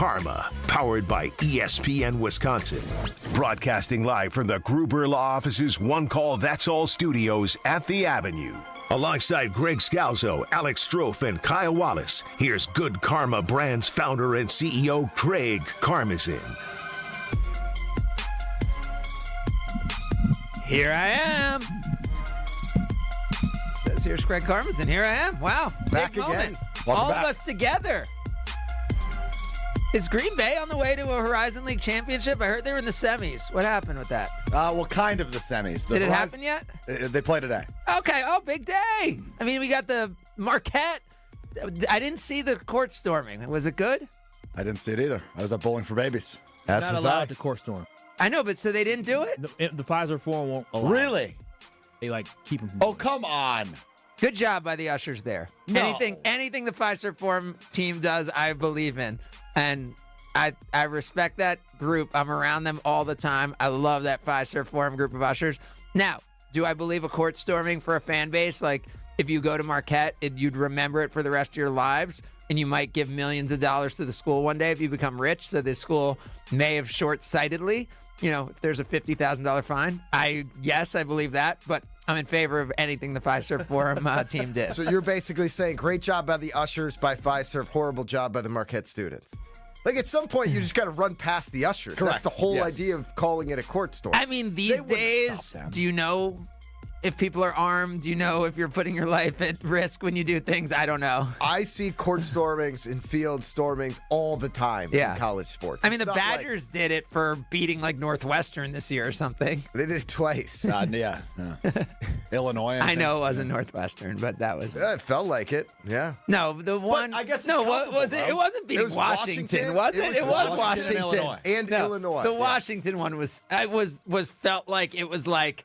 Karma, powered by ESPN Wisconsin. Broadcasting live from the Gruber Law Office's One Call That's All studios at the Avenue. Alongside Greg Scalzo, Alex Strofe, and Kyle Wallace, here's Good Karma Brand's founder and CEO, Craig Karmazin. Here I am. Says here's Craig Karmazin. Here I am. Wow. Back Big again. moment. Welcome All back. of us together. Is Green Bay on the way to a Horizon League championship? I heard they were in the semis. What happened with that? Well, kind of the semis. Did it happen yet? They play today. Okay. Oh, big day. I mean, we got the Marquette. I didn't see the court storming. Was it good? I didn't see it either. I was at Bowling for Babies. Not allowed to court storm. I know, but so they didn't do it? The Pfizer form won't allow. Really? They keep them from Oh, come on. Good job by the ushers there. No. Anything the Pfizer Forum team does, I believe in. And I respect that group. I'm around them all the time. I love that Pfizer Forum group of ushers. Now, do I believe a court storming for a fan base? Like, if you go to Marquette, you'd remember it for the rest of your lives, and you might give millions of dollars to the school one day if you become rich. So the school may have short-sightedly, if there's a $50,000 fine. Yes, I believe that, but I'm in favor of anything the Pfizer Forum team did. So you're basically saying great job by the ushers, by Pfizer, horrible job by the Marquette students. Like, at some point, you just got to run past the ushers. Correct. That's the whole Yes. idea of calling it a court storm. I mean, these They wouldn't days, stop them. do you know if people are armed? Do you know if you're putting your life at risk when you do things? I don't know. I see court stormings and field stormings all the time Yeah. in college sports. I mean, It's the not like- Badgers did it for beating Northwestern this year or something. they did it twice. Yeah. Illinois. I know it wasn't Northwestern, but that was Yeah, it felt like it. Yeah. no the one. I guess it's no, what was it? comparable, It wasn't beating was Washington, Washington. was it? It was Washington and Washington Illinois. And No, Illinois. The Yeah. Washington one was felt like it was like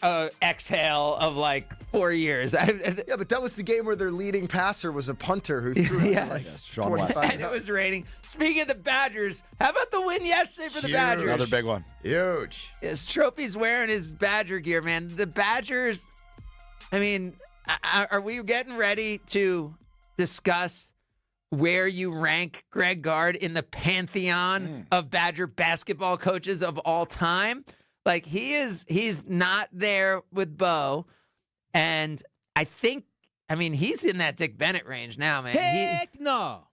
a exhale of 4 years. Yeah, but that was the game where their leading passer was a punter who threw it Yes. like Sean 45 Rhyan. And it was raining. Speaking of the Badgers, how about the win yesterday for the Huge. Badgers? Another big one. Huge. His trophy's wearing his Badger gear, man. The Badgers, I mean, are we getting ready to discuss where you rank Greg Gard in the pantheon of Badger basketball coaches of all time? He's not there with Bo. And he's in that Dick Bennett range now, man. Heck no.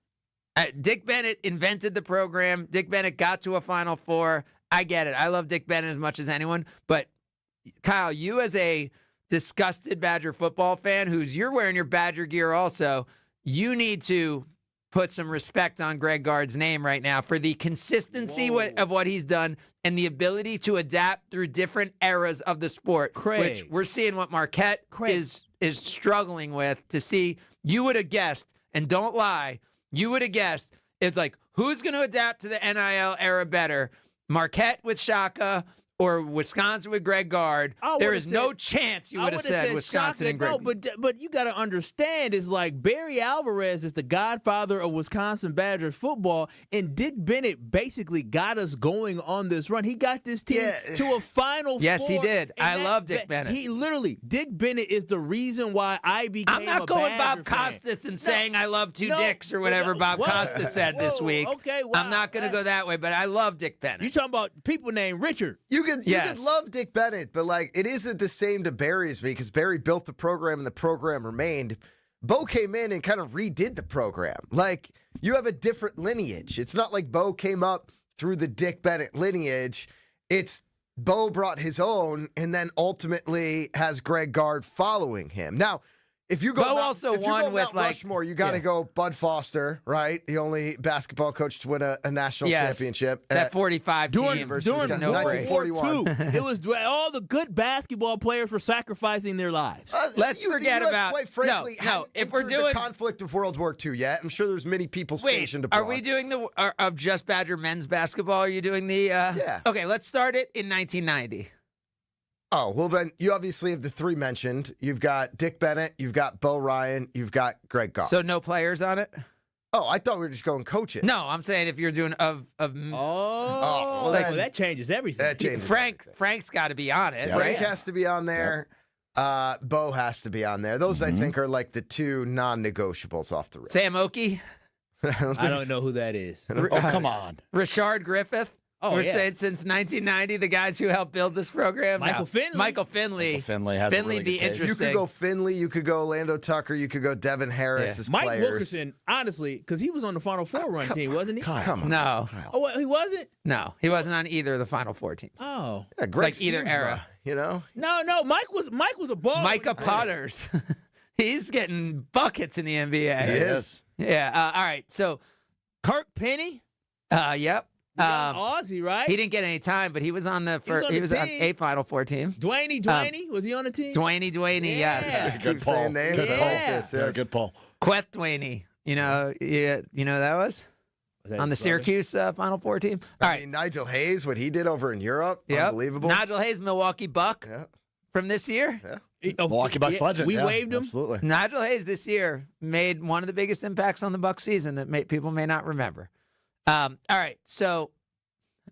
Dick Bennett invented the program. Dick Bennett got to a Final Four. I get it. I love Dick Bennett as much as anyone. But, Kyle, you as a disgusted Badger football fan you're wearing your Badger gear also, you need to put some respect on Greg Gard's name right now for the consistency of what he's done and the ability to adapt through different eras of the sport, Craig. which we're seeing what Marquette is struggling with to see. You would have guessed, and don't lie, you would have guessed, it's who's going to adapt to the NIL era better, Marquette with Shaka or Wisconsin with Greg Gard? There is no chance you would have said Wisconsin and Greg. No, but you got to understand, is Barry Alvarez is the godfather of Wisconsin Badgers football, and Dick Bennett basically got us going on this run. He got this team to a Final Four. Yes, he did. and I love Dick Bennett. Dick Bennett is the reason why I became I'm not a going Badger Bob fan. Costas and saying I love two dicks or whatever Bob Costas said this week. Okay, wow. I'm not going to go that way, but I love Dick Bennett. You talking about people named Richard? You could Yes. love Dick Bennett, but it isn't the same to Barry's me because Barry built the program and the program remained. Bo came in and kind of redid the program. You have a different lineage. It's not like Bo came up through the Dick Bennett lineage. It's Bo brought his own and then ultimately has Greg Gard following him. Now, if you go Bo also won with, Mount Rushmore, you got to go Bud Foster, right? The only basketball coach to win a national championship. That 45 team University was of no Wisconsin. break. 1941. It was all the good basketball players were sacrificing their lives. Let's forget US, about- quite frankly, no, hadn't if we're entered doing- the conflict of World War II yet. I'm sure there's many people Wait, stationed are abroad. we doing of just Badger men's basketball? Are you doing the? Yeah. Okay, let's start it in 1990. Oh, well then you obviously have the three mentioned. You've got Dick Bennett, you've got Bo Ryan, you've got Greg Gard. So no players on it? Oh, I thought we were just going coaches. No, I'm saying if you're doing well, then- that changes everything. That changes Frank's got to be on it. Yeah. Frank Right? has to be on there. Bo has to be on there. Those, I think, are the two non-negotiables off the rip. Sam Okie. I don't know who that is. Oh, come on. Rashard Griffith. Oh, We're yeah. saying since 1990, the guys who helped build this program. Michael No. Finley. Michael Finley. Finley has a Finley really be good taste. interesting. You could go Finley, you could go Lando Tucker, you could go Devin Harris Yeah. as Mike players. Wilkerson, honestly, because he was on the Final Four run team, wasn't he? Kyle. Come on. No, Kyle. Oh, what, he wasn't? no, he wasn't on either of the Final Four teams. Oh. Yeah, Greg Like either Steensma, era. you know? No, Mike was a baller. Micah Potters. He's getting buckets in the NBA. He is. Yeah. All right. So, Kirk Penny, yep. Aussie, right? He didn't get any time, but he was on the first. on He the was on team. a Final Four team. Dwayne, was he on the team? Dwayne, yes. Yeah. Keep saying names. Good Yeah. pull. Yes, Yeah, yes. good pull. Queth Dwayne. You know, yeah, you know who that was Was that on the his brother? Syracuse Final Four team. All I right. mean, Nigel Hayes, what he did over in Europe, Yep. unbelievable. Nigel Hayes, Milwaukee Buck Yeah. from this year. Milwaukee Bucks legend. We yeah, waived him. Absolutely. Nigel Hayes this year made one of the biggest impacts on the Bucks season that people may not remember. All right, so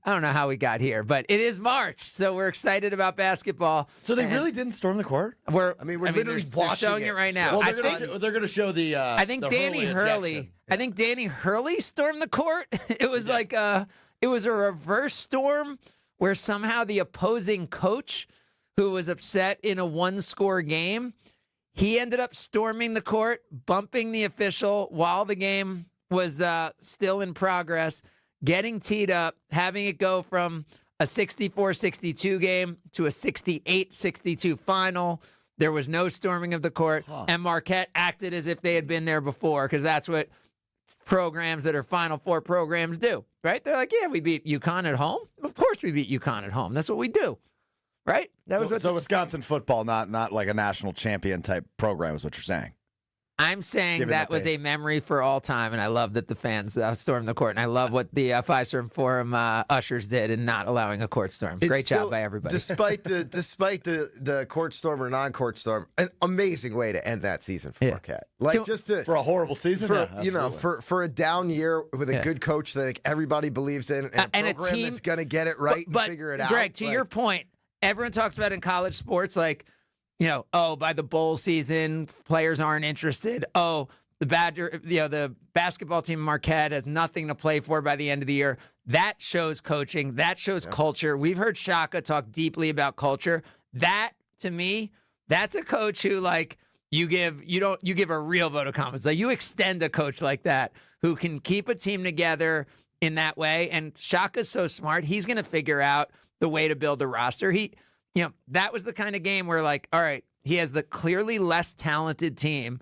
I don't know how we got here, but it is March, so we're excited about basketball. So they And really didn't storm the court? we're literally they're watching showing it. it right now. Well, I they're think, going to show the. I think the Danny Hurley. ejection. I think Danny Hurley stormed the court. It was like it was a reverse storm where somehow the opposing coach, who was upset in a one-score game, he ended up storming the court, bumping the official while the game was still in progress, getting teed up, having it go from a 64-62 game to a 68-62 final. There was no storming of the court, and Marquette acted as if they had been there before, because that's what programs that are Final Four programs do, right? They're like, yeah, we beat UConn at home. Of course we beat UConn at home. That's what we do, right? That was what So Wisconsin football, not like a national champion type program, is what you're saying. I'm saying Given that that was they- a memory for all time, and I love that the fans stormed the court, and I love what the Fiserv Forum ushers did in not allowing a court storm. It's Great still, job by everybody. Despite the court storm or non-court storm, an amazing way to end that season for Yeah. Marquette. Like Can- just to For a horrible season? for Yeah, you know absolutely. for a down year with a Yeah. good coach that like, everybody believes in and a And a program team- that's gonna get it right but and figure it out. Greg, to like, your point, everyone talks about in college sports, like, you know, oh, by the bowl season, players aren't interested. Oh, the basketball team Marquette has nothing to play for by the end of the year. That shows coaching. That shows culture. We've heard Shaka talk deeply about culture. That, to me, that's a coach who, like, you give a real vote of confidence. Like, you extend a coach like that who can keep a team together in that way. And Shaka's so smart. He's going to figure out the way to build a roster. That was the kind of game where, like, all right, he has the clearly less talented team.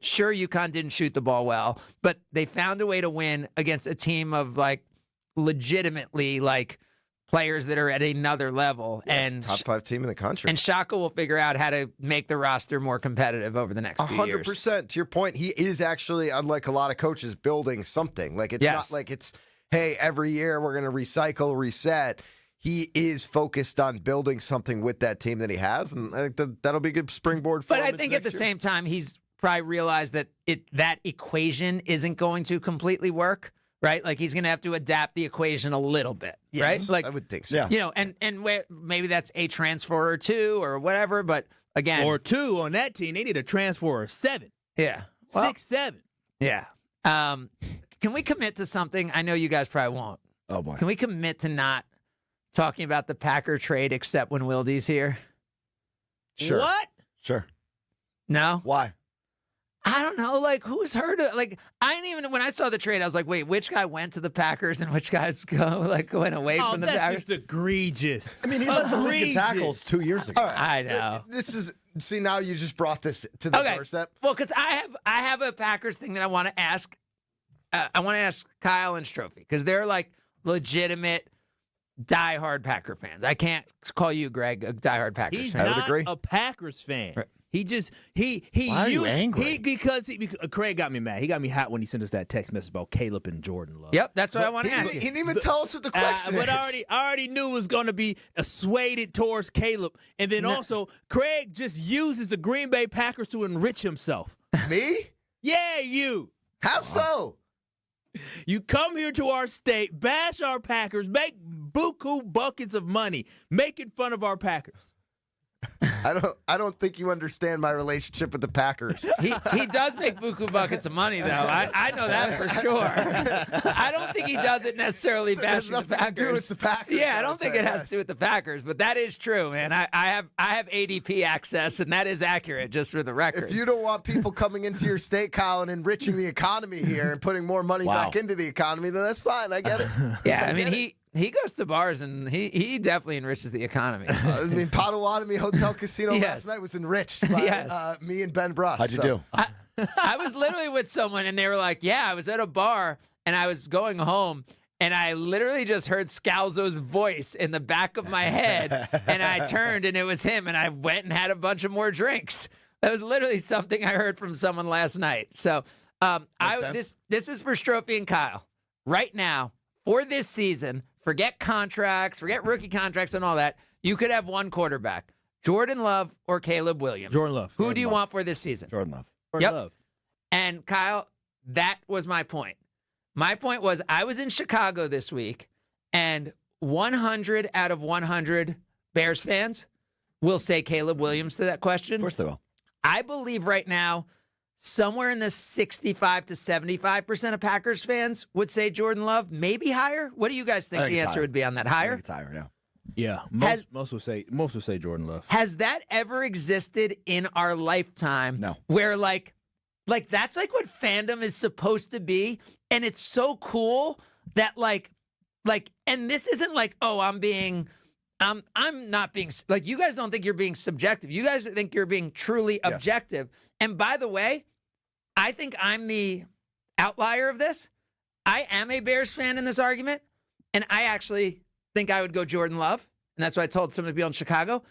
Sure, UConn didn't shoot the ball well, but they found a way to win against a team of, like, legitimately, like, players that are at another level. it's a top 5 team in the country. And Shaka will figure out how to make the roster more competitive over the next few years. 100%. To your point, he is actually, unlike a lot of coaches, building something. Like it's Yes. not like it's, hey, every year we're going to recycle, reset. He is focused on building something with that team that he has, and I think that'll be a good springboard for But him I into think at the next year. same time, he's probably realized that that equation isn't going to completely work, right? Like, he's going to have to adapt the equation a little bit, Yes, right? Like, I would think so. Yeah. you know, and maybe that's a transfer or two or whatever. But again, Or 2 on that team. They need a transfer of 7. yeah, well, 6, 7. yeah. Can we commit to something? I know you guys probably won't. Oh, boy. Can we commit to not talking about the Packer trade except when Wildy's here? Sure. What? Sure. No? Why? I don't know. Like, who's heard of, like, I didn't even, when I saw the trade, I was like, wait, which guy went to the Packers and which guys went away Oh, from the that's Packers? just egregious. I mean, he led the league in Egregious. tackles 2 years ago. I know. This is, see, now you just brought this to the Okay. doorstep. Well, because I have a Packers thing that I want to ask. I want to ask Kyle and Strophy because they're like legitimate diehard Packer fans. I can't call you, Greg, a diehard Packers He's fan. I would not agree. a Packers fan. Right. He just he Why are you angry? because Craig got me mad. He got me hot when he sent us that text message about Caleb and Jordan Love. Yep, that's what I want He to ask didn't, you. he didn't even tell us what the question But is. I already knew it was going to be swayed towards Caleb, and then also Craig just uses the Green Bay Packers to enrich himself. Me? Yeah, you. How so? You come here to our state, bash our Packers, make buku buckets of money, making fun of our Packers. I don't think you understand my relationship with the Packers. He does make buku buckets of money, though. I know that for sure. I don't think he does it necessarily bashing the Packers. To do with the Packers. Yeah, I don't think it has to do with the Packers, but that is true, man. I have ADP access, and that is accurate, just for the record. If you don't want people coming into your state, Kyle, and enriching the economy here and putting more money back into the economy, then that's fine. I get it. Yeah, I mean, he goes to bars, and he definitely enriches the economy. Potawatomi Hotel Casino last night was enriched by me and Ben Bruss. How'd you do? I was literally with someone, and they were like, yeah, I was at a bar, and I was going home, and I literally just heard Scalzo's voice in the back of my head, and I turned, and it was him, and I went and had a bunch of more drinks. That was literally something I heard from someone last night. So this is for Strophy and Kyle. Right now, for this season, forget contracts, forget rookie contracts and all that, you could have one quarterback, Jordan Love or Caleb Williams. Jordan Love. Who do you want for this season? Jordan Love. Jordan Love. And Kyle, that was my point. My point was I was in Chicago this week, and 100 out of 100 Bears fans will say Caleb Williams to that question. Of course they will. I believe right now somewhere in the 65 to 75% of Packers fans would say Jordan Love, maybe higher. What do you guys think the answer would be on that? I Higher? think it's higher, yeah. Yeah, most would say Jordan Love. Has that ever existed in our lifetime? No. Where like that's like what fandom is supposed to be, and it's so cool that like, and this isn't like, oh, I'm not being like, you guys don't think you're being subjective. You guys think you're being truly objective. And by the way, I think I'm the outlier of this. I am a Bears fan in this argument, and I actually think I would go Jordan Love, and that's what I told some of the people in Chicago.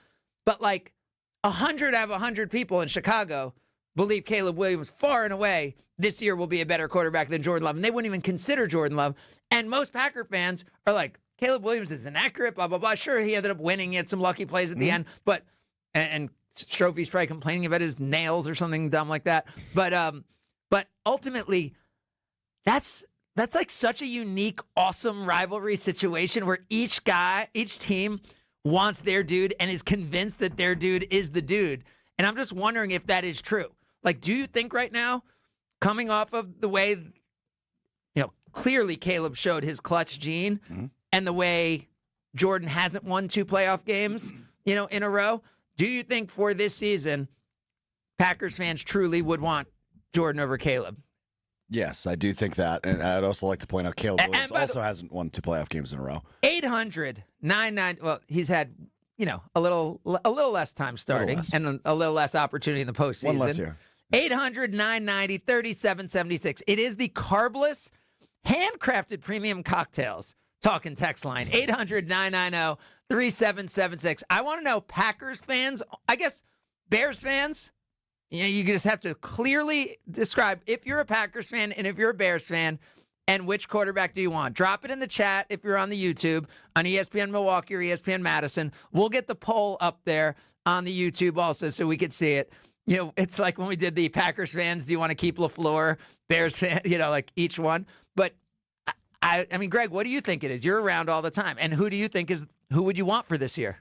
But like 100 out of 100 people in Chicago believe Caleb Williams far and away this year will be a better quarterback than Jordan Love, and they wouldn't even consider Jordan Love. And most Packer fans are like, Caleb Williams is inaccurate, blah, blah, blah. Sure, he ended up winning. He had some lucky plays at the end, but and Strophy's probably complaining about his nails or something dumb like that. But ultimately, that's like such a unique, awesome rivalry situation where each team wants their dude and is convinced that their dude is the dude. And I'm just wondering if that is true. Like, do you think right now, coming off of the way, clearly Caleb showed his clutch gene and the way Jordan hasn't won 2 playoff games, in a row, do you think for this season, Packers fans truly would want Jordan over Caleb? Yes, I do think that. And I'd also like to point out Caleb Williams also hasn't won 2 playoff games in a row. 800-99. Well, he's had, a little less time starting and a little less opportunity in the postseason. One less year. 800-990-3776. It is the carbless, handcrafted premium cocktails talking text line. 800-990-3776. I want to know, Packers fans, I guess Bears fans, you just have to clearly describe if you're a Packers fan and if you're a Bears fan, and which quarterback do you want. Drop it in the chat if you're on the YouTube, on ESPN Milwaukee or ESPN Madison. We'll get the poll up there on the YouTube also so we could see it. It's like when we did the Packers fans, do you want to keep LaFleur? Bears fan, like each one. But I mean, Greg, what do you think it is? You're around all the time. And who do you think who would you want for this year?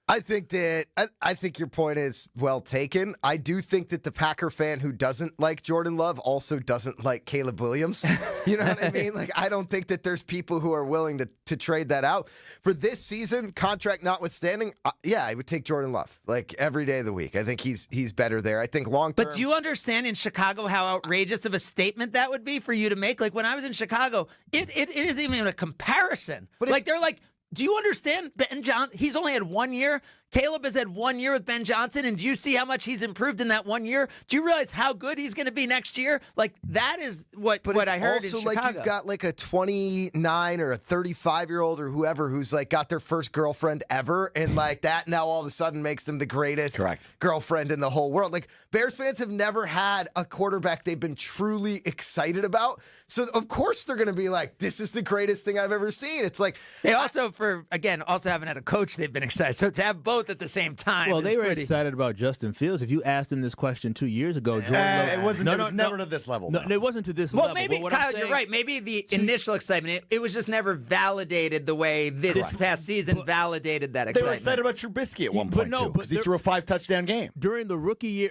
I think your point is well taken. I do think that the Packer fan who doesn't like Jordan Love also doesn't like Caleb Williams. You know what I mean? Like, I don't think that there's people who are willing to trade that out. For this season, contract notwithstanding, I would take Jordan Love, like, every day of the week. I think he's better there. I think long-term. But do you understand in Chicago how outrageous of a statement that would be for you to make? Like, when I was in Chicago, it isn't even a comparison. But like, they're like, do you understand Ben Johnson? He's only had 1 year. Caleb has had 1 year with Ben Johnson, and do you see how much he's improved in that 1 year? Do you realize how good he's going to be next year? Like, that is what I heard in Chicago. But like, you've got like a 29 or a 35-year-old or whoever who's like got their first girlfriend ever, and like that now all of a sudden makes them the greatest girlfriend in the whole world. Like, Bears fans have never had a quarterback they've been truly excited about. So, of course, they're going to be like, this is the greatest thing I've ever seen. It's like... They also haven't had a coach they've been excited. So to have both both at the same time. Well, is they were pretty... excited about Justin Fields. If you asked them this question 2 years ago, Jordan Love, it was never to this level. No, though. it wasn't to this Well, level. maybe, but what Kyle, I'm saying, you're right. Maybe the initial excitement, it was just never validated the way this past season validated that They excitement. were excited about Trubisky at one But point, no, too, because he threw a 5-touchdown game. during the rookie year,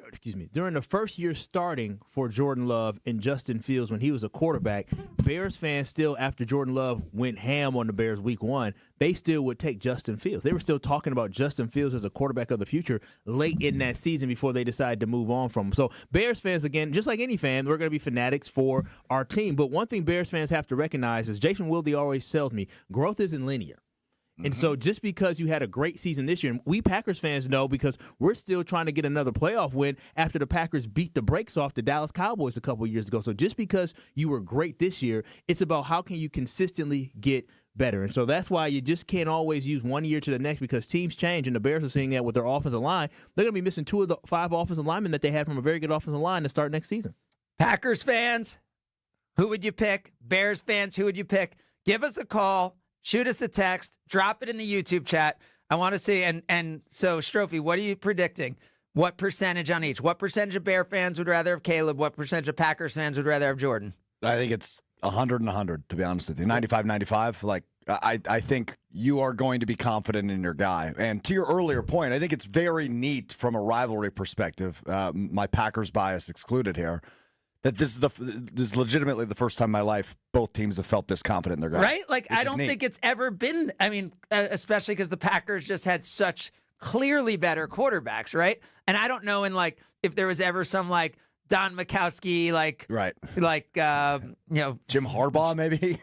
during the first year starting for Jordan Love and Justin Fields when he was a quarterback, Bears fans still, after Jordan Love went ham on the Bears week 1, they still would take Justin Fields. They were still talking about Justin Fields as a quarterback of the future late in that season before they decided to move on from him. So Bears fans, again, just like any fan, we're going to be fanatics for our team. But one thing Bears fans have to recognize is Jason Wilde always tells me, growth isn't linear. And so just because you had a great season this year, and we Packers fans know because we're still trying to get another playoff win after the Packers beat the brakes off the Dallas Cowboys a couple years ago. So just because you were great this year, it's about how can you consistently get better. And so that's why you just can't always use 1 year to the next because teams change, and the Bears are seeing that with their offensive line. They're going to be missing 2 of the 5 offensive linemen that they had from a very good offensive line to start next season. Packers fans, who would you pick? Bears fans, who would you pick? Give us a call. Shoot us a text. Drop it in the YouTube chat. I want to see. And so, Strophy, what are you predicting? What percentage on each? What percentage of Bear fans would rather have Caleb? What percentage of Packers fans would rather have Jordan? I think it's 100 and 100, to be honest with you. 95-95. Like, I think you are going to be confident in your guy. And to your earlier point, I think it's very neat from a rivalry perspective, my Packers bias excluded here, that this is legitimately the first time in my life both teams have felt this confident in their guy. Right? Like, I don't think it's ever been, I mean, especially because the Packers just had such clearly better quarterbacks, right? And I don't know if there was ever some, Don Majkowski, Jim Harbaugh, maybe?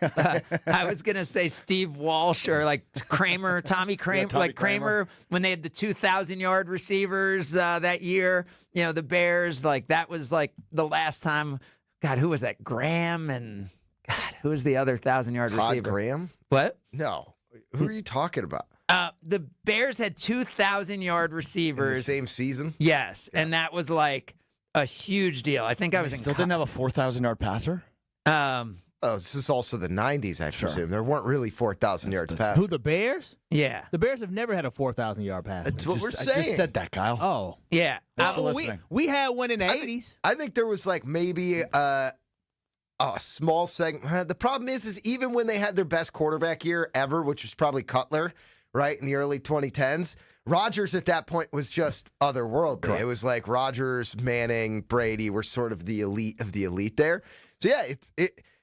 I was going to say Steve Walsh or Kramer, Tommy Kramer, Tommy Kramer, when they had the 2,000-yard receivers that year, the Bears, that was the last time. God, who was that? Graham and God, who was the other 1,000-yard receiver? Graham? What? No. Who are you talking about? The Bears had 2,000-yard receivers. In the same season? Yes, and that was a huge deal. I think I was Still didn't have a 4,000-yard passer? This is also the 90s, I presume. There weren't really 4,000 yards passed. Who, the Bears? Yeah. The Bears have never had a 4,000-yard pass. That's what we're I saying. just said that, Kyle. Oh. Yeah. We had one in the 80s. I think there was maybe a small segment. The problem is even when they had their best quarterback year ever, which was probably Cutler, right, in the early 2010s, Rodgers at that point was just otherworldly. Correct. It was like Rodgers, Manning, Brady were sort of the elite of the elite there. So yeah,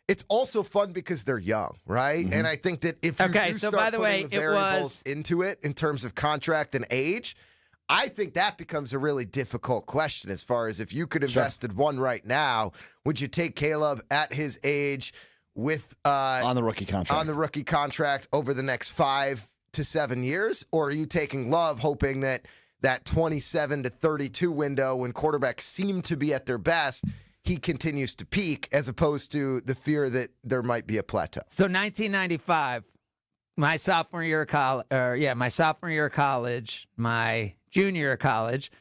it's also fun because they're young, right? Mm-hmm. And I think that if you do start putting the variables into it in terms of contract and age, I think that becomes a really difficult question as far as if you could invest in one right now, would you take Caleb at his age with on the rookie contract over the next 5 to 7 years, or are you taking Love hoping that 27 to 32 window when quarterbacks seem to be at their best, he continues to peak, as opposed to the fear that there might be a plateau? So 1995, my sophomore year of college, my junior year of college,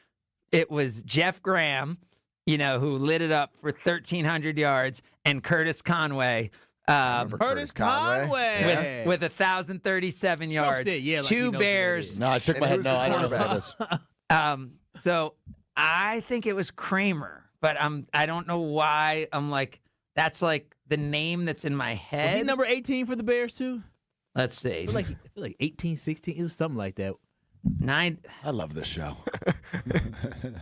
it was Jeff Graham, who lit it up for 1,300 yards, and Curtis Conway. Curtis Conway with 1,037 yards. Two Bears. No, I shook my head. No, I don't know about this. So I think it was Kramer, but I don't know why. I'm that's the name that's in my head. Was he number 18 for the Bears too? Let's see. I feel like 18, 16. It was something like that. I love this show.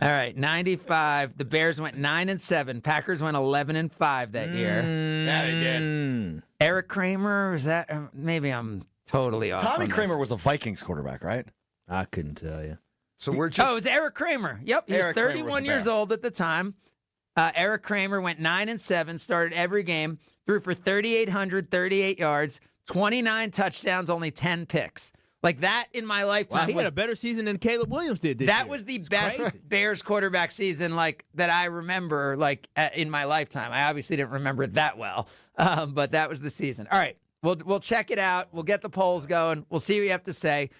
All right, 95. The Bears went 9-7. Packers went 11-5 that year. Yeah, they did. Eric Kramer, is that? Maybe I'm totally off. Tommy Kramer was a Vikings quarterback, right? I couldn't tell you. So we're just. Oh, it was Eric Kramer. Yep, he was 31 years old at the time. Eric Kramer went 9-7, started every game, threw for 3,838 yards, 29 touchdowns, only 10 picks. That in my lifetime. He had a better season than Caleb Williams did this year. That was the best Bears quarterback season that I remember in my lifetime. I obviously didn't remember it that well, but that was the season. All right, we'll check it out. We'll get the polls going. We'll see what you have to say.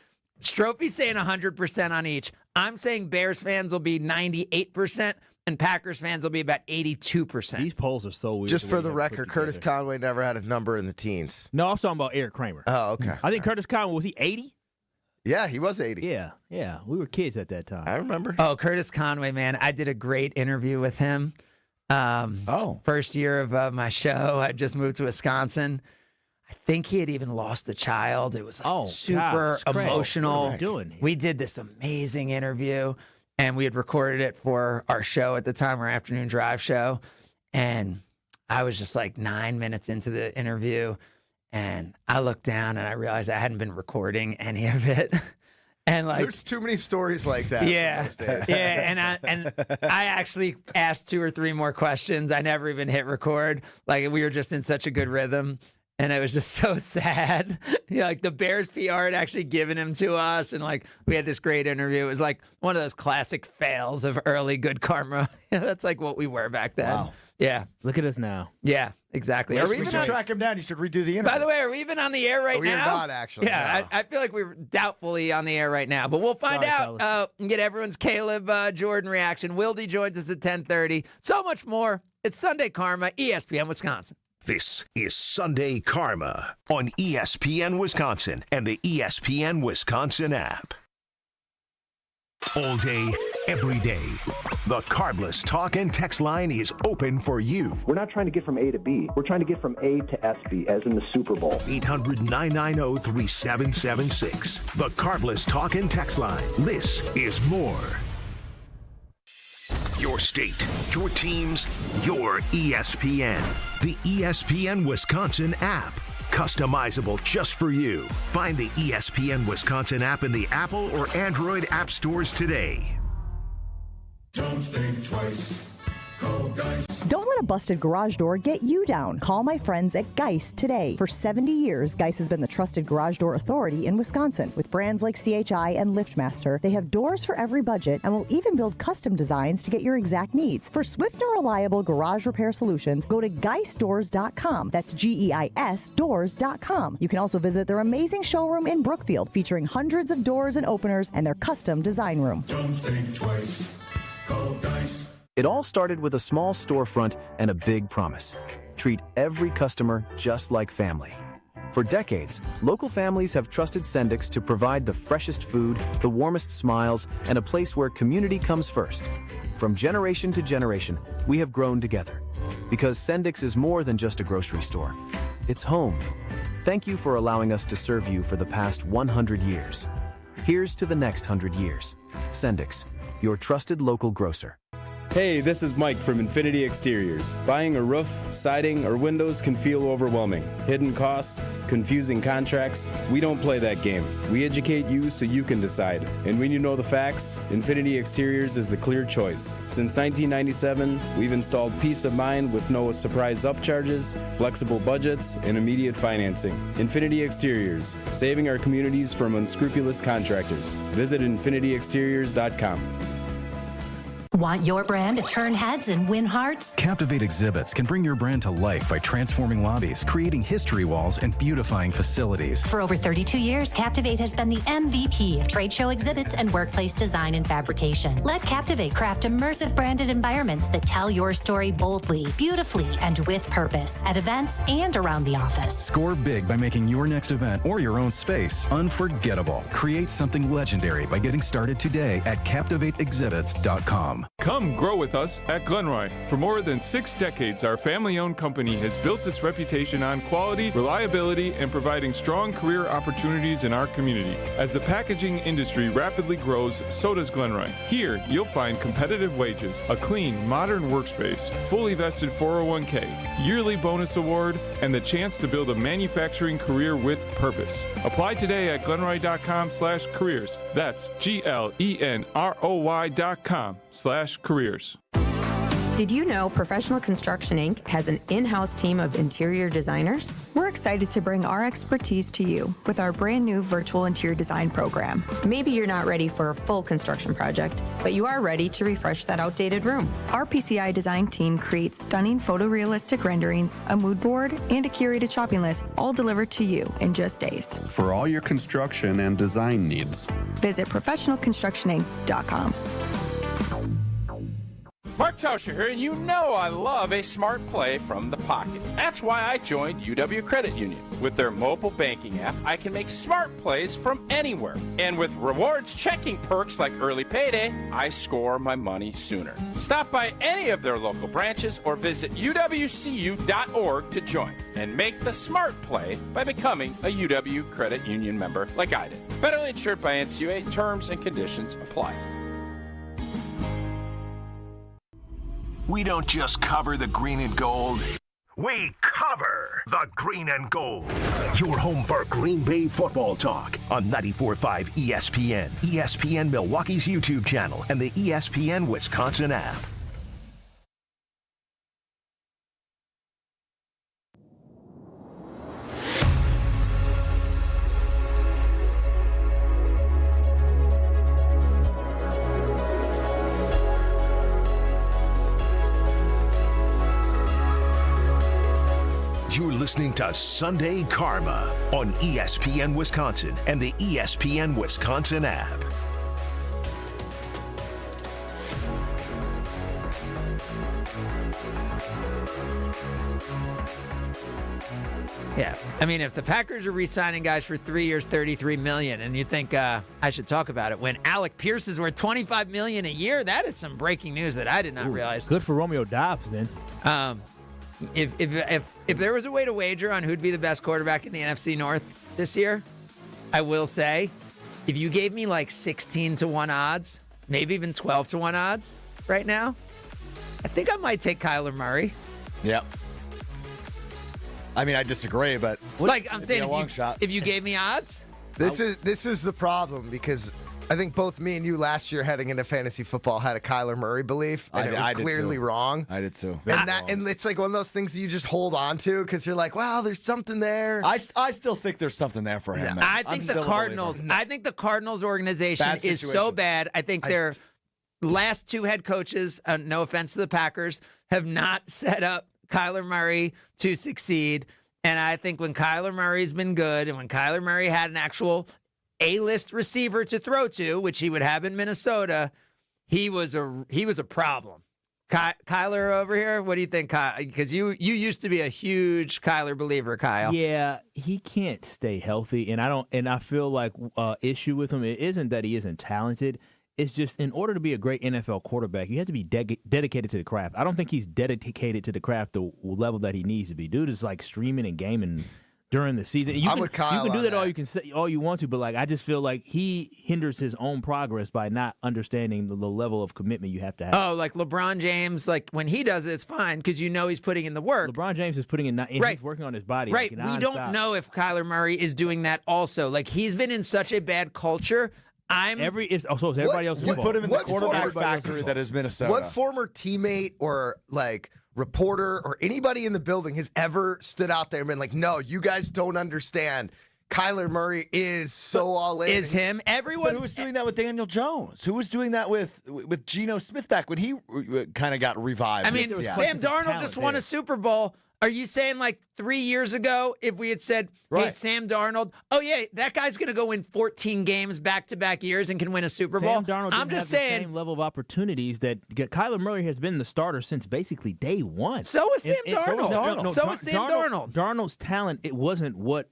Strophy's saying 100% on each. I'm saying Bears fans will be 98%. And Packers fans will be about 82%. These polls are so weird. Just for the record, Curtis Conway never had a number in the teens. No, I'm talking about Eric Kramer. Oh, okay. I think Curtis Conway, was he 80? Yeah, he was 80. Yeah. We were kids at that time. I remember. Oh, Curtis Conway, man. I did a great interview with him. First year of my show. I just moved to Wisconsin. I think he had even lost a child. It was super emotional. What are we doing here? We did this amazing interview, and we had recorded it for our show at the time, our afternoon drive show. And I was just like 9 minutes into the interview, and I looked down and I realized I hadn't been recording any of it. And like, there's too many stories like that. Yeah, and I actually asked 2 or 3 more questions. I never even hit record. Like, we were just in such a good rhythm. And it was just so sad. Like the Bears PR had actually given him to us, and like we had this great interview. It was like one of those classic fails of early good karma. That's like what we were back then. Wow. Yeah. Look at us now. Yeah, exactly. We should track him down. You should redo the interview. By the way, are we even on the air right We are now? not, actually. Yeah, no. I feel like we're doubtfully on the air right now, but we'll find Sorry, out and get everyone's Caleb Jordan reaction. Wildy joins us at 10:30. So much more. It's Sunday Karma, ESPN Wisconsin. This is Sunday Karma on ESPN Wisconsin and the ESPN Wisconsin app. All day, every day, the Cardless talk and text line is open for you. We're not trying to get from A to B. We're trying to get from A to SB, as in the Super Bowl. 800-990-3776. The Cardless talk and text line. This is more. Your state, your teams, your ESPN. The ESPN Wisconsin app. Customizable just for you. Find the ESPN Wisconsin app in the Apple or Android app stores today. Don't think twice. Call Geist. Don't let a busted garage door get you down. Call my friends at Geist today. For 70 years, Geist has been the trusted garage door authority in Wisconsin. With brands like CHI and LiftMaster, they have doors for every budget and will even build custom designs to get your exact needs. For swift and reliable garage repair solutions, go to geistdoors.com. That's GEIS doors.com. You can also visit their amazing showroom in Brookfield, featuring hundreds of doors and openers and their custom design room. Don't think twice. Call Geist. It all started with a small storefront and a big promise. Treat every customer just like family. For decades, local families have trusted Sendix to provide the freshest food, the warmest smiles, and a place where community comes first. From generation to generation, we have grown together. Because Sendix is more than just a grocery store. It's home. Thank you for allowing us to serve you for the past 100 years. Here's to the next 100 years. Sendix, your trusted local grocer. Hey, this is Mike from Infinity Exteriors. Buying a roof, siding, or windows can feel overwhelming. Hidden costs, confusing contracts. We don't play that game. We educate you so you can decide. And when you know the facts, Infinity Exteriors is the clear choice. Since 1997, we've installed peace of mind with no surprise upcharges, flexible budgets, and immediate financing. Infinity Exteriors, saving our communities from unscrupulous contractors. Visit infinityexteriors.com. Want your brand to turn heads and win hearts? Captivate Exhibits can bring your brand to life by transforming lobbies, creating history walls, and beautifying facilities. For over 32 years, Captivate has been the MVP of trade show exhibits and workplace design and fabrication. Let Captivate craft immersive branded environments that tell your story boldly, beautifully, and with purpose at events and around the office. Score big by making your next event or your own space unforgettable. Create something legendary by getting started today at CaptivateExhibits.com. Come grow with us at Glenroy. For more than 6 decades, our family-owned company has built its reputation on quality, reliability, and providing strong career opportunities in our community. As the packaging industry rapidly grows, so does Glenroy. Here, you'll find competitive wages, a clean, modern workspace, fully vested 401k, yearly bonus award, and the chance to build a manufacturing career with purpose. Apply today at glenroy.com/careers. That's GLENROY.com/careers. Did you know Professional Construction Inc. has an in-house team of interior designers? We're excited to bring our expertise to you with our brand new virtual interior design program. Maybe you're not ready for a full construction project, but you are ready to refresh that outdated room. Our PCI design team creates stunning photorealistic renderings, a mood board, and a curated shopping list, all delivered to you in just days. For all your construction and design needs, visit professionalconstructioninc.com. Mark Tauscher here, and you know I love a smart play from the pocket. That's why I joined UW Credit Union. With their mobile banking app, I can make smart plays from anywhere. And with rewards checking perks like early payday, I score my money sooner. Stop by any of their local branches or visit uwcu.org to join and make the smart play by becoming a UW Credit Union member like I did. Federally insured by NCUA. Terms and conditions apply. We don't just cover the green and gold. We cover the green and gold. Your home for Green Bay football talk on 94.5 ESPN, ESPN Milwaukee's YouTube channel, and the ESPN Wisconsin app. You're listening to Sunday Karma on ESPN Wisconsin and the ESPN Wisconsin app. Yeah, I mean, if the Packers are re-signing guys for 3 years, $33 million, and you think I should talk about it, when Alec Pierce is worth $25 million a year, that is some breaking news that I did not realize. Good for Romeo Dobbs, then. If there was a way to wager on who'd be the best quarterback in the NFC North this year, I will say, if you gave me like 16-1 odds, maybe even 12-1 odds right now, I think I might take Kyler Murray. Yep. I mean, I disagree, but like I'm saying, a long shot. If you gave me odds, this is the problem because I think both me and you last year heading into fantasy football had a Kyler Murray belief, and it was clearly wrong. I did too. And it's like one of those things that you just hold on to because you're like, wow, there's something there. I still think there's something there for him. Man. I think the Cardinals organization is so bad. I think their last two head coaches, no offense to the Packers, have not set up Kyler Murray to succeed. And I think when Kyler Murray's been good and when Kyler Murray had an actual A-list receiver to throw to, which he would have in Minnesota, he was a problem. Kyler over here, what do you think, Kyle? Because you used to be a huge Kyler believer, Kyle. Yeah, he can't stay healthy, and I feel like issue with him, it isn't that he isn't talented. It's just in order to be a great NFL quarterback, you have to be dedicated to the craft. I don't think he's dedicated to the craft the level that he needs to be. Dude is like streaming and gaming during the season. You can do that all you can say, all you want to, but like I just feel like he hinders his own progress by not understanding the level of commitment you have to have. Oh, like LeBron James, like when he does it, it's fine because you know he's putting in the work. LeBron James is putting in, he's working on his body. Right. Like, we don't know if Kyler Murray is doing that also. Like he's been in such a bad culture. Everybody else is put him in the quarterback factory that is Minnesota. What former teammate or like reporter or anybody in the building has ever stood out there and been like, no, you guys don't understand. Kyler Murray is so all in. Is him. Everyone. But who was doing that with Daniel Jones? Who was doing that with Geno Smith back when he kind of got revived? I mean, Sam Darnold just won a Super Bowl. Are you saying like 3 years ago, if we had said, hey, Sam Darnold, oh, yeah, that guy's going to go win 14 games back-to-back years and can win a Super Bowl? Sam Darnold didn't have the same level of opportunities that Kyler Murray has been the starter since basically day one. So is Sam Darnold. So is Sam Darnold. Darnold's talent, it wasn't what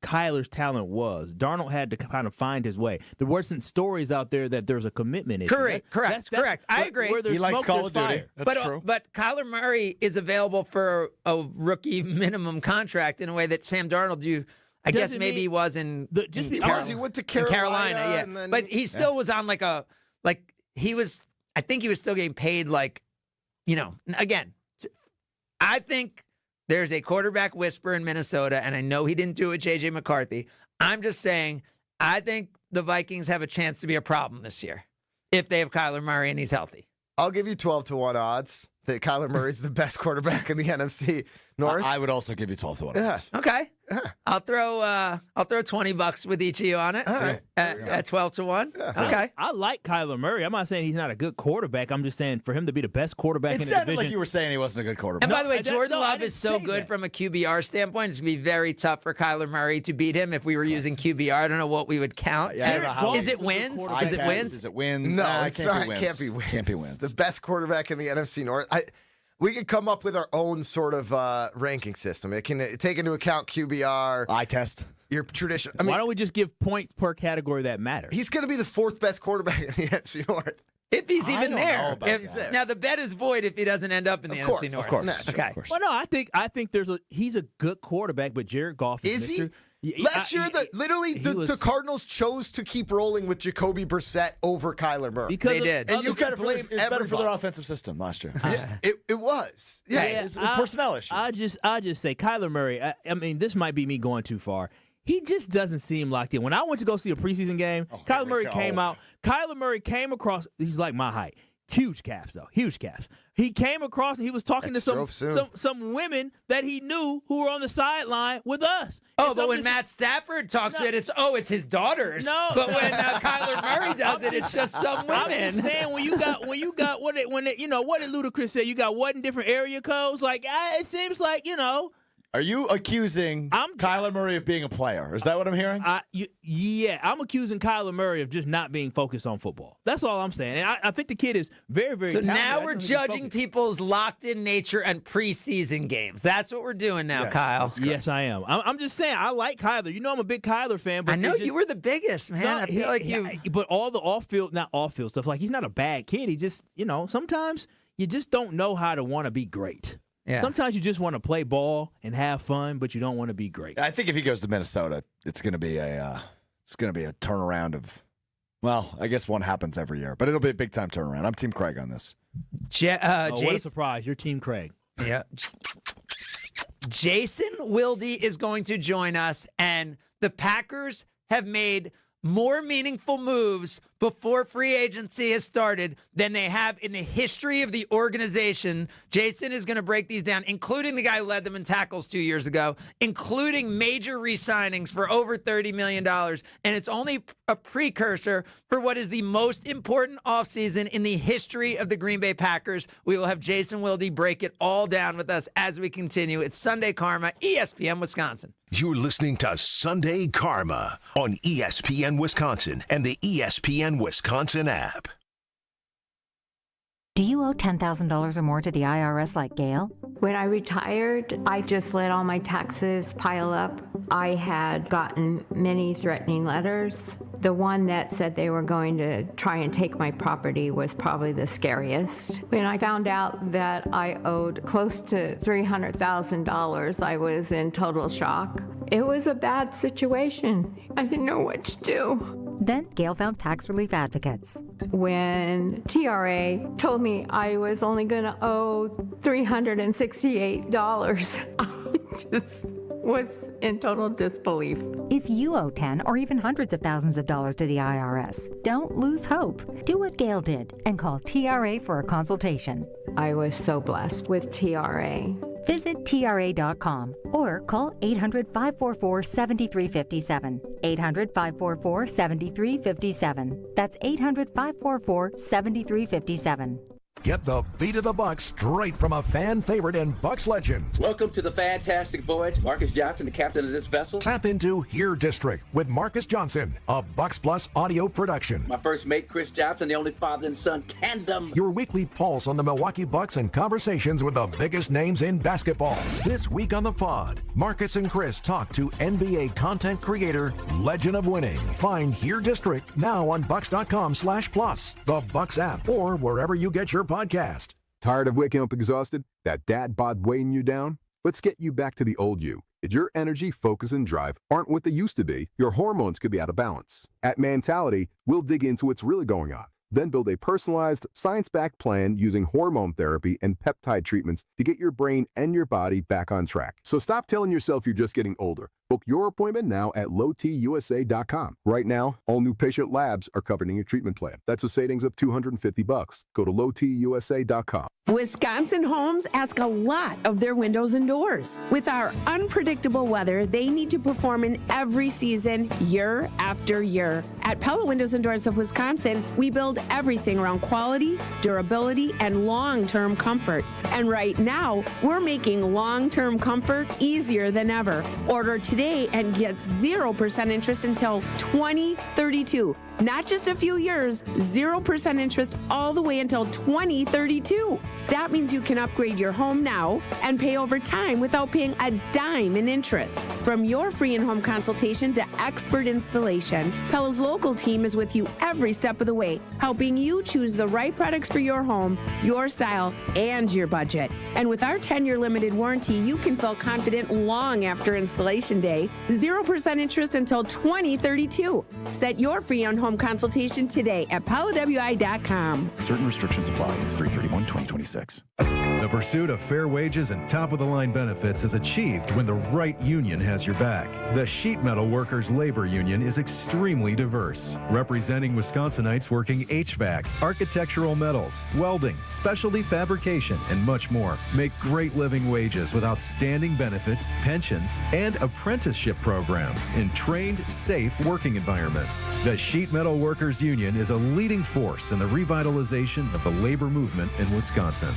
Kyler's talent was. Darnold had to kind of find his way. There wasn't stories out there that there's a commitment issue. Correct. I agree. He likes Call of Duty. That's true. But Kyler Murray is available for a rookie minimum contract in a way that Sam Darnold, I guess maybe he was in because he went to Carolina. Yeah. And then but he still was on I think he was still getting paid again, I think there's a quarterback whisper in Minnesota, and I know he didn't do it, J.J. McCarthy. I'm just saying, I think the Vikings have a chance to be a problem this year if they have Kyler Murray and he's healthy. I'll give you 12-1 odds that Kyler Murray's the best quarterback in the NFC North. I would also give you 12 to 1. Yeah. Okay. I'll throw $20 with each of you on it at 12 to 1. Okay. I like Kyler Murray. I'm not saying he's not a good quarterback. I'm just saying for him to be the best quarterback in the division. It sounded like you were saying he wasn't a good quarterback. And by the way, Jordan Love is so good from a QBR standpoint. It's going to be very tough for Kyler Murray to beat him if we were using QBR. I don't know what we would count. Is it wins? Is it wins? Is it wins? No, it's not. It Can't be wins. Can't be wins. The best quarterback in the NFC North. We could come up with our own sort of ranking system. It can take into account QBR. Eye test. Your tradition. Why don't we just give points per category that matter? He's going to be the 4th best quarterback in the NFC North. If he's even there. There. Now, the bet is void if he doesn't end up in the NFC North. Of course. Okay. Of course. Well, no, I think he's a good quarterback, but Jared Goff is he? Mr. Last year, the Cardinals chose to keep rolling with Jacoby Brissett over Kyler Murray. Because they did. And you can blame It's better for their offensive system last year. It was. Yeah. It was a personnel issue. I just say Kyler Murray. I mean, this might be me going too far. He just doesn't seem locked in. When I went to go see a preseason game, Kyler Murray came out. Kyler Murray came across. He's like my height. Huge calves, though. Huge calves. He came across and he was talking to some women that he knew who were on the sideline with us. But when Matt Stafford talks to it, it's his daughters. No. But when Kyler Murray does it, it's just some women. I'm just saying when you got what did Ludacris say? You got what in different area codes? Like it seems like Are you accusing Kyler Murray of being a player? Is that what I'm hearing? Yeah, I'm accusing Kyler Murray of just not being focused on football. That's all I'm saying. And I think the kid is very, very talented. Now we're judging people's locked-in nature and preseason games. That's what we're doing now, Kyle. Yes, I am. I'm just saying, I like Kyler. You know I'm a big Kyler fan. But I know you were the biggest, man. I feel like you... But all the not off-field stuff, like he's not a bad kid. He just, sometimes you just don't know how to want to be great. Yeah. Sometimes you just want to play ball and have fun, but you don't want to be great. I think if he goes to Minnesota, it's going to be a turnaround of. Well, I guess one happens every year, but it'll be a big time turnaround. I'm Team Craig on this. What a surprise! You're Team Craig. Yeah. Jason Wilde is going to join us, and the Packers have made more meaningful moves before free agency has started than they have in the history of the organization. Jason is going to break these down, including the guy who led them in tackles 2 years ago, including major re-signings for over $30 million. And it's only a precursor for what is the most important offseason in the history of the Green Bay Packers. We will have Jason Wilde break it all down with us as we continue. It's Sunday Karma, ESPN Wisconsin. You're listening to Sunday Karma on ESPN Wisconsin and the ESPN Wisconsin app. Do you owe $10,000 or more to the IRS like Gail? When I retired, I just let all my taxes pile up. I had gotten many threatening letters. The one that said they were going to try and take my property was probably the scariest. When I found out that I owed close to $300,000, I was in total shock. It was a bad situation. I didn't know what to do. Then Gail found tax relief advocates. When TRA told me I was only going to owe $368, I just was in total disbelief. If you owe 10 or even hundreds of thousands of dollars to the IRS, don't lose hope. Do what Gail did and call TRA for a consultation. I was so blessed with TRA. Visit TRA.com or call 800-544-7357. 800-544-7357. That's 800-544-7357. Get the beat of the Bucks straight from a fan favorite and Bucks legend. Welcome to the fantastic voyage. Marcus Johnson, the captain of this vessel. Tap into Here District with Marcus Johnson, a Bucks Plus audio production. My first mate, Chris Johnson, the only father and son tandem. Your weekly pulse on the Milwaukee Bucks and conversations with the biggest names in basketball. This week on the pod, Marcus and Chris talk to NBA content creator, Legend of Winning. Find Here District now on Bucks.com/plus, the Bucks app, or wherever you get your podcast. Tired of waking up exhausted? That dad bod weighing you down? Let's get you back to the old you. If your energy, focus, and drive aren't what they used to be, your hormones could be out of balance. At Mentality, we'll dig into what's really going on, then build a personalized, science-backed plan using hormone therapy and peptide treatments to get your brain and your body back on track. So stop telling yourself you're just getting older. Book your appointment now at lowtusa.com. Right now, all new patient labs are covered in your treatment plan. That's a savings of $250. Go to lowtusa.com. Wisconsin homes ask a lot of their windows and doors. With our unpredictable weather, they need to perform in every season, year after year. At Pella Windows and Doors of Wisconsin, we build everything around quality, durability, and long-term comfort. And right now, we're making long-term comfort easier than ever. Order today and get 0% interest until 2032. Not just a few years, 0% interest all the way until 2032. That means you can upgrade your home now and pay over time without paying a dime in interest. From your free in-home consultation to expert installation, Pella's local team is with you every step of the way, helping you choose the right products for your home, your style, and your budget. And with our 10-year limited warranty, you can feel confident long after installation day. 0% interest until 2032. Set your free in-home consultation today at PellaWI.com. Certain restrictions apply. It's 3/31/2026. The pursuit of fair wages and top-of-the-line benefits is achieved when the right union has your back. The Sheet Metal Workers Labor Union is extremely diverse, representing Wisconsinites working HVAC, architectural metals, welding, specialty fabrication, and much more. Make great living wages with outstanding benefits, pensions, and apprenticeship programs in trained, safe working environments. The Sheet Metal Workers Union is a leading force in the revitalization of the labor movement in Wisconsin.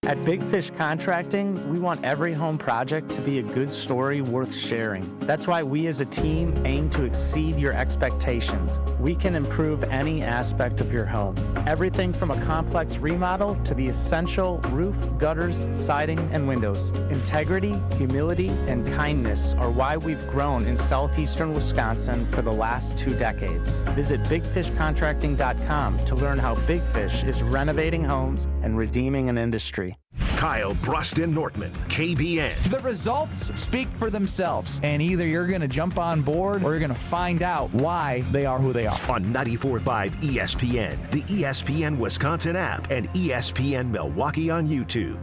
At Big Fish Contracting, we want every home project to be a good story worth sharing. That's why we as a team aim to exceed your expectations. We can improve any aspect of your home. Everything from a complex remodel to the essential roof, gutters, siding, and windows. Integrity, humility, and kindness are why we've grown in southeastern Wisconsin for the last 2 decades. Visit BigFishContracting.com to learn how Big Fish is renovating homes and redeeming an industry. Kyle Broston Nortman, KBN. The results speak for themselves, and either you're going to jump on board or you're going to find out why they are who they are. On 94.5 ESPN, the ESPN Wisconsin app, and ESPN Milwaukee on YouTube.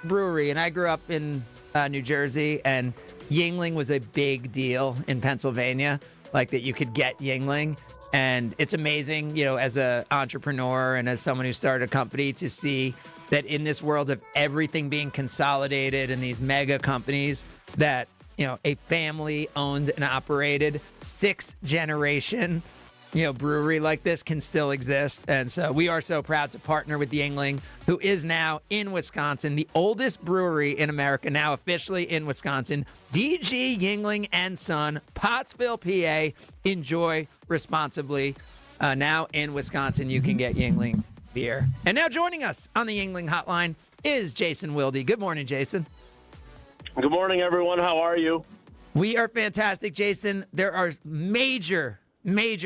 Brewery, and I grew up in New Jersey, and Yuengling was a big deal in Pennsylvania, like that you could get Yuengling. And it's amazing, you know, as an entrepreneur and as someone who started a company, to see that in this world of everything being consolidated and these mega companies, that, you know, a family owned and operated 6th generation, you know, brewery like this can still exist. And so we are so proud to partner with Yuengling, who is now in Wisconsin, the oldest brewery in America, now officially in Wisconsin. DG Yuengling and Son, Pottsville, PA. Enjoy responsibly. Now in Wisconsin, you can get Yuengling beer. And now joining us on the Yuengling hotline is Jason Wilde. Good morning, Jason. Good morning, everyone. How are you? We are fantastic, Jason. There are major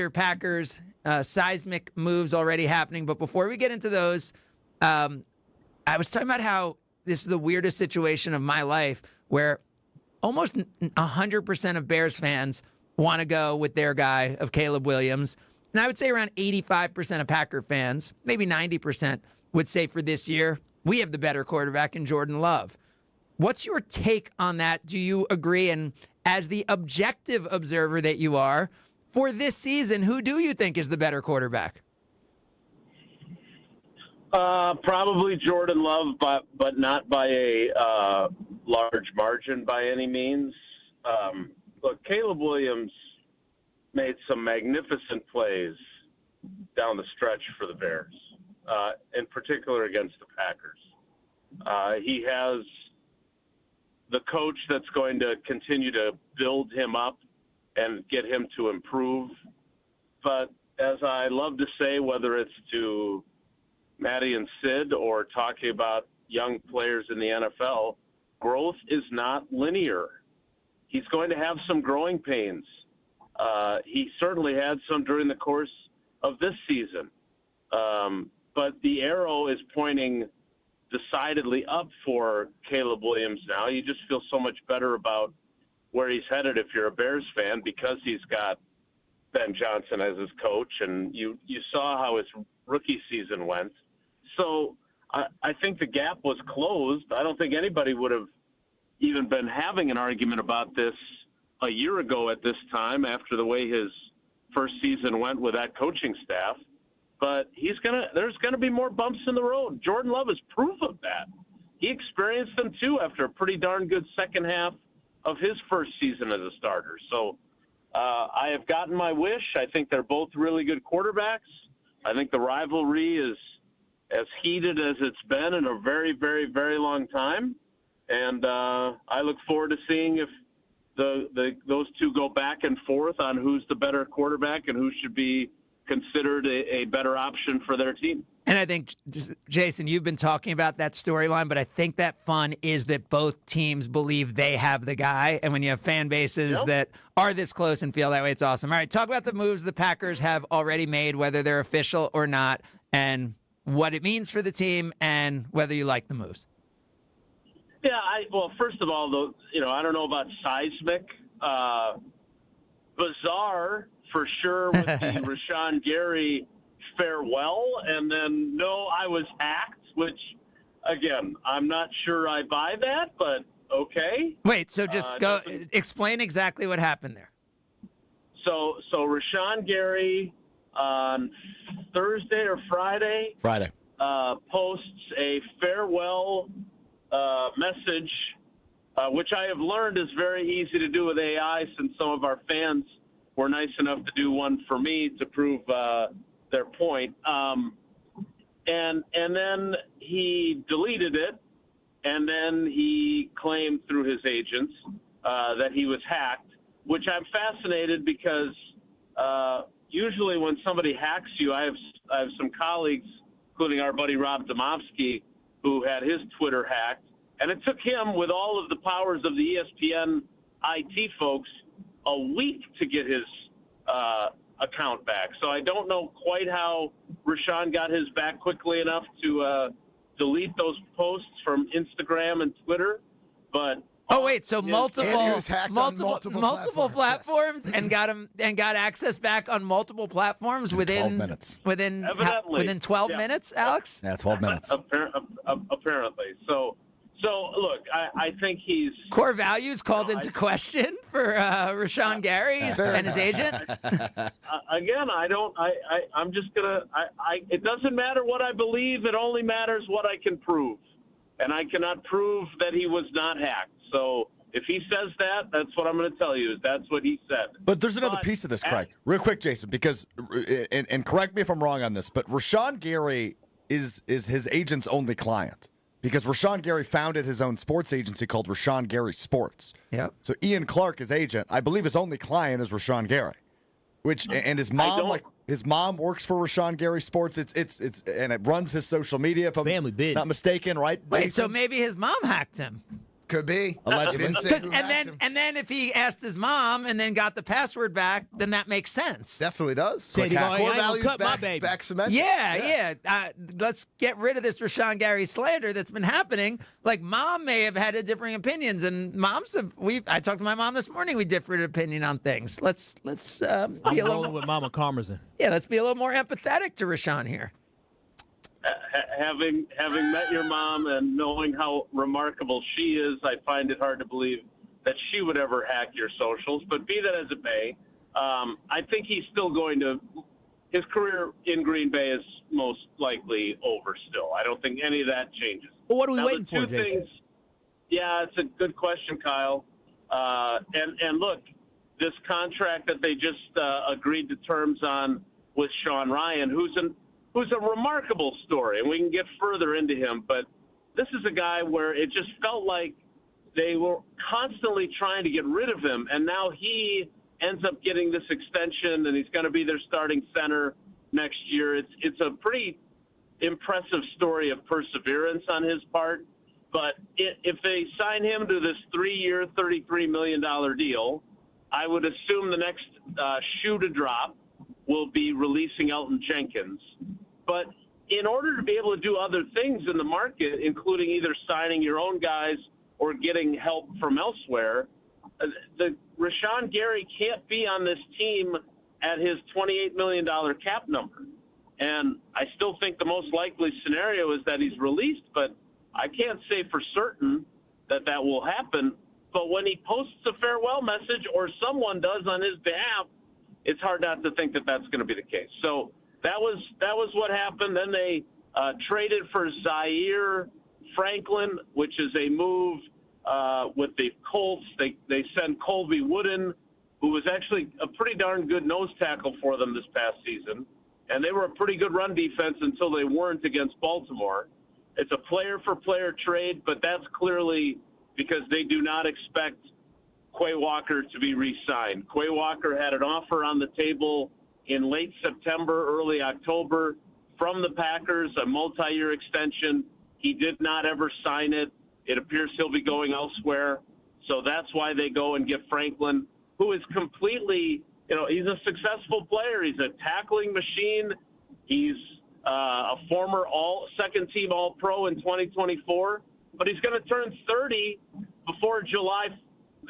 Packers seismic moves already happening. But before we get into those, I was talking about how this is the weirdest situation of my life, where almost 100% of Bears fans want to go with their guy of Caleb Williams. And I would say around 85% of Packer fans, maybe 90%, would say for this year, we have the better quarterback in Jordan Love. What's your take on that? Do you agree? And as the objective observer that you are, for this season, who do you think is the better quarterback? Probably Jordan Love, but not by a large margin by any means. Look, Caleb Williams made some magnificent plays down the stretch for the Bears, in particular against the Packers. He has the coach that's going to continue to build him up and get him to improve. But as I love to say, whether it's to Maddie and Sid or talking about young players in the NFL, growth is not linear. he's going to have some growing pains. He certainly had some during the course of this season. But the arrow is pointing decidedly up for Caleb Williams now. You just feel so much better about where he's headed if you're a Bears fan, because he's got Ben Johnson as his coach, and you saw how his rookie season went. So I think the gap was closed. I don't think anybody would have even been having an argument about this a year ago at this time after the way his first season went with that coaching staff. But there's gonna be more bumps in the road. Jordan Love is proof of that. He experienced them too after a pretty darn good second half of his first season as a starter. So I have gotten my wish. I think they're both really good quarterbacks. I think the rivalry is as heated as it's been in a very, very, very long time. And I look forward to seeing if those two go back and forth on who's the better quarterback and who should be considered a better option for their team. And I think, Jason, you've been talking about that storyline, but I think that fun is that both teams believe they have the guy. And when you have fan bases that are this close and feel that way, it's awesome. All right, talk about the moves the Packers have already made, whether they're official or not, and what it means for the team and whether you like the moves. Yeah, well, first of all, I don't know about seismic. Bizarre, for sure, with the Rashawn Gary farewell, and then no, I was hacked, which, again, I'm not sure I buy that, but okay. Wait, so just explain exactly what happened there. So Rashawn Gary on Thursday or Friday posts a farewell message, which I have learned is very easy to do with AI, since some of our fans were nice enough to do one for me to prove their point. And then he deleted it, and then he claimed through his agents that he was hacked, which I'm fascinated because usually when somebody hacks you, I have some colleagues, including our buddy Rob Domofsky, who had his Twitter hacked. And it took him, with all of the powers of the ESPN IT folks, a week to get his account back. So I don't know quite how Rashawn got his back quickly enough to delete those posts from Instagram and Twitter. But so multiple platforms and got access back on multiple platforms within 12 minutes. Within 12 minutes, Alex? Yeah, 12 minutes. Apparently. So look, I think he's core values called into question for Rashawn Gary and his agent. Again, I'm just gonna. It doesn't matter what I believe. It only matters what I can prove, and I cannot prove that he was not hacked. So if he says that, that's what I'm going to tell you. Is that's what he said. But there's another piece of this, Craig. Real quick, Jason, because and correct me if I'm wrong on this, but Rashawn Gary is his agent's only client. Because Rashawn Gary founded his own sports agency called Rashawn Gary Sports. Yep. So Ian Clark, his agent, I believe his only client is Rashawn Gary, and his mom his mom works for Rashawn Gary Sports. It's and it runs his social media. If I'm not mistaken, right? Wait, Jason? so maybe his mom hacked him. Could be. Allegedly. And then if he asked his mom and then got the password back, then that makes sense. Definitely does. Core values back cement. Yeah. Let's get rid of this Rashawn Gary slander that's been happening. Like, mom may have had differing opinions, and moms have. I talked to my mom this morning. We differed opinion on things. Let's be a little with Mama Carmerson. Yeah, let's be a little more empathetic to Rashawn here. Having met your mom and knowing how remarkable she is, I find it hard to believe that she would ever hack your socials. But be that as it may, I think he's still going to. His career in Green Bay is most likely over still. I don't think any of that changes. Well, what are we waiting for, Jason? Yeah, it's a good question, Kyle. And look, this contract that they just agreed to terms on with Sean Rhyan, who's a remarkable story, and we can get further into him, but this is a guy where it just felt like they were constantly trying to get rid of him, and now he ends up getting this extension, and he's going to be their starting center next year. It's a pretty impressive story of perseverance on his part, But if they sign him to this 3-year, $33 million deal, I would assume the next shoe to drop will be releasing Elton Jenkins. But in order to be able to do other things in the market, including either signing your own guys or getting help from elsewhere, the Rashawn Gary can't be on this team at his $28 million cap number. And I still think the most likely scenario is that he's released, but I can't say for certain that that will happen. But when he posts a farewell message or someone does on his behalf, it's hard not to think that that's going to be the case. So that was what happened. Then they traded for Zaire Franklin, which is a move with the Colts. They sent Colby Wooden, who was actually a pretty darn good nose tackle for them this past season. And they were a pretty good run defense until they weren't against Baltimore. It's a player-for-player trade, but that's clearly because they do not expect Quay Walker to be re-signed. Quay Walker had an offer on the table in late September, early October from the Packers, a multi-year extension. He did not ever sign it. It appears he'll be going elsewhere. So that's why they go and get Franklin, who is completely, he's a successful player. He's a tackling machine. He's a former second-team All-Pro in 2024, but he's going to turn 30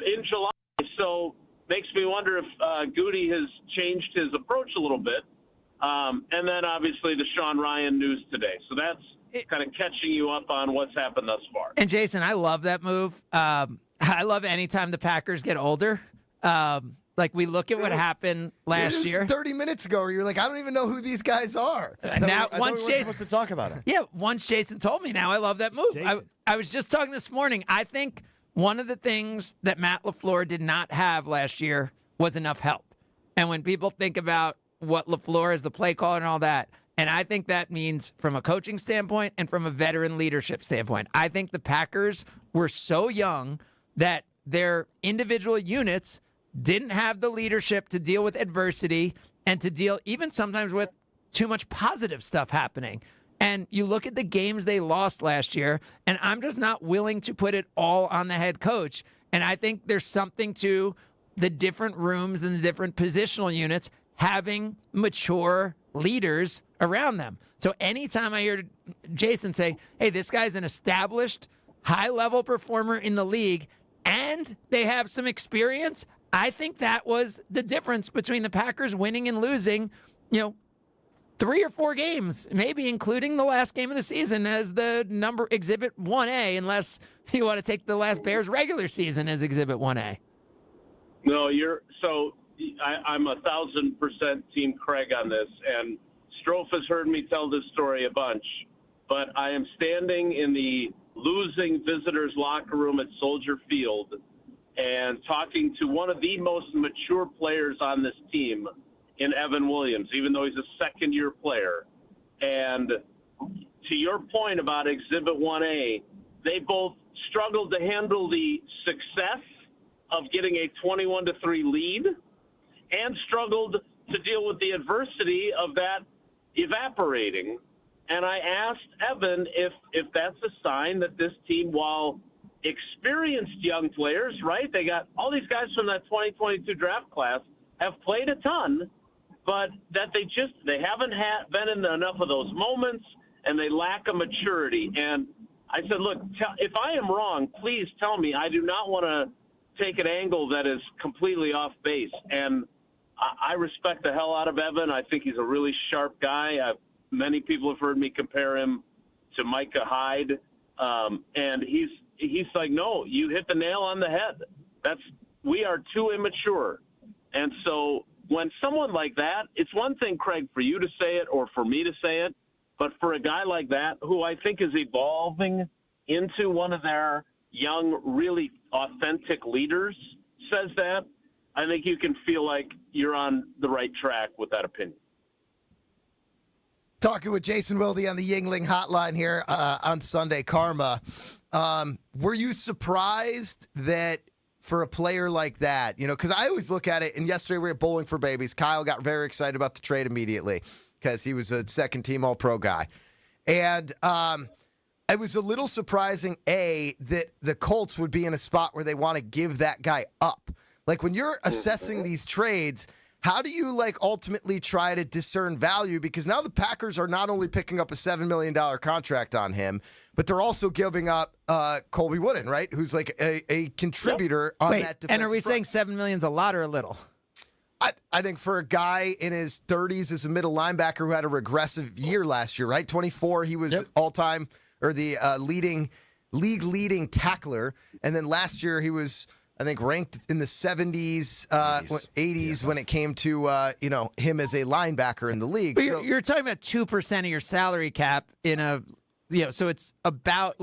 in July. So makes me wonder if Goody has changed his approach a little bit. And then obviously the Sean Rhyan news today. So that's kind of catching you up on what's happened thus far. And Jason, I love that move. I love anytime the Packers get older. Like we look at what happened last year. 30 minutes ago, where you're like, I don't even know who these guys are. Now, I thought we weren't supposed to talk about it. Yeah, once Jason told me, now I love that move. I was just talking this morning. I think one of the things that Matt LaFleur did not have last year was enough help. And when people think about what LaFleur is, the play caller and all that, and I think that means from a coaching standpoint and from a veteran leadership standpoint, I think the Packers were so young that their individual units didn't have the leadership to deal with adversity and to deal even sometimes with too much positive stuff happening. And you look at the games they lost last year, and I'm just not willing to put it all on the head coach. And I think there's something to the different rooms and the different positional units having mature leaders around them. So anytime I hear Jason say, hey, this guy's an established high-level performer in the league and they have some experience, I think that was the difference between the Packers winning and losing, 3 or 4 games, maybe including the last game of the season as the number Exhibit 1A, unless you want to take the last Bears regular season as Exhibit 1A. No, I'm 1,000% Team Craig on this, and Strofe has heard me tell this story a bunch, but I am standing in the losing visitors' locker room at Soldier Field and talking to one of the most mature players on this team in Evan Williams, even though he's a second-year player. And to your point about Exhibit 1A, they both struggled to handle the success of getting a 21-3 lead and struggled to deal with the adversity of that evaporating. And I asked Evan if that's a sign that this team, while experienced young players, right? They got all these guys from that 2022 draft class have played a ton, but that they haven't been in enough of those moments, and they lack a maturity. And I said, look, if I am wrong, please tell me. I do not want to take an angle that is completely off base. And I respect the hell out of Evan. I think he's a really sharp guy. Many people have heard me compare him to Micah Hyde. And he's like, no, you hit the nail on the head. We are too immature. And so when someone like that, it's one thing, Craig, for you to say it or for me to say it, but for a guy like that, who I think is evolving into one of their young, really authentic leaders, says that, I think you can feel like you're on the right track with that opinion. Talking with Jason Wilde on the Yingling hotline here on Sunday Karma. Were you surprised that for a player like that, because I always look at it, and yesterday we were at Bowling for Babies. Kyle got very excited about the trade immediately because he was a second-team All-Pro guy. And it was a little surprising, that the Colts would be in a spot where they want to give that guy up. Like, when you're assessing these trades, how do you, ultimately try to discern value? Because now the Packers are not only picking up a $7 million contract on him, but they're also giving up Colby Wooden, right? Who's a contributor on that defensive and are we front. saying $7 million's a lot or a little? I think for a guy in his 30s as a middle linebacker who had a regressive year last year, right? 24, he was all-time, or the league-leading tackler. And then last year he was, I think, ranked in the 70s, 80s when it came to, him as a linebacker in the league. But you're talking about 2% of your salary cap in a... so it's about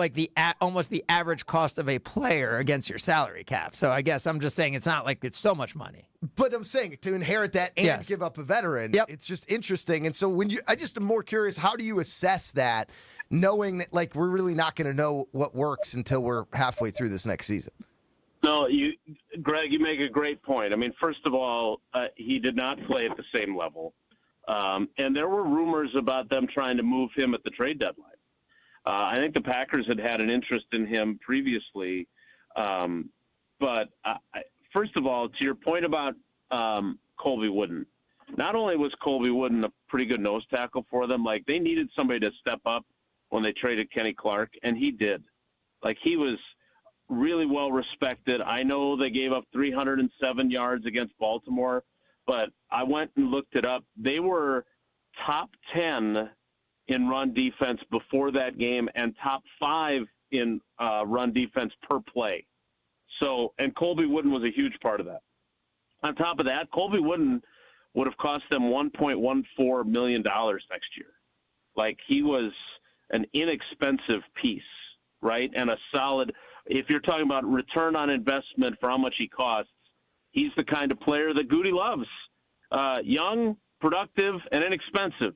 almost the average cost of a player against your salary cap. So I guess I'm just saying it's not like it's so much money. But I'm saying to inherit that and give up a veteran, it's just interesting. And so I just am more curious, how do you assess that, knowing that we're really not going to know what works until we're halfway through this next season? No, Greg, you make a great point. I mean, first of all, he did not play at the same level. And there were rumors about them trying to move him at the trade deadline. I think the Packers had an interest in him previously. But first of all, to your point about Colby Wooden, not only was Colby Wooden a pretty good nose tackle for them, they needed somebody to step up when they traded Kenny Clark, and he did. He was really well respected. I know they gave up 307 yards against Baltimore, but I went and looked it up. They were top 10 in run defense before that game and top 5 in run defense per play. So, and Colby Wooden was a huge part of that. On top of that, Colby Wooden would have cost them $1.14 million next year. He was an inexpensive piece, right? And a solid, if you're talking about return on investment for how much he costs, he's the kind of player that Goody loves. Young, productive, and inexpensive.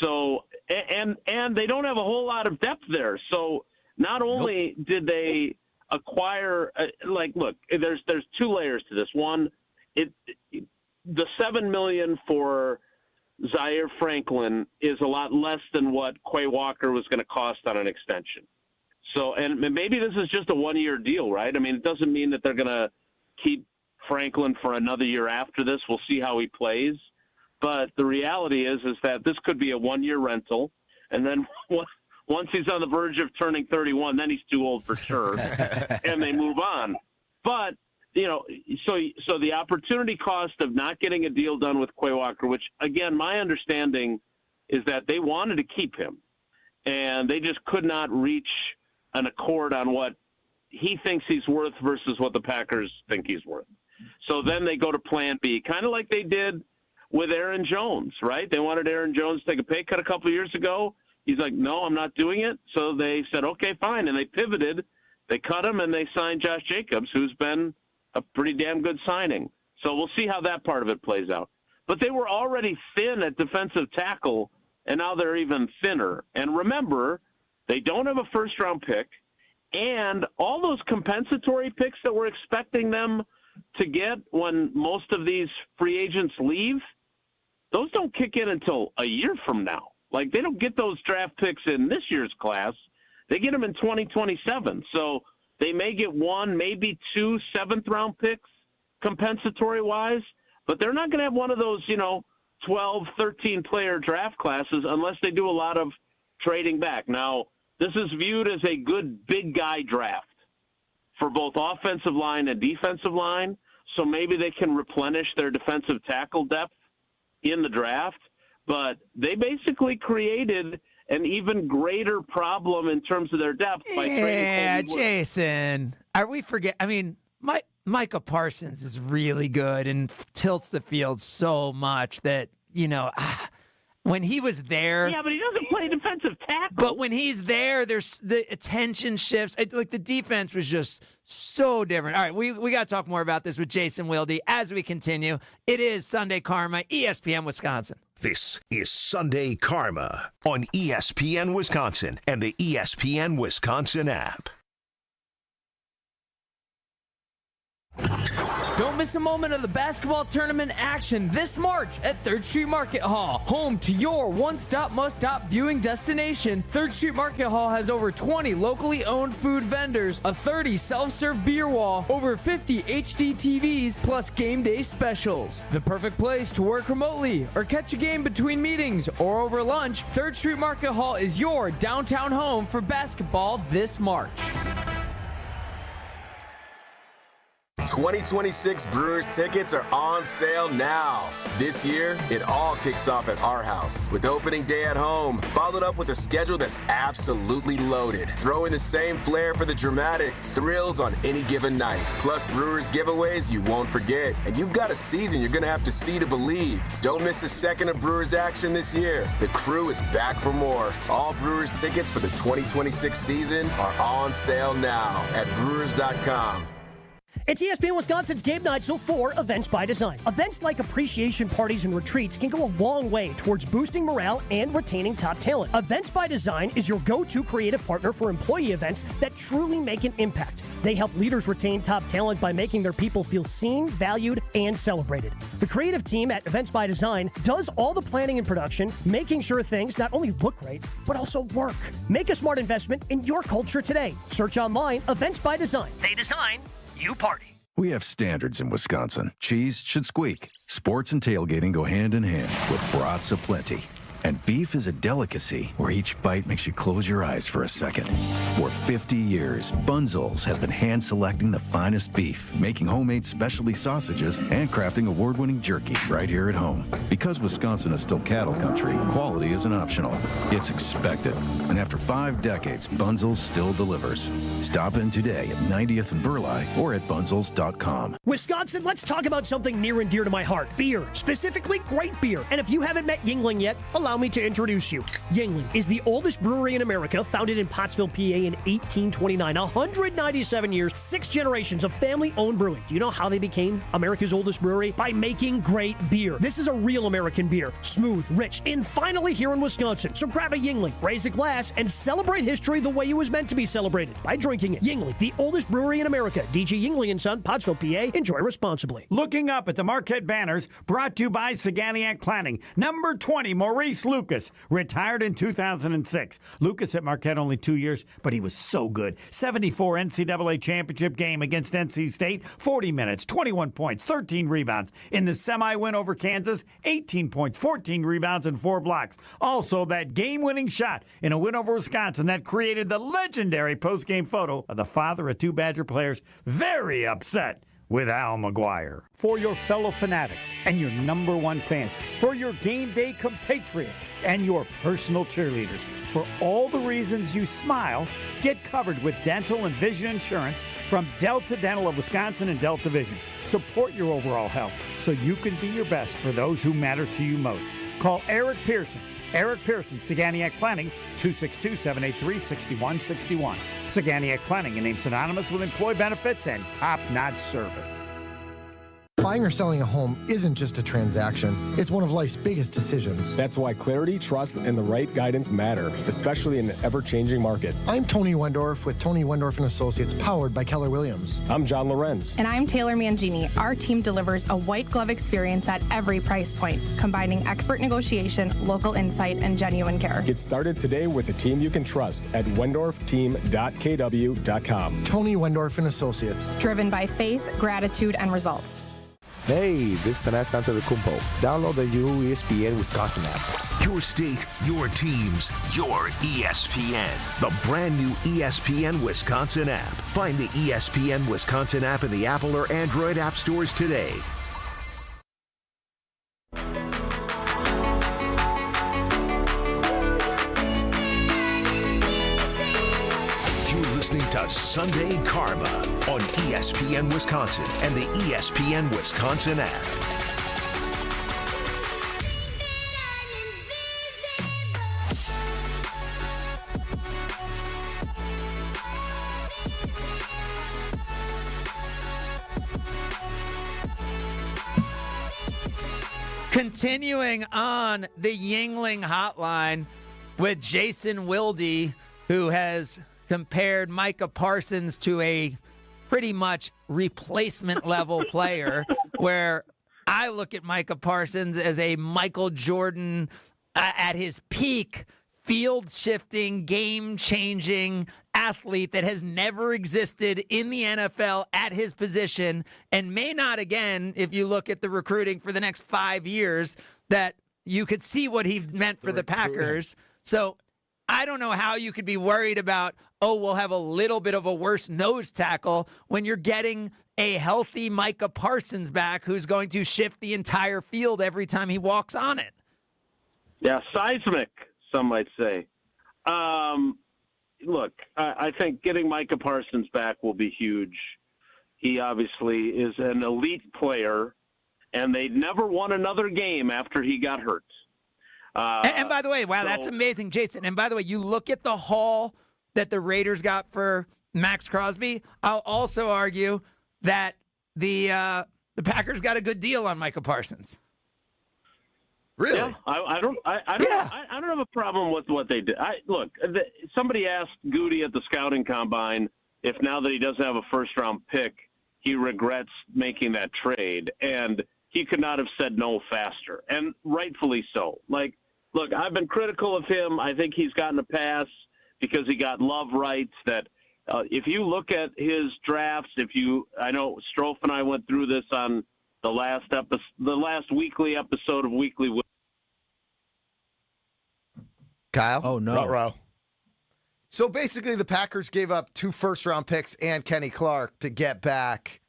So, and they don't have a whole lot of depth there. So not only did they acquire, look, there's two layers to this. One, the $7 million for Zaire Franklin is a lot less than what Quay Walker was going to cost on an extension. So, and maybe this is just a one-year deal, right? I mean, it doesn't mean that they're going to keep Franklin for another year after this. We'll see how he plays. But the reality is that this could be a one-year rental, and then once he's on the verge of turning 31, then he's too old for sure, and they move on. But so the opportunity cost of not getting a deal done with Quay Walker, which again, my understanding is that they wanted to keep him, and they just could not reach an accord on what he thinks he's worth versus what the Packers think he's worth. So then they go to Plan B, kind of like they did with Aaron Jones, right? They wanted Aaron Jones to take a pay cut a couple of years ago. He's like, no, I'm not doing it. So they said, okay, fine. And they pivoted. They cut him, and they signed Josh Jacobs, who's been a pretty damn good signing. So we'll see how that part of it plays out. But they were already thin at defensive tackle, and now they're even thinner. And remember, they don't have a first-round pick, and all those compensatory picks that we're expecting them to get when most of these free agents leave, those don't kick in until a year from now. They don't get those draft picks in this year's class. They get them in 2027. So they may get one, maybe 2 seventh-round picks compensatory-wise, but they're not going to have one of those, 12, 13-player draft classes unless they do a lot of trading back. Now, this is viewed as a good big guy draft for both offensive line and defensive line, so maybe they can replenish their defensive tackle depth in the draft. But they basically created an even greater problem in terms of their depth by trading Colby Wooden. Jason, are we forget? I mean, Micah Parsons is really good and tilts the field so much that, when he was there. Yeah, but he doesn't play defensive tackle. But when he's there, there's the attention shifts. The defense was just so different. All right, we got to talk more about this with Jason Wilde as we continue. It is Sunday Karma, ESPN Wisconsin. This is Sunday Karma on ESPN Wisconsin and the ESPN Wisconsin app. Don't miss a moment of the basketball tournament action this March at 3rd Street Market Hall. Home to your one-stop, must-stop viewing destination, 3rd Street Market Hall has over 20 locally owned food vendors, a 30 self-serve beer wall, over 50 HD TVs, plus game day specials. The perfect place to work remotely or catch a game between meetings or over lunch, 3rd Street Market Hall is your downtown home for basketball this March. 2026 Brewers tickets are on sale now. This year, it all kicks off at our house with opening day at home, followed up with a schedule that's absolutely loaded. Throw in the same flair for the dramatic thrills on any given night. Plus Brewers giveaways you won't forget. And you've got a season you're going to have to see to believe. Don't miss a second of Brewers action this year. The crew is back for more. All Brewers tickets for the 2026 season are on sale now at Brewers.com. It's ESPN Wisconsin's Game Night, so for Events by Design. Events like appreciation parties and retreats can go a long way towards boosting morale and retaining top talent. Events by Design is your go-to creative partner for employee events that truly make an impact. They help leaders retain top talent by making their people feel seen, valued, and celebrated. The creative team at Events by Design does all the planning and production, making sure things not only look great, but also work. Make a smart investment in your culture today. Search online, Events by Design. They design, you party. We have standards in Wisconsin. Cheese should squeak. Sports and tailgating go hand in hand with brats aplenty. And beef is a delicacy where each bite makes you close your eyes for a second. For 50 years, Bunzel's has been hand-selecting the finest beef, making homemade specialty sausages, and crafting award-winning jerky right here at home. Because Wisconsin is still cattle country, quality isn't optional. It's expected. And after 5 decades, Bunzel's still delivers. Stop in today at 90th and Burleigh or at bunzels.com. Wisconsin, let's talk about something near and dear to my heart. Beer. Specifically, great beer. And if you haven't met Yuengling yet, allow me to introduce you. Yuengling is the oldest brewery in America, founded in Pottsville, PA in 1829. 197 years, 6 generations of family-owned brewing. Do you know how they became America's oldest brewery? By making great beer. This is a real American beer. Smooth, rich, and finally here in Wisconsin. So grab a Yuengling, raise a glass, and celebrate history the way it was meant to be celebrated, by drinking it. Yuengling, the oldest brewery in America. DG Yuengling & Son, Pottsville, PA. Enjoy responsibly. Looking up at the Marquette banners, brought to you by Saganiac Planning. Number 20, Maurice Lucas, retired in 2006. Lucas at Marquette only 2 years, but he was so good. 74 NCAA championship game against NC State, 40 minutes, 21 points, 13 rebounds. In the semi-win over Kansas, 18 points, 14 rebounds, and 4 blocks. Also, that game-winning shot in a win over Wisconsin that created the legendary post-game photo of the father of 2 Badger players very upset with Al McGuire. For your fellow fanatics and your number 1 fans, for your game day compatriots and your personal cheerleaders, for all the reasons you smile, get covered with dental and vision insurance from Delta Dental of Wisconsin and Delta Vision. Support your overall health so you can be your best for those who matter to you most. Call Eric Pearson. Eric Pearson, Saganiac Planning, 262-783-6161. Saganiac Planning, a name synonymous with employee benefits and top-notch service. Buying or selling a home isn't just a transaction. It's one of life's biggest decisions. That's why clarity, trust, and the right guidance matter, especially in the ever-changing market. I'm Tony Wendorf with Tony Wendorf & Associates, powered by Keller Williams. I'm John Lorenz. And I'm Taylor Mangini. Our team delivers a white glove experience at every price point, combining expert negotiation, local insight, and genuine care. Get started today with a team you can trust at wendorfteam.kw.com. Tony Wendorf & Associates. Driven by faith, gratitude, and results. Hey, this is Tanas Santokumpo. Download the new ESPN Wisconsin app. Your state, your teams, your ESPN. The brand new ESPN Wisconsin app. Find the ESPN Wisconsin app in the Apple or Android app stores today. Listening to Sunday Karma on ESPN Wisconsin and the ESPN Wisconsin app. Continuing on the Yuengling hotline with Jason Wilde, who has compared Micah Parsons to a pretty much replacement level player, where I look at Micah Parsons as a Michael Jordan at his peak, field-shifting, game-changing athlete that has never existed in the NFL at his position and may not again if you look at the recruiting for the next 5 years, that you could see what he meant for the Packers. So I don't know how you could be worried about, we'll have a little bit of a worse nose tackle when you're getting a healthy Micah Parsons back who's going to shift the entire field every time he walks on it. Yeah, seismic, some might say. Look, I think getting Micah Parsons back will be huge. He obviously is an elite player, and they never won another game after he got hurt. And by the way, wow, that's amazing, Jason. And by the way, you look at the haul that the Raiders got for Max Crosby. I'll also argue that the Packers got a good deal on Micah Parsons. Really? Yeah, I don't have a problem with what they did. Somebody asked Goody at the scouting combine if now that he doesn't have a first-round pick, he regrets making that trade, and he could not have said no faster, and rightfully so. Like, look, I've been critical of him. I think he's gotten a pass because he got love rights. That if you look at his drafts, I know Strofe and I went through this on the last weekly episode of Weekly. Kyle? Oh, no. Ruh-roh. So basically the Packers gave up 2 first-round picks and Kenny Clark to get back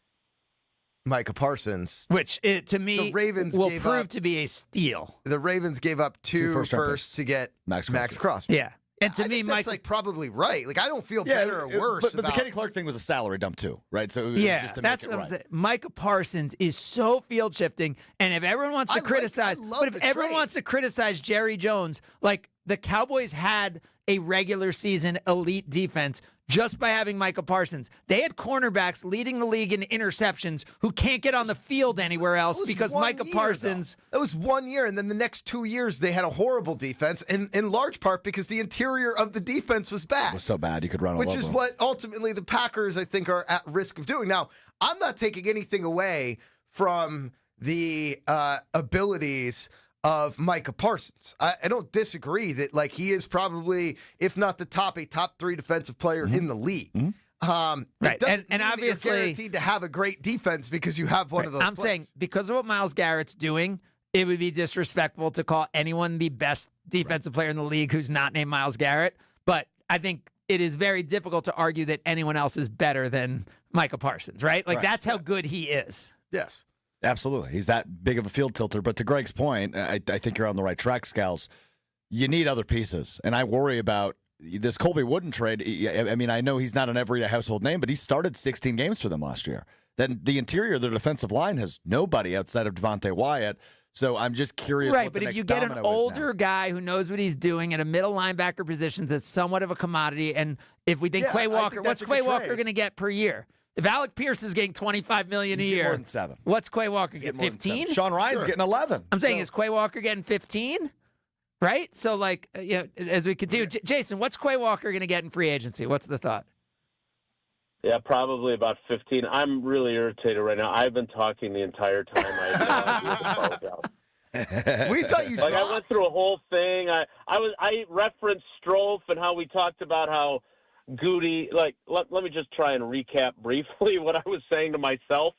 Micah Parsons. Which, to me, the Ravens will prove to be a steal. The Ravens gave up 2 firsts to get Max Crosby. Yeah. And to me, that's probably right. Like, I don't feel better or worse. But the Kenny Clark thing was a salary dump too, right? So it was just to that's make it what right. I'm saying. Micah Parsons is so field shifting, and if everyone wants to criticize, wants to criticize Jerry Jones, like the Cowboys had a regular season elite defense just by having Micah Parsons. They had cornerbacks leading the league in interceptions who can't get on the field anywhere else because Micah Parsons. That was 1 year, and then the next 2 years they had a horrible defense, and in large part because the interior of the defense was bad. It was so bad you could run all over Which is them. what ultimately the Packers, I think, are at risk of doing. Now, I'm not taking anything away from the abilities of Micah Parsons. I don't disagree that he is probably, if not a top 3 defensive player in the league. Right. Doesn't and mean obviously that you're guaranteed to have a great defense because you have one of those. I'm players. saying because of what Myles Garrett's doing, it would be disrespectful to call anyone the best defensive player in the league who's not named Myles Garrett. But I think it is very difficult to argue that anyone else is better than Micah Parsons, right? That's how good he is. Yes. Absolutely. He's that big of a field tilter. But to Greg's point, I think you're on the right track, Scals. You need other pieces. And I worry about this Colby Wooden trade. I mean, I know he's not an everyday household name, but he started 16 games for them last year. Then the interior of their defensive line has nobody outside of Devontae Wyatt. So I'm just curious. Right, what but the if next you get an domino is older now. guy who knows what he's doing at a middle linebacker position that's somewhat of a commodity, and if we think Quay Walker, what's Quay Walker going to get per year? If Alec Pierce is getting $25 million a year, more than 7. What's Quay Walker getting? 15? Sean Ryan's getting 11. I'm saying, is Quay Walker getting 15? Right? So, as we continue, Jason, what's Quay Walker going to get in free agency? What's the thought? Yeah, probably about 15. I'm really irritated right now. I've been talking the entire time. I We thought you I went through a whole thing. I referenced Strofe and how we talked about how Goody, let me just try and recap briefly what I was saying to myself.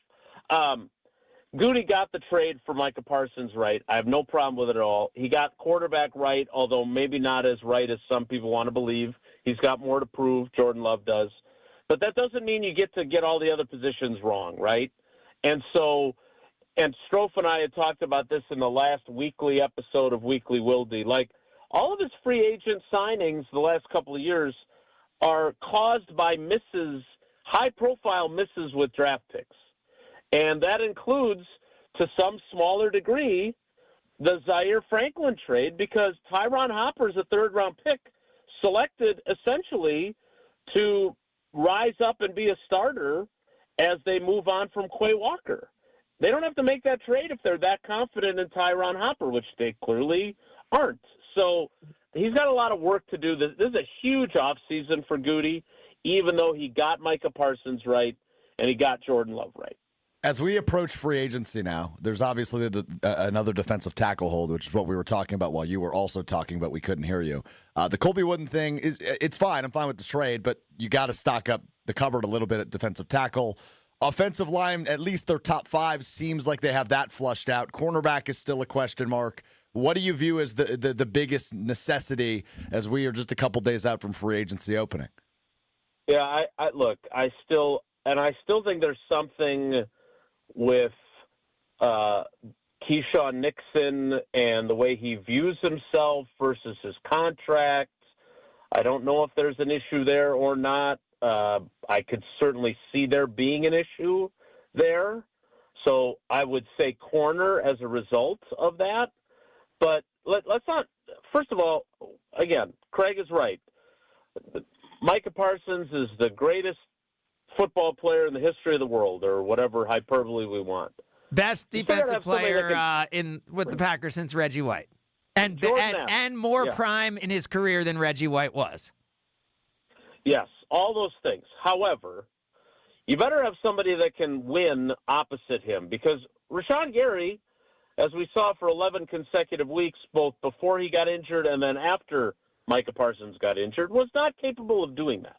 Goody got the trade for Micah Parsons right. I have no problem with it at all. He got quarterback right, although maybe not as right as some people want to believe. He's got more to prove. Jordan Love does. But that doesn't mean you get to get all the other positions wrong, right? And Strofe and I had talked about this in the last weekly episode of Weekly Wildy. All of his free agent signings the last couple of years are caused by high-profile misses with draft picks. And that includes, to some smaller degree, the Zaire Franklin trade, because Tyron Hopper's a third-round pick selected essentially to rise up and be a starter as they move on from Quay Walker. They don't have to make that trade if they're that confident in Tyron Hopper, which they clearly aren't. So he's got a lot of work to do. This is a huge offseason for Goody, even though he got Micah Parsons right. and he got Jordan Love right. As we approach free agency now, there's obviously another defensive tackle hold, which is what we were talking about while you were also talking, but we couldn't hear you. The Colby Wooden thing, it's fine. I'm fine with the trade, but you got to stock up the cupboard a little bit at defensive tackle. Offensive line, at least their top five, seems like they have that flushed out. Cornerback is still a question mark. What do you view as the biggest necessity as we are just a couple days out from free agency opening? Yeah, I still think there's something with Keyshawn Nixon and the way he views himself versus his contract. I don't know if there's an issue there or not. I could certainly see there being an issue there. So I would say corner as a result of that. But let's not – first of all, again, Craig is right. Micah Parsons is the greatest football player in the history of the world, or whatever hyperbole we want. Best defensive player with the Packers since Reggie White. And more prime in his career than Reggie White was. Yes, all those things. However, you better have somebody that can win opposite him, because Rashawn Gary, as we saw for 11 consecutive weeks, both before he got injured and then after Micah Parsons got injured, was not capable of doing that.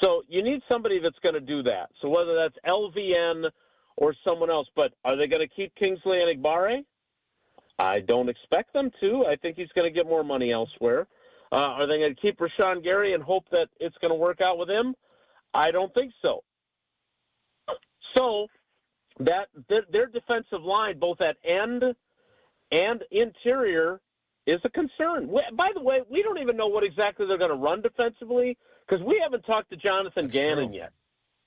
So you need somebody that's going to do that. So whether that's LVN or someone else, but are they going to keep Kingsley Enagbare? I don't expect them to. I think he's going to get more money elsewhere. Are they going to keep Rashawn Gary and hope that it's going to work out with him? I don't think so. So that their defensive line, both at end and interior, is a concern. By the way, we don't even know what exactly they're going to run defensively, because we haven't talked to Jonathan Gannon yet.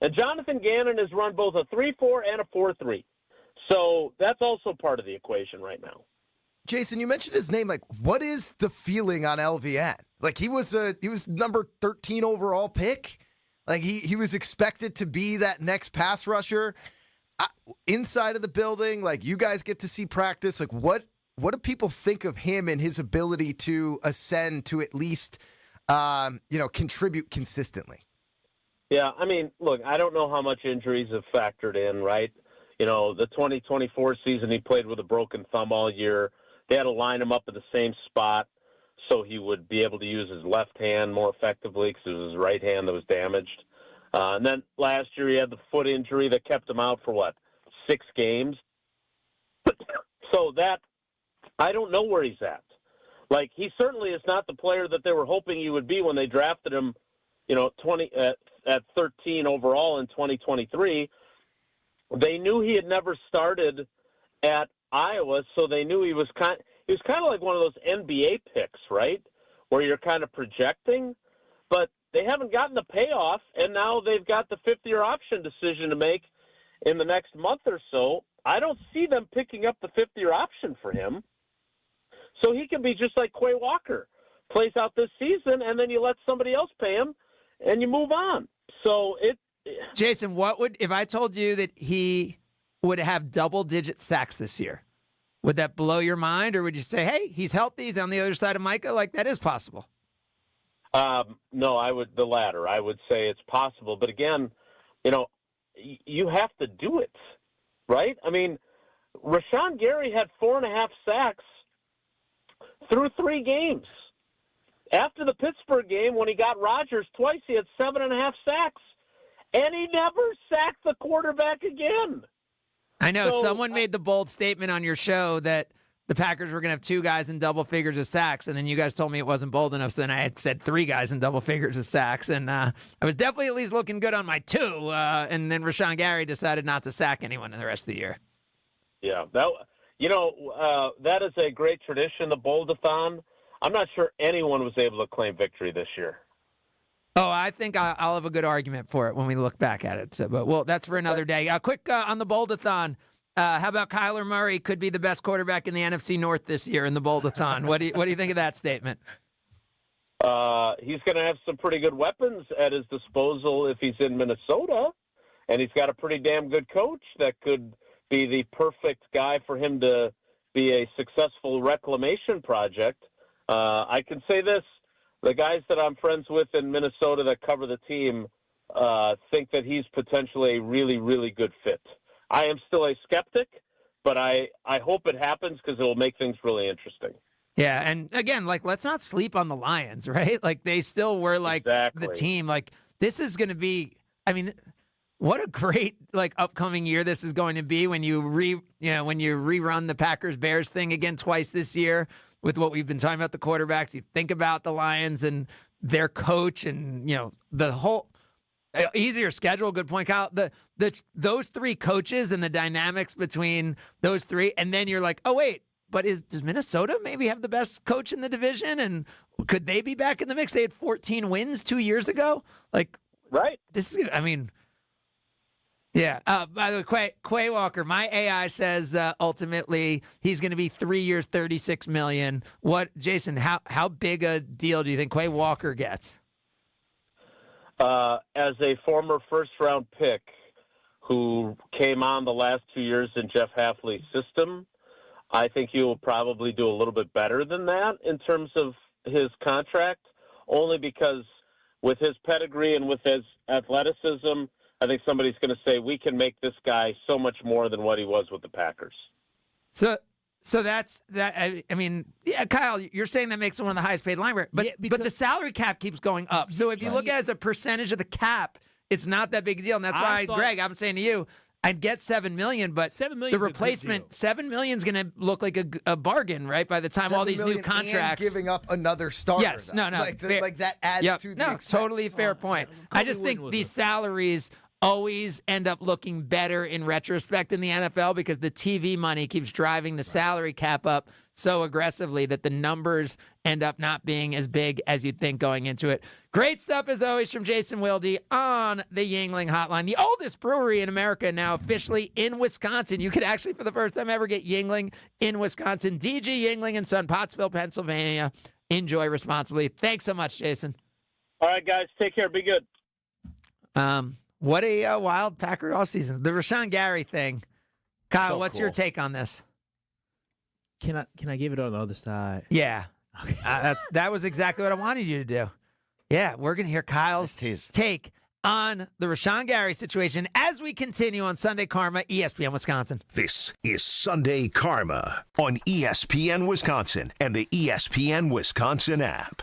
And Jonathan Gannon has run both a 3-4 and a 4-3. So that's also part of the equation right now. Jason, you mentioned his name. Like, what is the feeling on LVN? Like, he was number 13 overall pick. Like, he was expected to be that next pass rusher inside of the building. Like, you guys get to see practice. Like, what do people think of him and his ability to ascend to at least, contribute consistently? Yeah, I mean, look, I don't know how much injuries have factored in, right? You know, the 2024 season, he played with a broken thumb all year. They had to line him up in the same spot so he would be able to use his left hand more effectively, because it was his right hand that was damaged. And then last year he had the foot injury that kept him out for, 6 games? So that, I don't know where he's at. Like, he certainly is not the player that they were hoping he would be when they drafted him, at 13 overall in 2023. They knew he had never started at Iowa, so they knew he was kind of like one of those NBA picks, right? Where you're kind of projecting, but they haven't gotten the payoff, and now they've got the 5th-year option decision to make in the next month or so. I don't see them picking up the 5th-year option for him. So he can be just like Quay Walker, plays out this season, and then you let somebody else pay him, and you move on. So Jason, if I told you that he would have double-digit sacks this year, would that blow your mind, or would you say, hey, he's healthy, he's on the other side of Micah? Like, that is possible. No, the latter. I would say it's possible. But again, you have to do it, right? I mean, Rashawn Gary had 4.5 sacks through 3 games. After the Pittsburgh game, when he got Rodgers twice, he had 7.5 sacks. And he never sacked the quarterback again. I know. Someone made the bold statement on your show that the Packers were going to have 2 guys in double figures of sacks, and then you guys told me it wasn't bold enough, so then I had said 3 guys in double figures of sacks, and I was definitely at least looking good on my 2, and then Rashawn Gary decided not to sack anyone in the rest of the year. Yeah, that is a great tradition, the Bold-a-thon. I'm not sure anyone was able to claim victory this year. Oh, I think I'll have a good argument for it when we look back at it. So, but that's for another day. Quick on the Bold-a-thon. How about Kyler Murray could be the best quarterback in the NFC North this year in the Bold-a-thon? What do you think of that statement? He's going to have some pretty good weapons at his disposal if he's in Minnesota, and he's got a pretty damn good coach that could be the perfect guy for him to be a successful reclamation project. I can say this. The guys that I'm friends with in Minnesota that cover the team think that he's potentially a really, really good fit. I am still a skeptic, but I hope it happens because it will make things really interesting. Yeah, and again, like, let's not sleep on the Lions, right? Like, they still were, like, the team. Like, this is going to be, I mean, what a great, like, upcoming year this is going to be when you rerun the Packers-Bears thing again twice this year with what we've been talking about, the quarterbacks. You think about the Lions and their coach and, the whole easier schedule. Good point, Kyle. Those three coaches and the dynamics between those three, and then you're like, oh, wait. But does Minnesota maybe have the best coach in the division? And could they be back in the mix? They had 14 wins 2 years ago. Like, right. This is, I mean, yeah. By the way, Quay Walker, my AI says ultimately he's going to be 3 years, $36 million. Jason, how big a deal do you think Quay Walker gets? As a former first-round pick who came on the last 2 years in Jeff Hafley's system, I think he will probably do a little bit better than that in terms of his contract, only because with his pedigree and with his athleticism, I think somebody's going to say we can make this guy so much more than what he was with the Packers. So that's that. I mean, yeah, Kyle, you're saying that makes him one of the highest paid linebackers, but the salary cap keeps going up. So if you look at it as a percentage of the cap, it's not that big a deal. And that's why, Greg, I'm saying to you, I'd get $7 million, but the replacement $7 million is going to look like a bargain, right? By the time all these new contracts, and giving up another starter. Yes, though. No, like that adds to the expense. Totally fair point. I just think these salaries always end up looking better in retrospect in the NFL because the TV money keeps driving the salary cap up so aggressively that the numbers end up not being as big as you'd think going into it. Great stuff, as always, from Jason Wilde on the Yuengling Hotline. The oldest brewery in America now officially in Wisconsin. You could actually, for the first time ever, get Yuengling in Wisconsin. DG Yuengling and Son, Pottsville, Pennsylvania. Enjoy responsibly. Thanks so much, Jason. All right, guys. Take care. Be good. What a wild Packer offseason. The Rashawn Gary thing. Kyle, what's your take on this? Can I give it on the other side? Yeah. That was exactly what I wanted you to do. Yeah, we're going to hear Kyle's take on the Rashawn Gary situation as we continue on Sunday Karma, ESPN Wisconsin. This is Sunday Karma on ESPN Wisconsin and the ESPN Wisconsin app.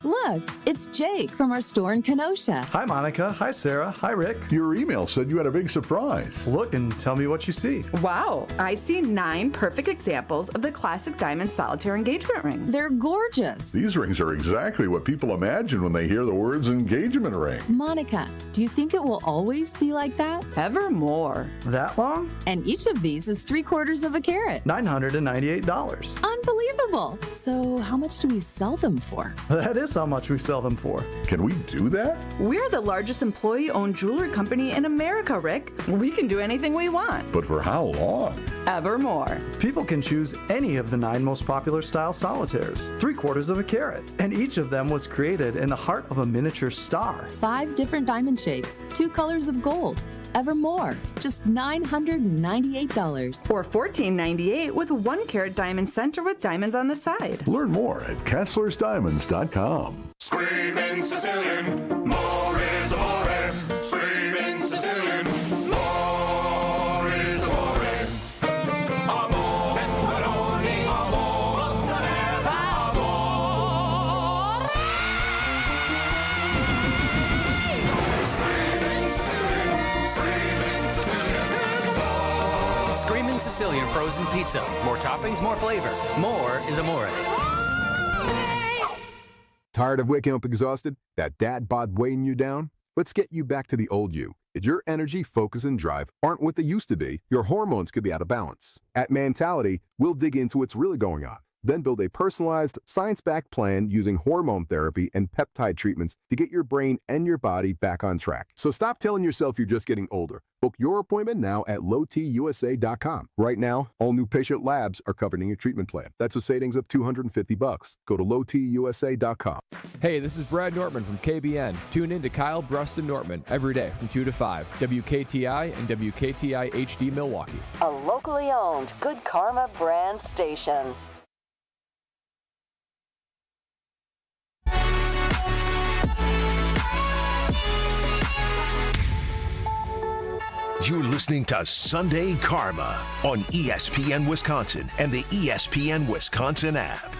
Look, it's Jake from our store in Kenosha. Hi, Monica. Hi, Sarah. Hi, Rick. Your email said you had a big surprise. Look and tell me what you see. Wow, I see 9 perfect examples of the classic diamond solitaire engagement ring. They're gorgeous. These rings are exactly what people imagine when they hear the words engagement ring. Monica, do you think it will always be like that? Evermore. That long? And each of these is 3/4 of a carat. $998. Unbelievable. So how much do we sell them for? That is how much we sell them for. Can we do that? We're the largest employee-owned jewelry company in America, Rick. We can do anything we want. But for how long? Evermore. People can choose any of the 9 most popular style solitaires, 3/4 of a carat, and each of them was created in the heart of a miniature star. 5 different diamond shapes, 2 colors of gold. Evermore, just $998. Or $14.98 with 1 carat diamond center with diamonds on the side. Learn more at KesslersDiamonds.com. Screaming Sicilian, more is amore. Screaming Sicilian, more is amore. Amore, pepperoni, amore, mozzarella, amore. Screaming Sicilian, screaming Sicilian. Screaming Sicilian frozen pizza. More toppings, more flavor. More is amore. Tired of waking up exhausted? That dad bod weighing you down? Let's get you back to the old you. If your energy, focus, and drive aren't what they used to be, your hormones could be out of balance. At Mentality, we'll dig into what's really going on, then build a personalized, science-backed plan using hormone therapy and peptide treatments to get your brain and your body back on track. So stop telling yourself you're just getting older. Book your appointment now at lowtusa.com. Right now, all new patient labs are covered in your treatment plan. That's a savings of $250. Go to lowtusa.com. Hey, this is Brad Nortman from KBN. Tune in to Kyle, Brust, and Nortman every day from 2 to 5. WKTI and WKTI HD Milwaukee. A locally owned Good Karma brand station. You're listening to Sunday Karma on ESPN Wisconsin and the ESPN Wisconsin app.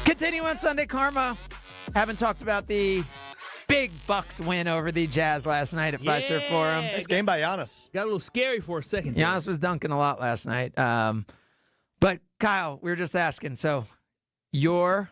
Continue on Sunday Karma. Haven't talked about the big Bucks win over the Jazz last night at Fiserv Forum. Nice game by Giannis. Got a little scary for a second. Giannis was dunking a lot last night. But Kyle, we were just asking. So, your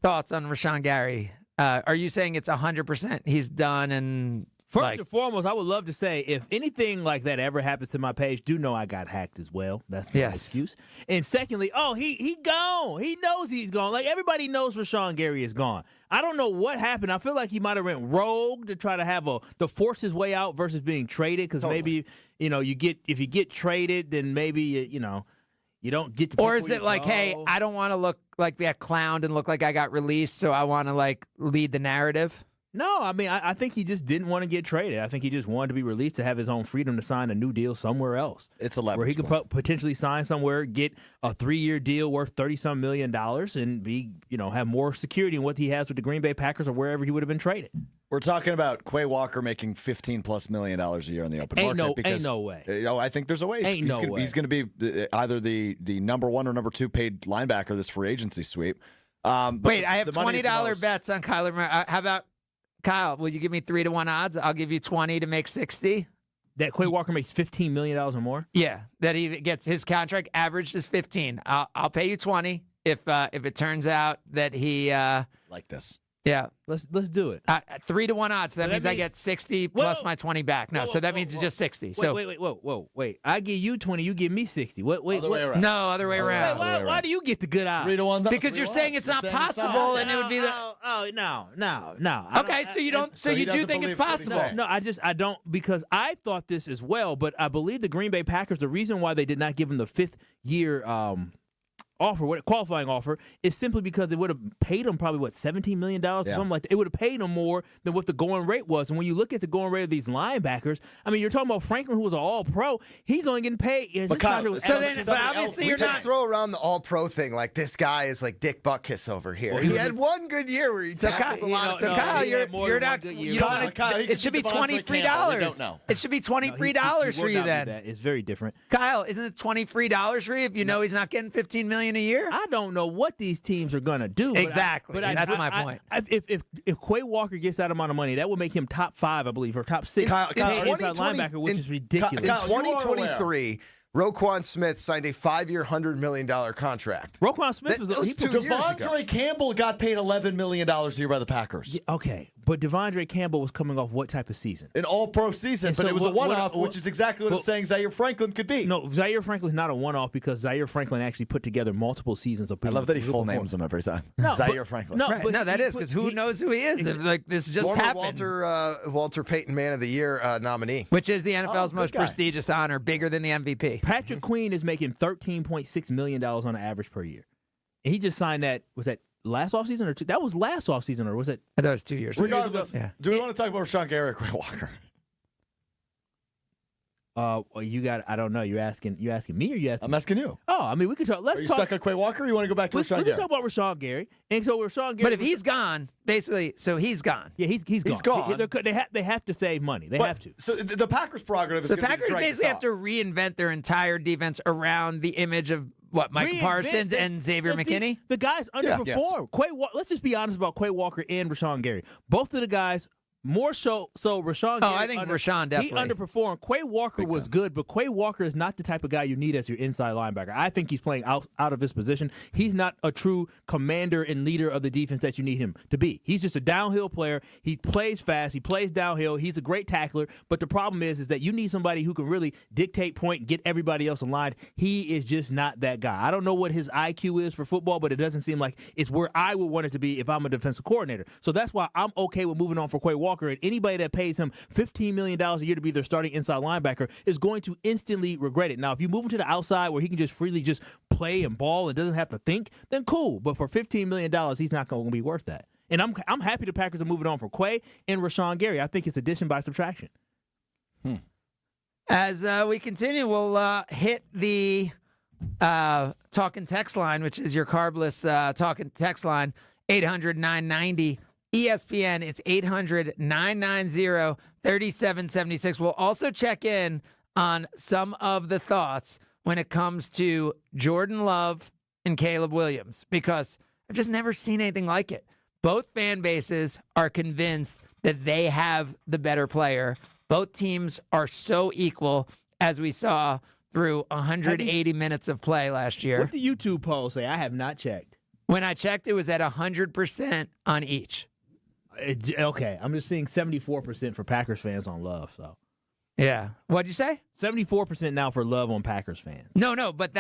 thoughts on Rashawn Gary? Are you saying it's 100% he's done and? First and foremost, I would love to say if anything like that ever happens to my page, do know I got hacked as well. That's my excuse. And secondly, he gone. He knows he's gone. Like everybody knows Rashawn Gary is gone. I don't know what happened. I feel like he might have went rogue to try to force his way out versus being traded because maybe if you get traded, then maybe you don't get to. Or is it like, hey, I don't want to look like that clowned and look like I got released, so I want to like lead the narrative? No, I mean, I think he just didn't want to get traded. I think he just wanted to be released to have his own freedom to sign a new deal somewhere else. It's a leverage where he could potentially sign somewhere, get a 3-year deal worth $30-some million, and be, have more security in what he has with the Green Bay Packers or wherever he would have been traded. We're talking about Quay Walker making $15+ million a year in the open market. Ain't no way. I think there's a way. He's going to be either the number 1 or number 2 paid linebacker this free agency sweep. Wait, I have $20 bets on Kyler Murray. How about Kyle? Will you give me 3-1 odds? I'll give you 20 to make 60. That Quay Walker makes $15 million or more. Yeah, that he gets his contract averaged is 15. I'll pay you 20 if it turns out that he like this. Yeah, let's do it. 3-1 odds. So that means I get 60 plus my 20 back. No, so that means it's just 60. So wait. I give you 20, you give me 60. Wait. No, other way around. Why do you get the good odds? 3-1. Because you're saying it's not possible, and it would be the. No. Okay, so you don't. So you do think it's possible? No, I don't because I thought this as well, but I believe the Green Bay Packers. The reason why they did not give him the 5th-year qualifying offer is simply because they would have paid him probably $17 million or something like that. It would have paid him more than what the going rate was. And when you look at the going rate of these linebackers, I mean, you're talking about Franklin, who was an All-Pro. He's only getting paid. But obviously you're just throw around the All-Pro thing like this guy is like Dick Butkus over here. Well, he had one good year where he tackled a lot. So Kyle, you're not. You don't. It should be $23. It should be $23 for you then. It's very different. Kyle, isn't it $23 for you if you know he's not getting $15 million a year? I don't know what these teams are going to do. Exactly. That's my point. If Quay Walker gets that amount of money, that would make him top 5, I believe, or top 6 inside linebacker, which is ridiculous. In 2023, Roquan Smith signed a 5-year, $100 million contract. Roquan Smith was 2 years ago. Devondre Campbell got paid $11 million a year by the Packers. Yeah, okay, but Devondre Campbell was coming off what type of season? An all-pro season, but it was a one-off, which is exactly what I'm saying Zaire Franklin could be. No, Zaire Franklin's not a one-off because Zaire Franklin actually put together multiple seasons of. I love that he full names him every time. No, Zaire Franklin. No, that is because who knows who he is? Like this just happened. Walter Payton Man of the Year nominee, which is the NFL's most prestigious honor, bigger than the MVP. Patrick Queen is making $13.6 million on average per year. And he just signed that. Was that last offseason or 2? That was last offseason, or was it? I thought it was 2 years. Regardless, do we want to talk about Rashawn Gary or Quay Walker? You got. I don't know. You're asking me, or you asking? I'm asking you. Oh, I mean, we could talk. Let's Are you talk. stuck on Quay Walker? Or you want to go back to Rashawn Gary? We can talk about Rashawn Gary. And so Rashawn Gary. But if he's gone, basically, so he's gone. Yeah, he's gone. He's gone. They have to save money. They have to. So the Packers' prerogative is the Packers basically have to reinvent their entire defense around the image of what Michael Parsons and Xavier McKinney. The guys underperform. Let's just be honest about Quay Walker and Rashawn Gary. Both of the guys. More so Rashawn. I think Rashawn definitely. He underperformed. Quay Walker was good, but Quay Walker is not the type of guy you need as your inside linebacker. I think he's playing out of his position. He's not a true commander and leader of the defense that you need him to be. He's just a downhill player. He plays fast. He plays downhill. He's a great tackler. But the problem is that you need somebody who can really dictate point, get everybody else in line. He is just not that guy. I don't know what his IQ is for football, but it doesn't seem like it's where I would want it to be if I'm a defensive coordinator. So that's why I'm okay with moving on for Quay Walker. And anybody that pays him $15 million a year to be their starting inside linebacker is going to instantly regret it. Now, if you move him to the outside where he can just freely just play and ball and doesn't have to think, then cool. But for $15 million, he's not going to be worth that. And I'm happy the Packers are moving on from Quay and Rashawn Gary. I think it's addition by subtraction. As we continue, we'll hit the talking text line, which is your carbless talking text line, 800-990 ESPN. It's 800-990-3776. We'll also check in on some of the thoughts when it comes to Jordan Love and Caleb Williams, because I've just never seen anything like it. Both fan bases are convinced that they have the better player. Both teams are so equal, as we saw through 180 minutes of play last year. What the YouTube poll say? I have not checked. When I checked, it was at 100% on each. Okay, I'm just seeing 74% for Packers fans on Love. So, yeah, what'd you say? 74% now for Love on Packers fans. No, but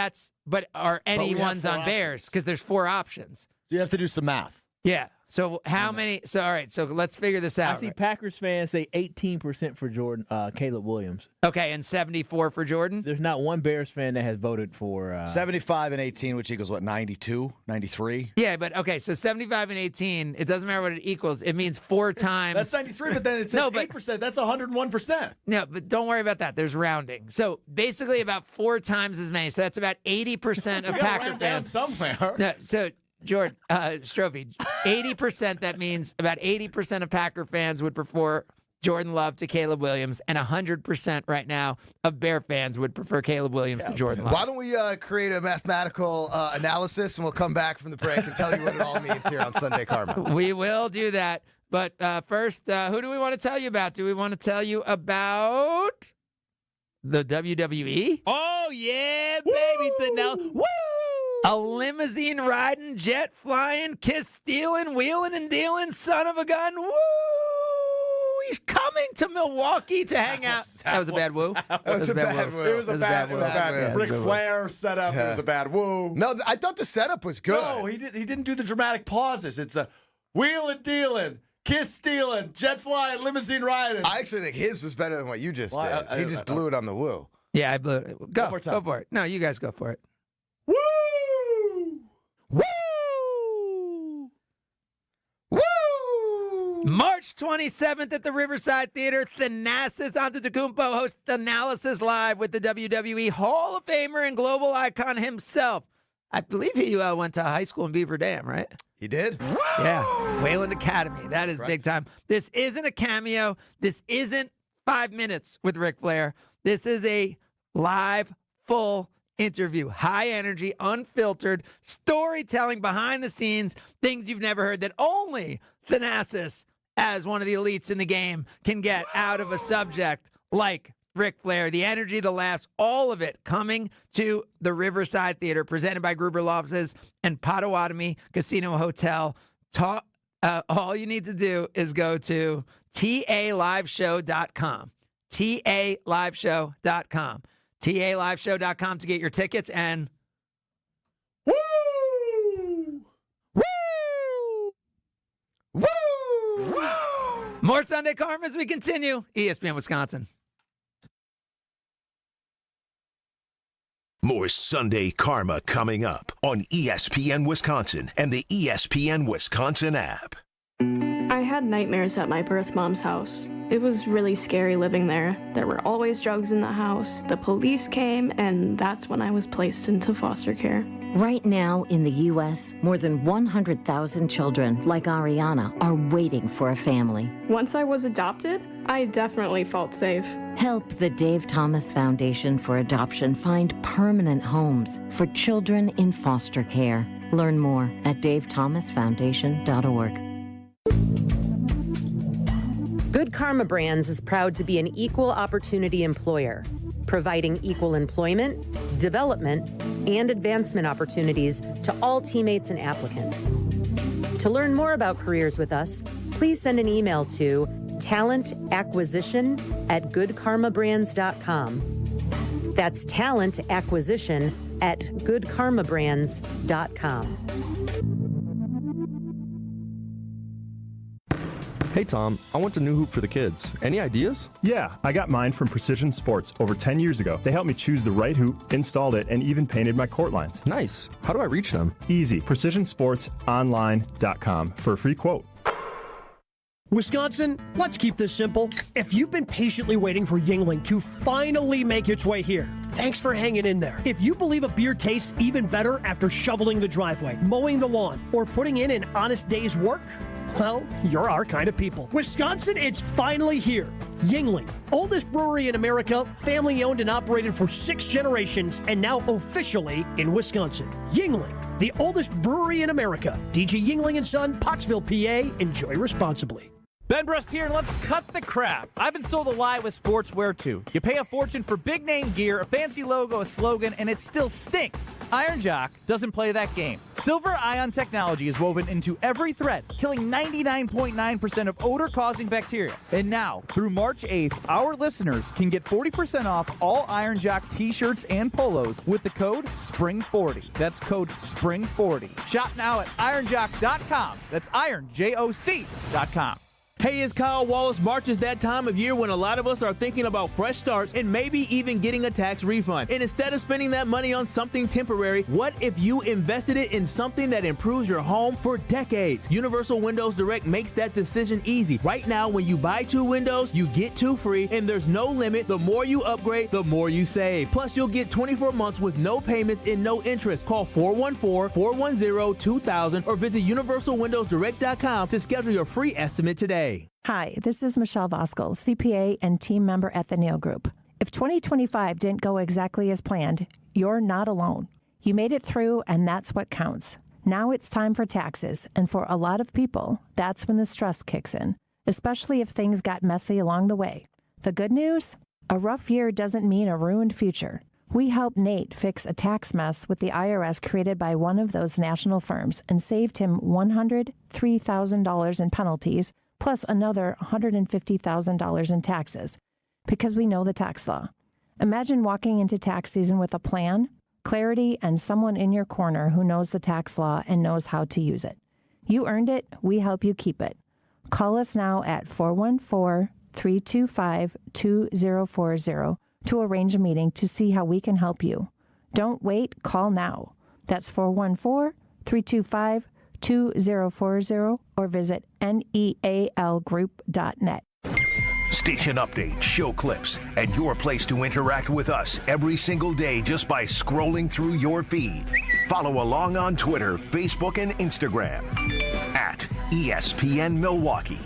are any ones on Bears? Because there's 4 options. So you have to do some math. Yeah. So how many? So all right. So let's figure this out. I see Packers fans say 18% for Caleb Williams. Okay, and 74 for Jordan. There's not one Bears fan that has voted for 75 and 18, which equals what, 92, 93? Yeah, but okay. So 75 and 18. It doesn't matter what it equals. It means 4 times. That's 93, but then it says 8%. That's 101%. No, but don't worry about that. There's rounding. So basically, about 4 times as many. So that's about 80% of Packer fans somewhere. No, so. Jordan, Strophe, 80%, that means about 80% of Packer fans would prefer Jordan Love to Caleb Williams, and 100% right now of Bear fans would prefer Caleb Williams to Jordan Love. Why don't we create a mathematical analysis, and we'll come back from the break and tell you what it all means here on Sunday Karma. We will do that. But first, who do we want to tell you about? Do we want to tell you about the WWE? Oh, yeah, baby. Woo! A limousine riding, jet flying, kiss stealing, wheeling and dealing, son of a gun. Woo! He's coming to Milwaukee to hang out. That was a bad woo. That was a bad woo. It was a bad woo. Ric Flair set up. It was a bad woo. No, I thought the setup was good. No, he didn't do the dramatic pauses. It's a wheeling, dealing, kiss stealing, jet flying, limousine riding. I actually think his was better than what you just did. He just blew it on the woo. Yeah, I blew it. Go. One more time. Go for it. No, you guys go for it. Woo! Woo! Woo! March 27th at the Riverside Theater, Thanasis Antetokounmpo hosts Analysis Live with the WWE Hall of Famer and global icon himself. I believe he went to high school in Beaver Dam, right? He did? Yeah. Wayland Academy. That is big time. This isn't a cameo. This isn't 5 minutes with Ric Flair. This is a live, full interview. High energy, unfiltered, storytelling behind the scenes, things you've never heard that only Thanasis, as one of the elites in the game, can get out of a subject like Ric Flair. The energy, the laughs, all of it coming to the Riverside Theater, presented by Gruber Law Offices and Potawatomi Casino Hotel. All you need to do is go to TALiveshow.com. TALiveshow.com. TALiveshow.com to get your tickets and Woo! Woo! Woo! More Sunday Karma as we continue. ESPN Wisconsin. More Sunday Karma coming up on ESPN Wisconsin and the ESPN Wisconsin app. I had nightmares at my birth mom's house. It was really scary living there. There were always drugs in the house. The police came, and that's when I was placed into foster care. Right now in the U.S., more than 100,000 children, like Ariana, are waiting for a family. Once I was adopted, I definitely felt safe. Help the Dave Thomas Foundation for Adoption find permanent homes for children in foster care. Learn more at davethomasfoundation.org. Good Karma Brands is proud to be an equal opportunity employer, providing equal employment, development, and advancement opportunities to all teammates and applicants. To learn more about careers with us, please send an email to talentacquisition@goodkarmabrands.com. That's talentacquisition@goodkarmabrands.com. Hey Tom, I want a new hoop for the kids. Any ideas? Yeah, I got mine from Precision Sports over 10 years ago. They helped me choose the right hoop, installed it, and even painted my court lines. Nice. How do I reach them? Easy. PrecisionSportsOnline.com for a free quote. Wisconsin, let's keep this simple. If you've been patiently waiting for Yuengling to finally make its way here, thanks for hanging in there. If you believe a beer tastes even better after shoveling the driveway, mowing the lawn, or putting in an honest day's work, well, you're our kind of people. Wisconsin, it's finally here. Yuengling, oldest brewery in America, family owned and operated for 6 generations, and now officially in Wisconsin. Yuengling, the oldest brewery in America. DG Yuengling & Son, Pottsville, PA. Enjoy responsibly. Ben Brust here, and let's cut the crap. I've been sold a lie with sportswear, too. You pay a fortune for big-name gear, a fancy logo, a slogan, and it still stinks. Iron Jock doesn't play that game. Silver ion technology is woven into every thread, killing 99.9% of odor-causing bacteria. And now, through March 8th, our listeners can get 40% off all Iron Jock t-shirts and polos with the code SPRING40. That's code SPRING40. Shop now at ironjock.com. That's ironjoc.com. Hey, it's Kyle Wallace. March is that time of year when a lot of us are thinking about fresh starts and maybe even getting a tax refund. And instead of spending that money on something temporary, what if you invested it in something that improves your home for decades? Universal Windows Direct makes that decision easy. Right now, when you buy 2 windows, you get 2 free, and there's no limit. The more you upgrade, the more you save. Plus, you'll get 24 months with no payments and no interest. Call 414-410-2000 or visit universalwindowsdirect.com to schedule your free estimate today. Hi, this is Michelle Voskel, CPA and team member at the Neal Group. If 2025 didn't go exactly as planned, you're not alone. You made it through, and that's what counts. Now it's time for taxes, and for a lot of people, that's when the stress kicks in, especially if things got messy along the way. The good news? A rough year doesn't mean a ruined future. We helped Nate fix a tax mess with the IRS created by one of those national firms and saved him $103,000 in penalties, plus another $150,000 in taxes, because we know the tax law. Imagine walking into tax season with a plan, clarity, and someone in your corner who knows the tax law and knows how to use it. You earned it, we help you keep it. Call us now at 414-325-2040 to arrange a meeting to see how we can help you. Don't wait, call now. That's 414-325-2040 or visit nealgroup.net. Station updates, show clips, and your place to interact with us every single day just by scrolling through your feed. Follow along on Twitter, Facebook, and Instagram at ESPN Milwaukee.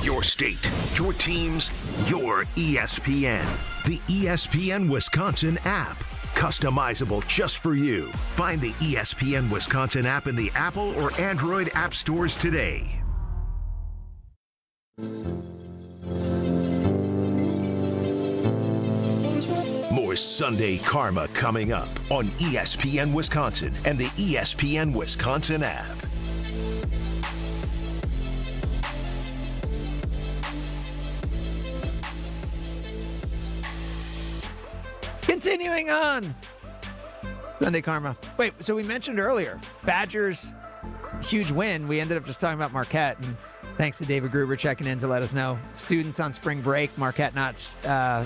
Your state, your teams, your ESPN. The ESPN Wisconsin app. Customizable just for you. Find the ESPN Wisconsin app in the Apple or Android app stores today. More Sunday Karma coming up on ESPN Wisconsin and the ESPN Wisconsin app. Continuing on. Sunday Karma. Wait, so we mentioned earlier, Badgers, huge win. We ended up just talking about Marquette, and thanks to David Gruber checking in to let us know. Students on spring break, Marquette not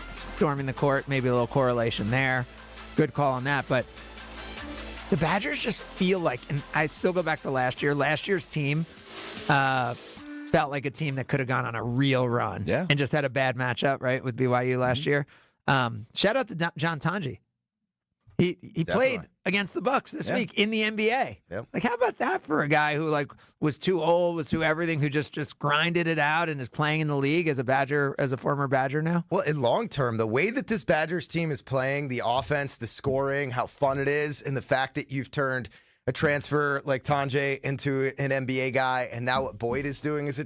storming the court, maybe a little correlation there. Good call on that, but the Badgers just feel like, and I still go back to last year, last year's team felt like a team that could have gone on a real run and just had a bad matchup, right, with BYU last year. Shout out to John Tanji. He played against the Bucks this week in the NBA. Yep. Like, how about that for a guy who was too old, was too everything, who just grinded it out and is playing in the league as a Badger, as a former Badger now? Well, in long term, the way that this Badgers team is playing, the offense, the scoring, how fun it is, and the fact that you've turned a transfer like Tanjay into an NBA guy, and now what Boyd is doing is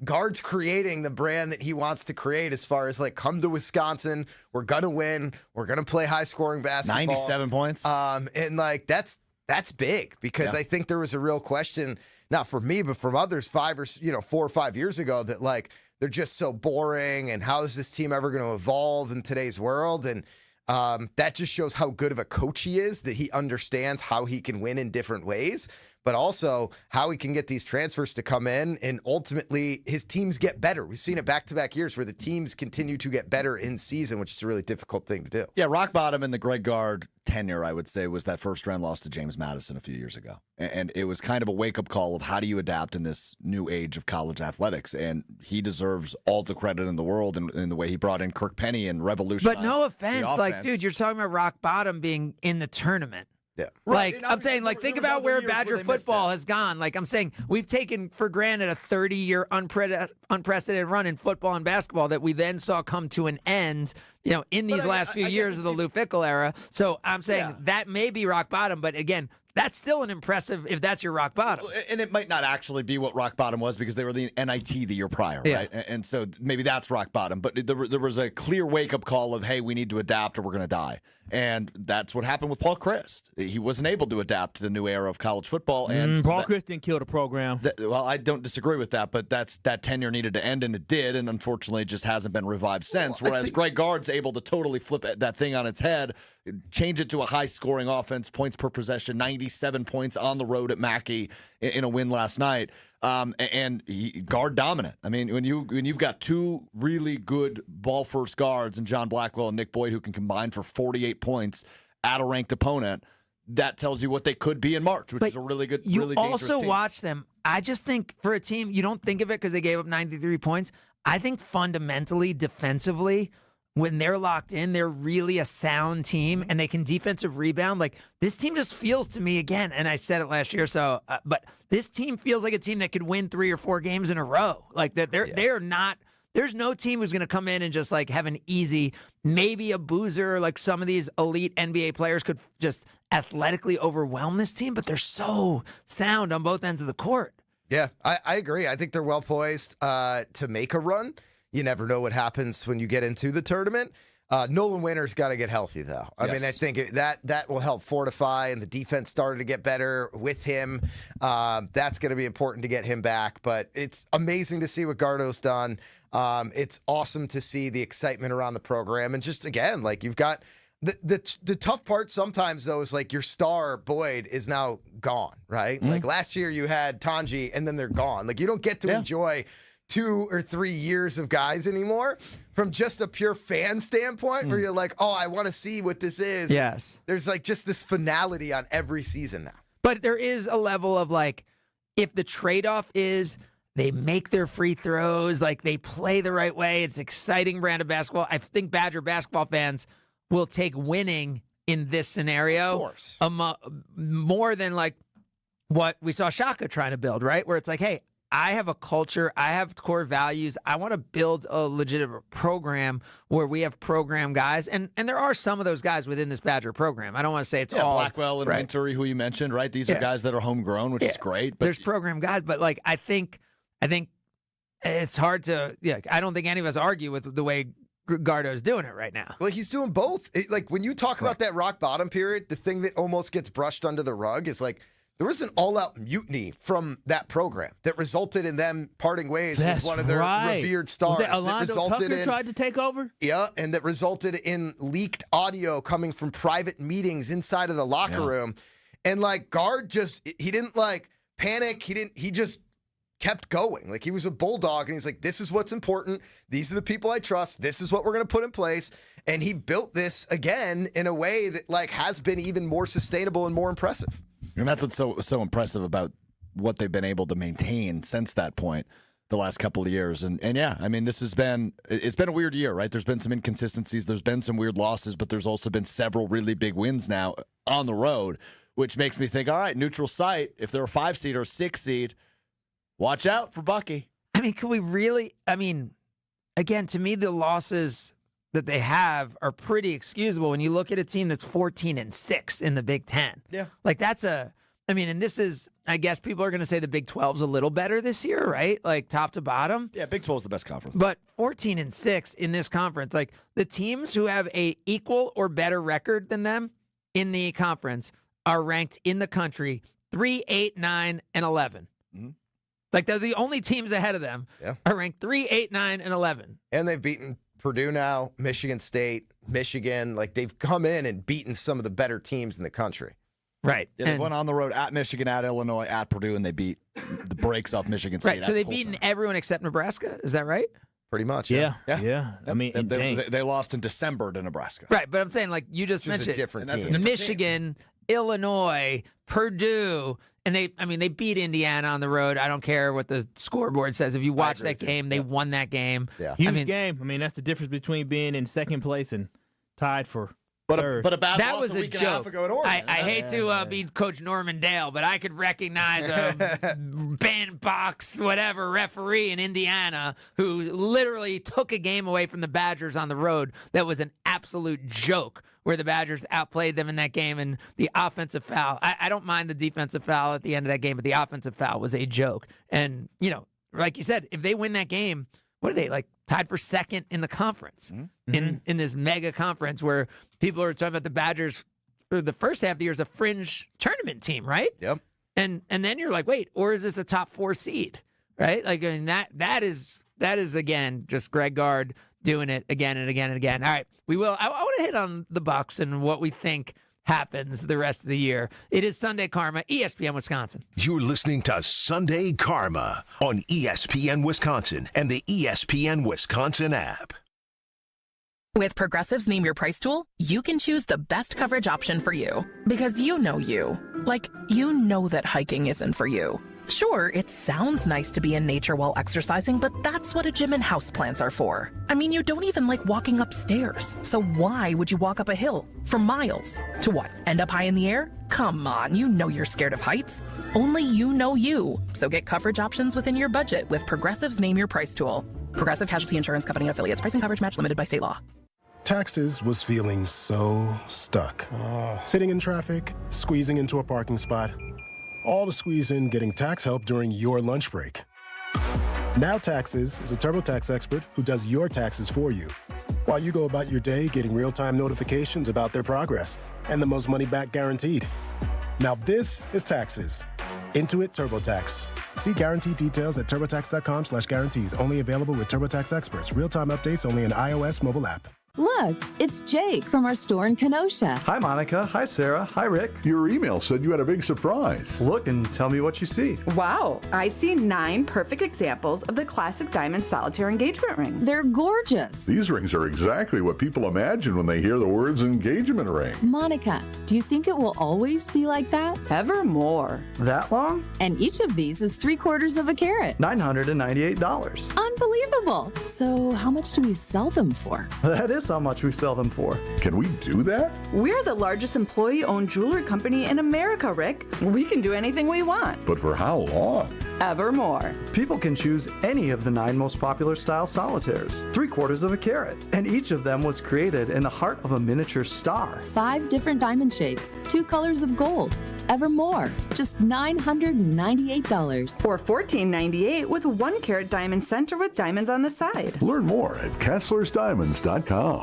Guard's creating the brand that he wants to create as far as come to Wisconsin. We're going to win. We're going to play high scoring basketball. 97 points. And that's big because I think there was a real question, not for me, but from others 4 or 5 years ago that they're just so boring. And how is this team ever going to evolve in today's world? And that just shows how good of a coach he is, that he understands how he can win in different ways. but also how he can get these transfers to come in and ultimately his teams get better. We've seen it back-to-back years where the teams continue to get better in season, which is a really difficult thing to do. Yeah, rock bottom in the Greg Gard tenure, I would say, was that first-round loss to James Madison a few years ago. And it was kind of a wake-up call of how do you adapt in this new age of college athletics. And he deserves all the credit in the world in the way he brought in Kirk Penny and revolutionized. But no offense, the like, offense. dude, you're talking about rock bottom being in the tournament. Yeah. Like, Right. I'm saying, like, think about where Badger football has gone. Like, I'm saying, we've taken for granted a 30-year unprecedented run in football and basketball that we then saw come to an end, in these last few years of the Lou Fickell era. So I'm saying that may be rock bottom, but again, that's still an impressive if that's your rock bottom. And it might not actually be what rock bottom was because they were the NIT the year prior, right? And so maybe that's rock bottom. But there was a clear wake-up call of, hey, we need to adapt or we're going to die. And that's what happened with Paul Chryst. He wasn't able to adapt to the new era of college football. And Paul Chryst didn't kill the program. Well, I don't disagree with that, but that tenure needed to end, and it did, and unfortunately it just hasn't been revived since. Whereas Greg Gard's able to totally flip that thing on its head, change it to a high-scoring offense, points per possession, 97 points on the road at Mackey in a win last night. And guard dominant. I mean, when you've got two really good ball first guards in John Blackwell and Nick Boyd who can combine for 48 points at a ranked opponent, that tells you what they could be in March, which is a really good, really dangerous also team. watch them. I just think for a team, you don't think of it because they gave up 93 points. I think fundamentally, defensively, when they're locked in, they're really a sound team and they can defensive rebound. Like, this team just feels to me, again, and I said it last year, but this team feels like a team that could win 3 or 4 games in a row. Like, that they're not, there's no team who's going to come in and just like have an easy, maybe a Boozer, like some of these elite NBA players could just athletically overwhelm this team, but they're so sound on both ends of the court. Yeah, I agree. I think they're well poised to make a run. You never know what happens when you get into the tournament. Nolan Winter's got to get healthy, though. I mean, I think that will help fortify, and the defense started to get better with him. That's going to be important to get him back. But it's amazing to see what Gardo's done. It's awesome to see the excitement around the program. And just, again, like, you've got the tough part sometimes, though, is like your star, Boyd, is now gone, right? Mm-hmm. Like, last year you had Tanji, and then they're gone. Like, you don't get to enjoy 2 or 3 years of guys anymore from just a pure fan standpoint where you're like, oh, I want to see what this is. Yes. There's like just this finality on every season now. But there is a level of like, if the trade-off is they make their free throws, like they play the right way, it's exciting brand of basketball. I think Badger basketball fans will take winning in this scenario Of course. More than like what we saw Shaka trying to build, right? Where it's like, hey, I have a culture, I have core values. I want to build a legitimate program where we have program guys, and there are some of those guys within this Badger program. I don't want to say it's all Blackwell and Winter, who you mentioned, right? These are guys that are homegrown, which is great. But there's program guys, but like I think it's hard to. Yeah, I don't think any of us argue with the way Gardo's doing it right now. Well, he's doing both. Like, when you talk about that rock bottom period, the thing that almost gets brushed under the rug is like, there was an all-out mutiny from that program that resulted in them parting ways with one of their revered stars. Alonzo Tucker tried to take over? Yeah, and that resulted in leaked audio coming from private meetings inside of the locker room. And, like, Gard he didn't, like, panic. He just kept going. Like, he was a bulldog, and he's like, this is what's important. These are the people I trust. This is what we're going to put in place. And he built this, again, in a way that, like, has been even more sustainable and more impressive. And that's what's so impressive about what they've been able to maintain since that point the last couple of years. And yeah, I mean, it's been a weird year, right? There's been some inconsistencies. There's been some weird losses, but there's also been several really big wins now on the road, which makes me think, all right, neutral site, if they're a 5 seed or a 6 seed, watch out for Bucky. I mean, can we really, again, to me, the losses that they have are pretty excusable when you look at a team that's 14-6 in the Big Ten. Yeah. Like, and this is, I guess people are going to say the Big 12's a little better this year, right? Like, top to bottom. Yeah, Big 12 is the best conference. But 14-6 in this conference, like, the teams who have a equal or better record than them in the conference are ranked in the country 3, 8, 9, and 11. Mm-hmm. Like, they're the only teams ahead of them are ranked 3, 8, 9, and 11. And they've beaten Purdue now, Michigan State, Michigan. Like, they've come in and beaten some of the better teams in the country. Right. Yeah, they went on the road at Michigan, at Illinois, at Purdue, and they beat the brakes off Michigan State. Right, so they've beaten everyone except Nebraska. Is that right? Pretty much. Yeah. Yeah. I mean, they lost in December to Nebraska. Right, but I'm saying, like you just mentioned, a different team. different Michigan, Illinois, Purdue, and they beat Indiana on the road. I don't care what the scoreboard says. If you watch that game, they won that game. Yeah. Huge game. I mean, that's the difference between being in second place and tied for third. But a bad that loss was a week and a half joke. ago at Oregon. I hate to be Coach Norman Dale, but I could recognize a bandbox, whatever, referee in Indiana who literally took a game away from the Badgers on the road that was an absolute joke, where the Badgers outplayed them in that game, and the offensive foul. I don't mind the defensive foul at the end of that game, but the offensive foul was a joke. And, like you said, if they win that game, what are they, like, tied for second in the conference, in this mega conference where people are talking about the Badgers for the first half of the year as a fringe tournament team, right? Yep. And then you're like, wait, or is this a top 4 seed, right? Like, I mean, that is again just Greg Gard doing it again and again and again. All right, I want to hit on the Bucks and what we think happens the rest of the year. It is Sunday Karma, ESPN Wisconsin. You're listening to Sunday Karma on ESPN Wisconsin and the ESPN Wisconsin app. With Progressive's Name Your Price tool, you can choose the best coverage option for you. Because you know you. Like, you know that hiking isn't for you. Sure, it sounds nice to be in nature while exercising, but that's what a gym and houseplants are for. I mean, you don't even like walking upstairs. So why would you walk up a hill for miles? To what, end up high in the air? Come on, you know you're scared of heights. Only you know you. So get coverage options within your budget with Progressive's Name Your Price tool. Progressive Casualty Insurance Company and Affiliates. Pricing coverage match limited by state law. Taxes was feeling so stuck. Sitting in traffic, squeezing into a parking spot. All to squeeze in getting tax help during your lunch break. Now Taxes is a TurboTax expert who does your taxes for you, while you go about your day getting real-time notifications about their progress and the most money back guaranteed. Now this is Taxes. Intuit TurboTax. See guarantee details at turbotax.com/guarantees. Only available with TurboTax experts. Real-time updates only in iOS mobile app. Look, it's Jake from our store in Kenosha. Hi, Monica. Hi, Sarah. Hi, Rick. Your email said you had a big surprise. Look and tell me what you see. Wow, I see 9 perfect examples of the classic diamond solitaire engagement ring. They're gorgeous. These rings are exactly what people imagine when they hear the words engagement ring. Monica, do you think it will always be like that? Evermore. That long? And each of these is 3/4 of a carat. $998. Unbelievable. So how much do we sell them for? That is how much we sell them for. Can we do that? We're the largest employee-owned jewelry company in America, Rick. We can do anything we want. But for how long? Evermore. People can choose any of the 9 most popular style solitaires, 3/4 of a carat, and each of them was created in the heart of a miniature star. 5 different diamond shapes, 2 colors of gold. Evermore, just $998. Or $1498 with a 1-carat diamond center with diamonds on the side. Learn more at KesslersDiamonds.com.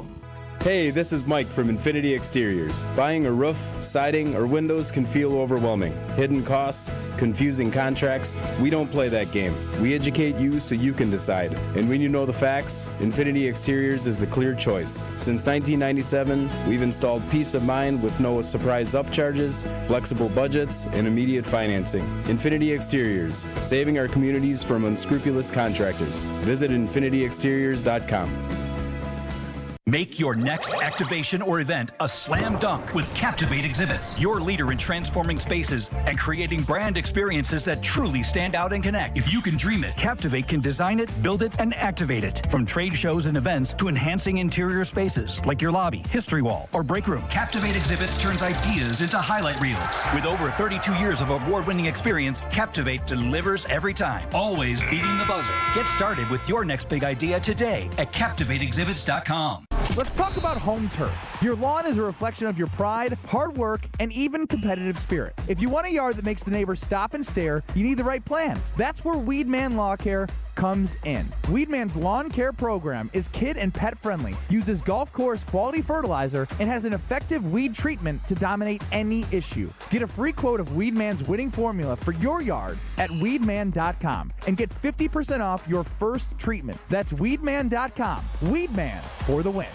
Hey, this is Mike from Infinity Exteriors. Buying a roof, siding, or windows can feel overwhelming. Hidden costs, confusing contracts. We don't play that game. We educate you so you can decide. And when you know the facts, Infinity Exteriors is the clear choice. Since 1997, we've installed peace of mind with no surprise upcharges, flexible budgets, and immediate financing. Infinity Exteriors, saving our communities from unscrupulous contractors. Visit infinityexteriors.com. Make your next activation or event a slam dunk with Captivate Exhibits, your leader in transforming spaces and creating brand experiences that truly stand out and connect. If you can dream it, Captivate can design it, build it, and activate it. From trade shows and events to enhancing interior spaces like your lobby, history wall, or break room, Captivate Exhibits turns ideas into highlight reels. With over 32 years of award-winning experience, Captivate delivers every time, always beating the buzzer. Get started with your next big idea today at CaptivateExhibits.com. Let's talk about home turf. Your lawn is a reflection of your pride, hard work, and even competitive spirit. If you want a yard that makes the neighbors stop and stare, you need the right plan. That's where Weedman Lawn Care comes in. Weedman's lawn care program is kid and pet friendly, uses golf course quality fertilizer, and has an effective weed treatment to dominate any issue. Get a free quote of Weedman's winning formula for your yard at weedman.com and get 50% off your first treatment. That's weedman.com. Weedman for the win.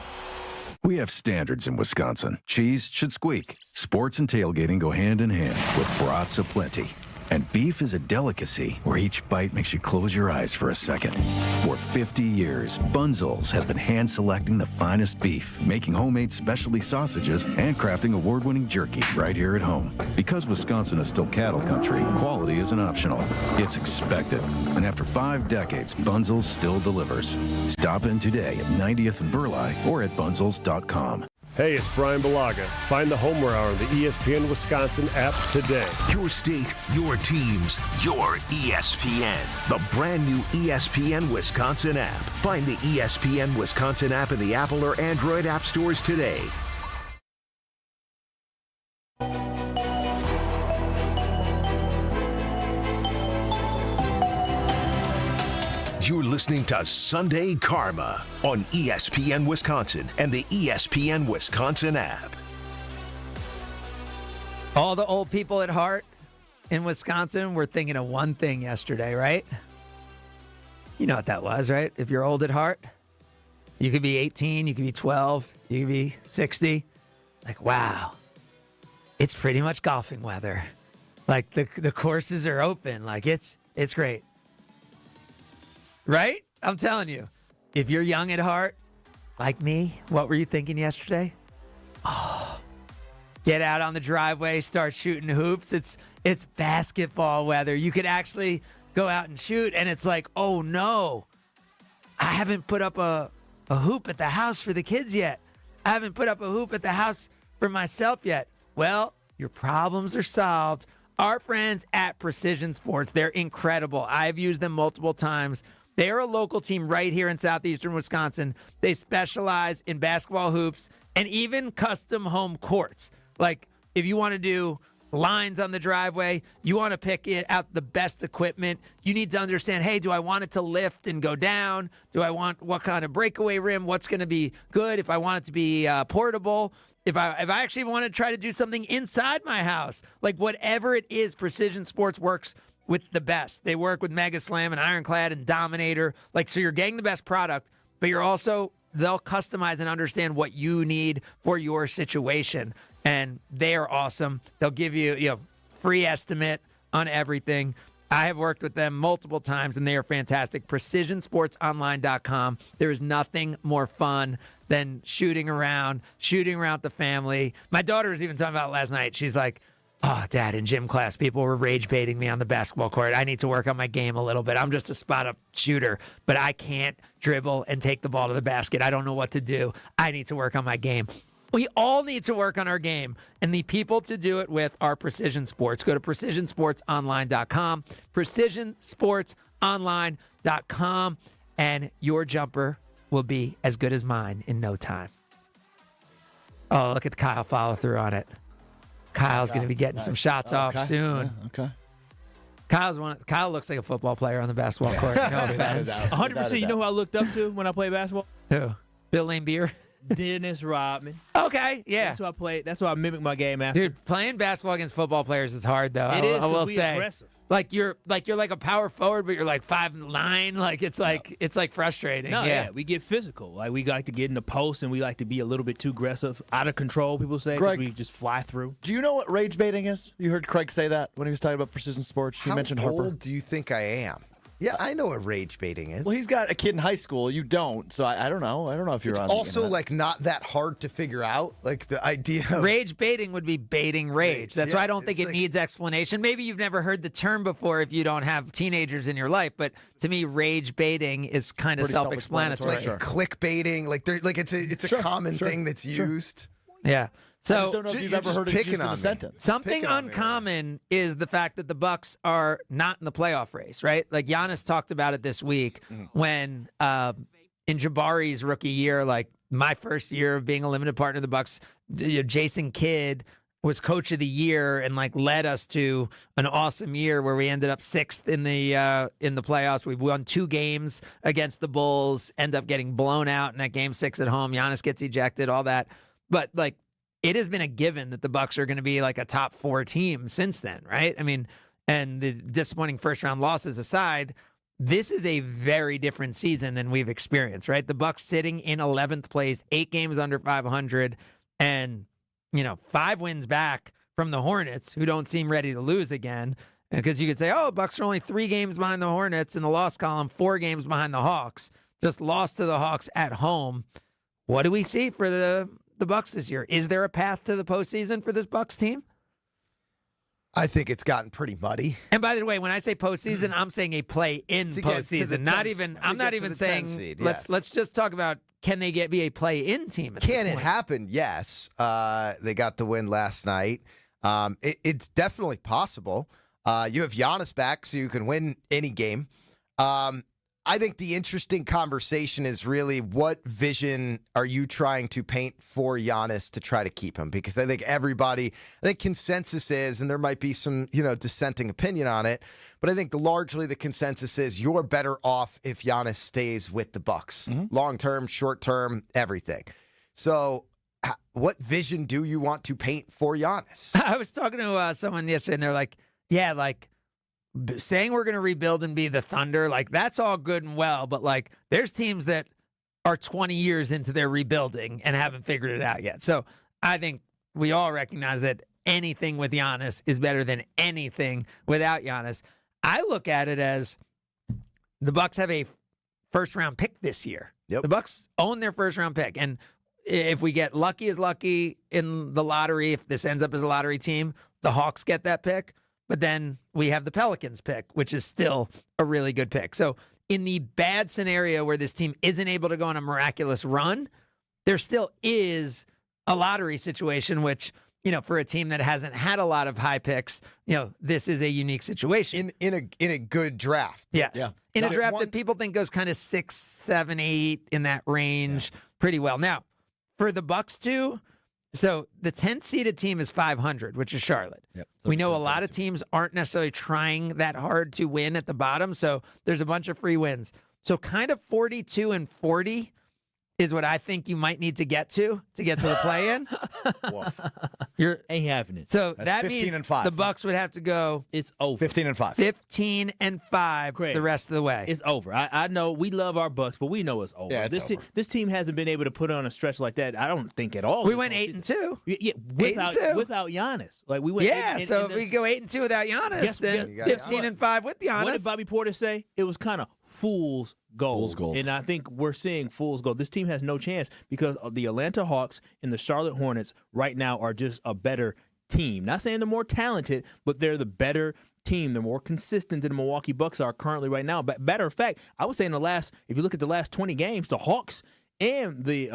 We have standards in Wisconsin. Cheese should squeak. Sports and tailgating go hand in hand with brats aplenty. And beef is a delicacy where each bite makes you close your eyes for a second. For 50 years, Bunzel's has been hand-selecting the finest beef, making homemade specialty sausages, and crafting award-winning jerky right here at home. Because Wisconsin is still cattle country, quality isn't optional. It's expected. And after 5 decades, Bunzel's still delivers. Stop in today at 90th and Burleigh or at bunzels.com. Hey, it's Brian Balaga. Find the Homer Hour on the ESPN Wisconsin app today. Your state, your teams, your ESPN. The brand new ESPN Wisconsin app. Find the ESPN Wisconsin app in the Apple or Android app stores today. You're listening to Sunday Karma on ESPN Wisconsin and the ESPN Wisconsin app. All the old people at heart in Wisconsin were thinking of one thing yesterday, right? You know what that was, right? If you're old at heart, you could be 18, you could be 12, you could be 60. Like, wow, it's pretty much golfing weather. Like the courses are open. Like it's great. Right? I'm telling you, if you're young at heart, like me, what were you thinking yesterday? Oh, get out on the driveway, start shooting hoops. It's basketball weather. You could actually go out and shoot, and it's like, oh no, I haven't put up a hoop at the house for the kids yet. I haven't put up a hoop at the house for myself yet. Well, your problems are solved. Our friends at Precision Sports, they're incredible. I've used them multiple times. They're a local team right here in southeastern Wisconsin. They specialize in basketball hoops and even custom home courts. Like if you want to do lines on the driveway, you want to pick out the best equipment, you need to understand, hey, do I want it to lift and go down? Do I want what kind of breakaway rim? What's going to be good? If I want it to be portable, if I actually want to try to do something inside my house, like whatever it is, Precision Sports works with the best. They work with Mega Slam and Ironclad and Dominator. Like, so you're getting the best product, but they'll customize and understand what you need for your situation. And they are awesome. They'll give you, free estimate on everything. I have worked with them multiple times, and they are fantastic. PrecisionSportsOnline.com. There is nothing more fun than shooting around the family. My daughter was even talking about it last night. She's like, oh, Dad, in gym class, people were rage baiting me on the basketball court. I need to work on my game a little bit. I'm just a spot-up shooter, but I can't dribble and take the ball to the basket. I don't know what to do. I need to work on my game. We all need to work on our game, and the people to do it with are Precision Sports. Go to PrecisionSportsOnline.com, PrecisionSportsOnline.com, and your jumper will be as good as mine in no time. Oh, look at Kyle follow through on it. Kyle's going to be getting some shots off soon. Yeah, okay. Kyle looks like a football player on the basketball court. No offense. 100%. You know who I looked up to when I played basketball? Who? Bill Lane Beer? Dennis Rodman. Okay, yeah. That's who I played. That's who I mimicked my game after. Dude, playing basketball against football players is hard, though. It is. I will we say. Aggressive. Like you're like a power forward, but you're like 5'9". Like it's like frustrating. No, yeah, we get physical. Like we like to get in the post, and we like to be a little bit too aggressive, out of control. People say Greg, we just fly through. Do you know what rage baiting is? You heard Craig say that when he was talking about Precision Sports. He mentioned Harper. How old do you think I am? Yeah, I know what rage baiting is. Well, he's got a kid in high school. You don't, so I don't know. I don't know if you're it's on. It's also the like not that hard to figure out. Like the idea of rage baiting would be baiting rage. That's why I don't think it needs explanation. Maybe you've never heard the term before if you don't have teenagers in your life. But to me, rage baiting is kind of self-explanatory. Like clickbaiting, it's a common thing that's used. Yeah. So I just don't know if you've ever heard it used in a sentence. Something uncommon is the fact that the Bucks are not in the playoff race, right? Like Giannis talked about it this week when in Jabari's rookie year, like my first year of being a limited partner of the Bucks, Jason Kidd was coach of the year and like led us to an awesome year where we ended up 6th in the playoffs. We won 2 games against the Bulls, end up getting blown out in that game 6 at home. Giannis gets ejected, all that. But like, it has been a given that the Bucks are going to be like a top 4 team since then, right? I mean, and the disappointing first round losses aside, this is a very different season than we've experienced, right? The Bucks sitting in 11th place, 8 games under 500, and 5 wins back from the Hornets, who don't seem ready to lose again. Because you could say, Bucks are only 3 games behind the Hornets in the loss column, 4 games behind the Hawks. Just lost to the Hawks at home. What do we see for the Bucks this year? Is there a path to the postseason for this Bucks team? I think it's gotten pretty muddy. And by the way, when I say postseason, I'm saying a play-in postseason. I'm not even saying seed, let's just talk about can they be a play-in team? Can it happen? Yes. They got the win last night. It's definitely possible. You have Giannis back, so you can win any game. I think the interesting conversation is really what vision are you trying to paint for Giannis to try to keep him? Because I think consensus is, and there might be some, dissenting opinion on it, but I think largely the consensus is you're better off if Giannis stays with the Bucks. Long-term, short-term, everything. So what vision do you want to paint for Giannis? I was talking to someone yesterday, and they're like, saying we're going to rebuild and be the Thunder, that's all good and well, but there's teams that are 20 years into their rebuilding and haven't figured it out yet. So I think we all recognize that anything with Giannis is better than anything without Giannis. I look at it as the Bucks have a first-round pick this year. Yep. The Bucks own their first-round pick, and if we get lucky as lucky in the lottery, if this ends up as a lottery team, the Hawks get that pick. But then we have the Pelicans pick, which is still a really good pick. So in the bad scenario where this team isn't able to go on a miraculous run, there still is a lottery situation, which, for a team that hasn't had a lot of high picks, this is a unique situation. In a good draft. Yes. Yeah. In a draft that people think goes kind of 6, 7, 8 in that range pretty well. Now, for the Bucks too, so the 10th seeded team is 500, which is Charlotte. Yep. We know a lot of teams aren't necessarily trying that hard to win at the bottom, so there's a bunch of free wins. So kind of 42 and 40 is what I think you might need to get to the play-in. You're ain't having it. So That's that 15 means and 5. the Bucks would have to go. It's over. 15 and 5. 15 and 5 Craig, the rest of the way. It's over. I know we love our Bucks, but we know it's over. Yeah, it's over. This team hasn't been able to put on a stretch like that. I don't think at all. We went 8-2. Yeah, without Giannis. We went. Yeah, so if we go 8-2 without Giannis, then 15 and 5 with Giannis. What did Bobby Porter say? It was kind of fool's gold. And I think we're seeing fool's gold. This team has no chance because the Atlanta Hawks and the Charlotte Hornets right now are just a better team. Not saying they're more talented, but they're the better team. They're more consistent than the Milwaukee Bucks are currently right now. But matter of fact, I would say if you look at the last 20 games, the Hawks and the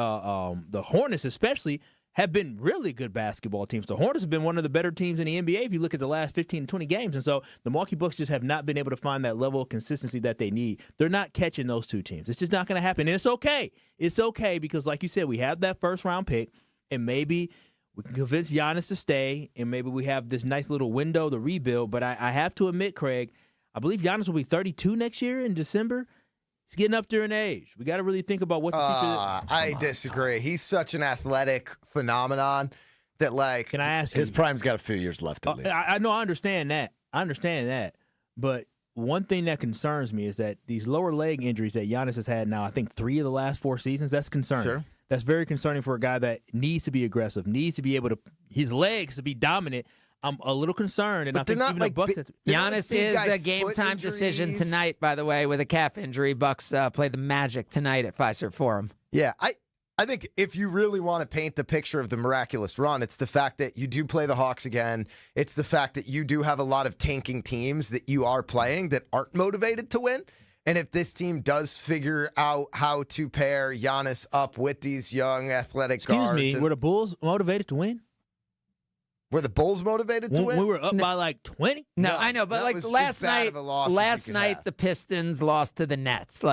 Hornets especially have been really good basketball teams. The Hornets have been one of the better teams in the NBA if you look at the last 15 to 20 games. And so the Milwaukee Bucks just have not been able to find that level of consistency that they need. They're not catching those two teams. It's just not going to happen. And it's okay. It's okay because, like you said, we have that first-round pick, and maybe we can convince Giannis to stay, and maybe we have this nice little window to rebuild. But I have to admit, Craig, I believe Giannis will be 32 next year in December. He's getting up there in age. We got to really think about what the future is. I disagree. He's such an athletic phenomenon that, Can I ask his you? prime's got a few years left at least. I know. I understand that. But one thing that concerns me is that these lower leg injuries that Giannis has had now, I think 3 of the last 4 seasons, that's concerning. Sure. That's very concerning for a guy that needs to be aggressive, needs to be able to, his legs to be dominant. I'm a little concerned, and but I think even the Bucks. Giannis is a game-time decision tonight, by the way, with a calf injury. Bucks play the Magic tonight at Fiserv Forum. Yeah, I think if you really want to paint the picture of the miraculous run, it's the fact that you do play the Hawks again. It's the fact that you do have a lot of tanking teams that you are playing that aren't motivated to win. And if this team does figure out how to pair Giannis up with these young athletic guards. Excuse me, were the Bulls motivated to win? Were the Bulls motivated to win? We were up by 20? No, I know, but last night the Pistons lost to the Nets.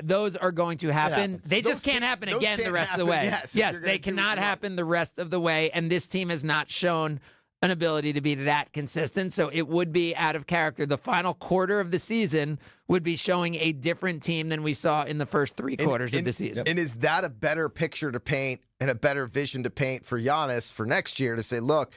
Those are going to happen. They just can't happen again the rest of the way. Yes, they cannot happen the rest of the way, and this team has not shown an ability to be that consistent, so it would be out of character. The final quarter of the season would be showing a different team than we saw in the first 3 quarters of the season. And is that a better picture to paint and a better vision to paint for Giannis for next year to say, look,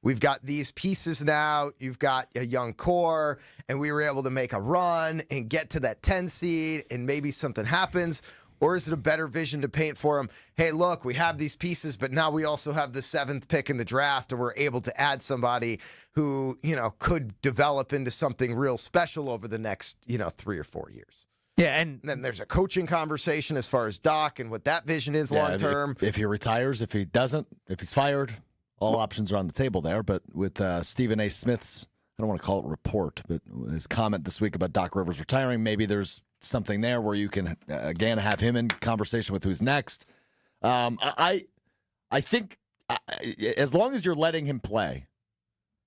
we've got these pieces now, you've got a young core, and we were able to make a run and get to that 10 seed, and maybe something happens? Or is it a better vision to paint for them? Hey, look, we have these pieces, but now we also have the 7th pick in the draft, and we're able to add somebody who, could develop into something real special over the next, 3 or 4 years. Yeah, and then there's a coaching conversation as far as Doc and what that vision is long term. If he retires, if he doesn't, if he's fired, all options are on the table there. But with Stephen A. Smith's, I don't want to call it report, but his comment this week about Doc Rivers retiring, maybe there's something there where you can, again, have him in conversation with who's next. I think as long as you're letting him play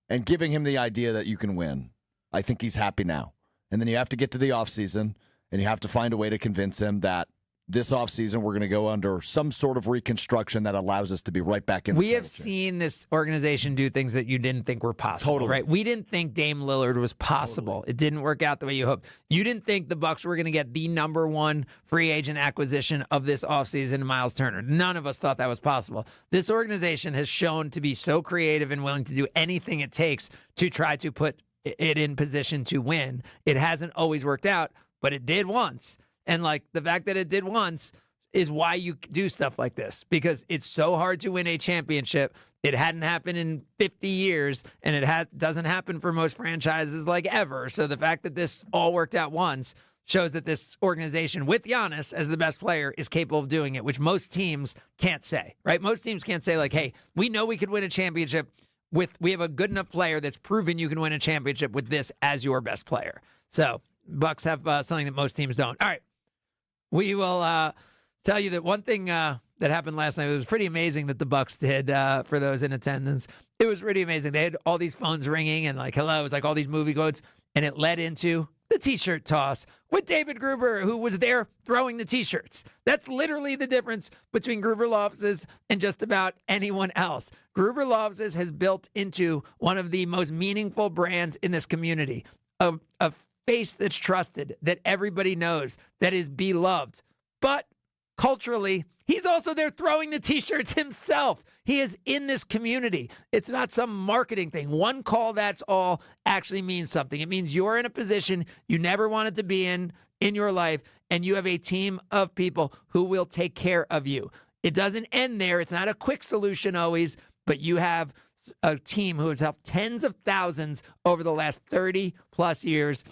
and giving him the idea that you can win, I think he's happy now. And then you have to get to the offseason, and you have to find a way to convince him that this offseason we're going to go under some sort of reconstruction that allows us to be right back in the We have seen this organization do things that you didn't think were possible. Totally. Right? We didn't think Dame Lillard was possible. Totally. It didn't work out the way you hoped. You didn't think the Bucks were going to get the number 1 free agent acquisition of this offseason, Miles Turner. None of us thought that was possible. This organization has shown to be so creative and willing to do anything it takes to try to put it in position to win. It hasn't always worked out, but it did once. And the fact that it did once is why you do stuff like this, because it's so hard to win a championship. It hadn't happened in 50 years, and it doesn't happen for most franchises ever. So the fact that this all worked out once shows that this organization, with Giannis as the best player, is capable of doing it, which most teams can't say, right? Most teams can't say, hey, we know we could win a championship we have a good enough player that's proven you can win a championship with this as your best player. So Bucks have something that most teams don't. All right. We will tell you that one thing that happened last night, it was pretty amazing that the Bucks did for those in attendance. It was pretty amazing. They had all these phones ringing and hello, it was all these movie quotes, and it led into the T-shirt toss with David Gruber, who was there throwing the T-shirts. That's literally the difference between Gruber Law Offices and just about anyone else. Gruber Law Offices has built into one of the most meaningful brands in this community, a face that's trusted, that everybody knows, that is beloved. But culturally, he's also there throwing the T-shirts himself. He is in this community. It's not some marketing thing. One call, that's all, actually means something. It means you're in a position you never wanted to be in your life, and you have a team of people who will take care of you. It doesn't end there. It's not a quick solution always, but you have a team who has helped tens of thousands over the last 30-plus years,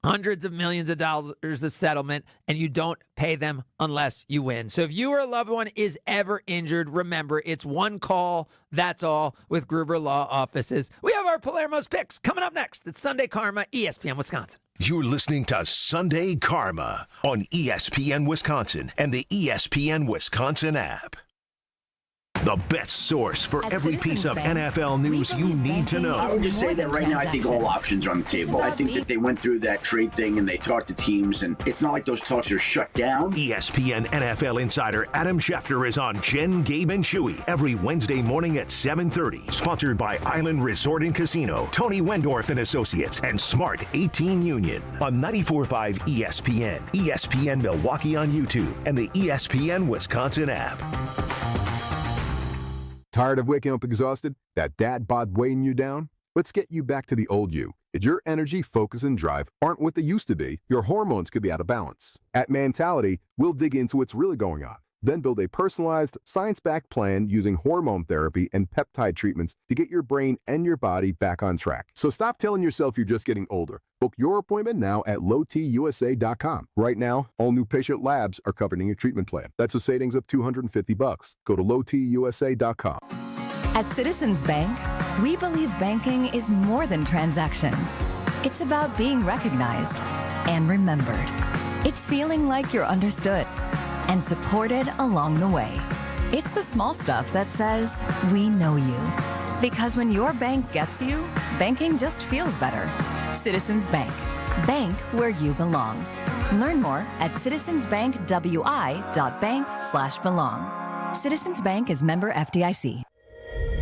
hundreds of millions of dollars of settlement, and you don't pay them unless you win. So if you or a loved one is ever injured, remember, it's one call, that's all, with Gruber Law Offices. We have our Palermo's picks coming up next. It's Sunday Karma, ESPN Wisconsin. You're listening to Sunday Karma on ESPN Wisconsin and the ESPN Wisconsin app. The best source for every piece of NFL news you need to know. I would just say that right now I think all options are on the table. I think that they went through that trade thing and they talked to teams, and it's not like those talks are shut down. ESPN NFL insider Adam Schefter is on Jen, Gabe, and Chewy every Wednesday morning at 7:30. Sponsored by Island Resort and Casino, Tony Wendorf and Associates, and Smart 18 Union on 94.5 ESPN, ESPN Milwaukee on YouTube, and the ESPN Wisconsin app. Tired of waking up exhausted? That dad bod weighing you down? Let's get you back to the old you. If your energy, focus, and drive aren't what they used to be, your hormones could be out of balance. At Mentality, we'll dig into what's really going on, then build a personalized, science-backed plan using hormone therapy and peptide treatments to get your brain and your body back on track. So stop telling yourself you're just getting older. Book your appointment now at lowtusa.com. Right now, all new patient labs are covered in your treatment plan. That's a savings of $250. Go to lowtusa.com. At Citizens Bank, we believe banking is more than transactions. It's about being recognized and remembered. It's feeling like you're understood and supported along the way. It's the small stuff that says, we know you. Because when your bank gets you, banking just feels better. Citizens Bank. Bank where you belong. Learn more at citizensbankwi.bank/belong. Citizens Bank is member FDIC.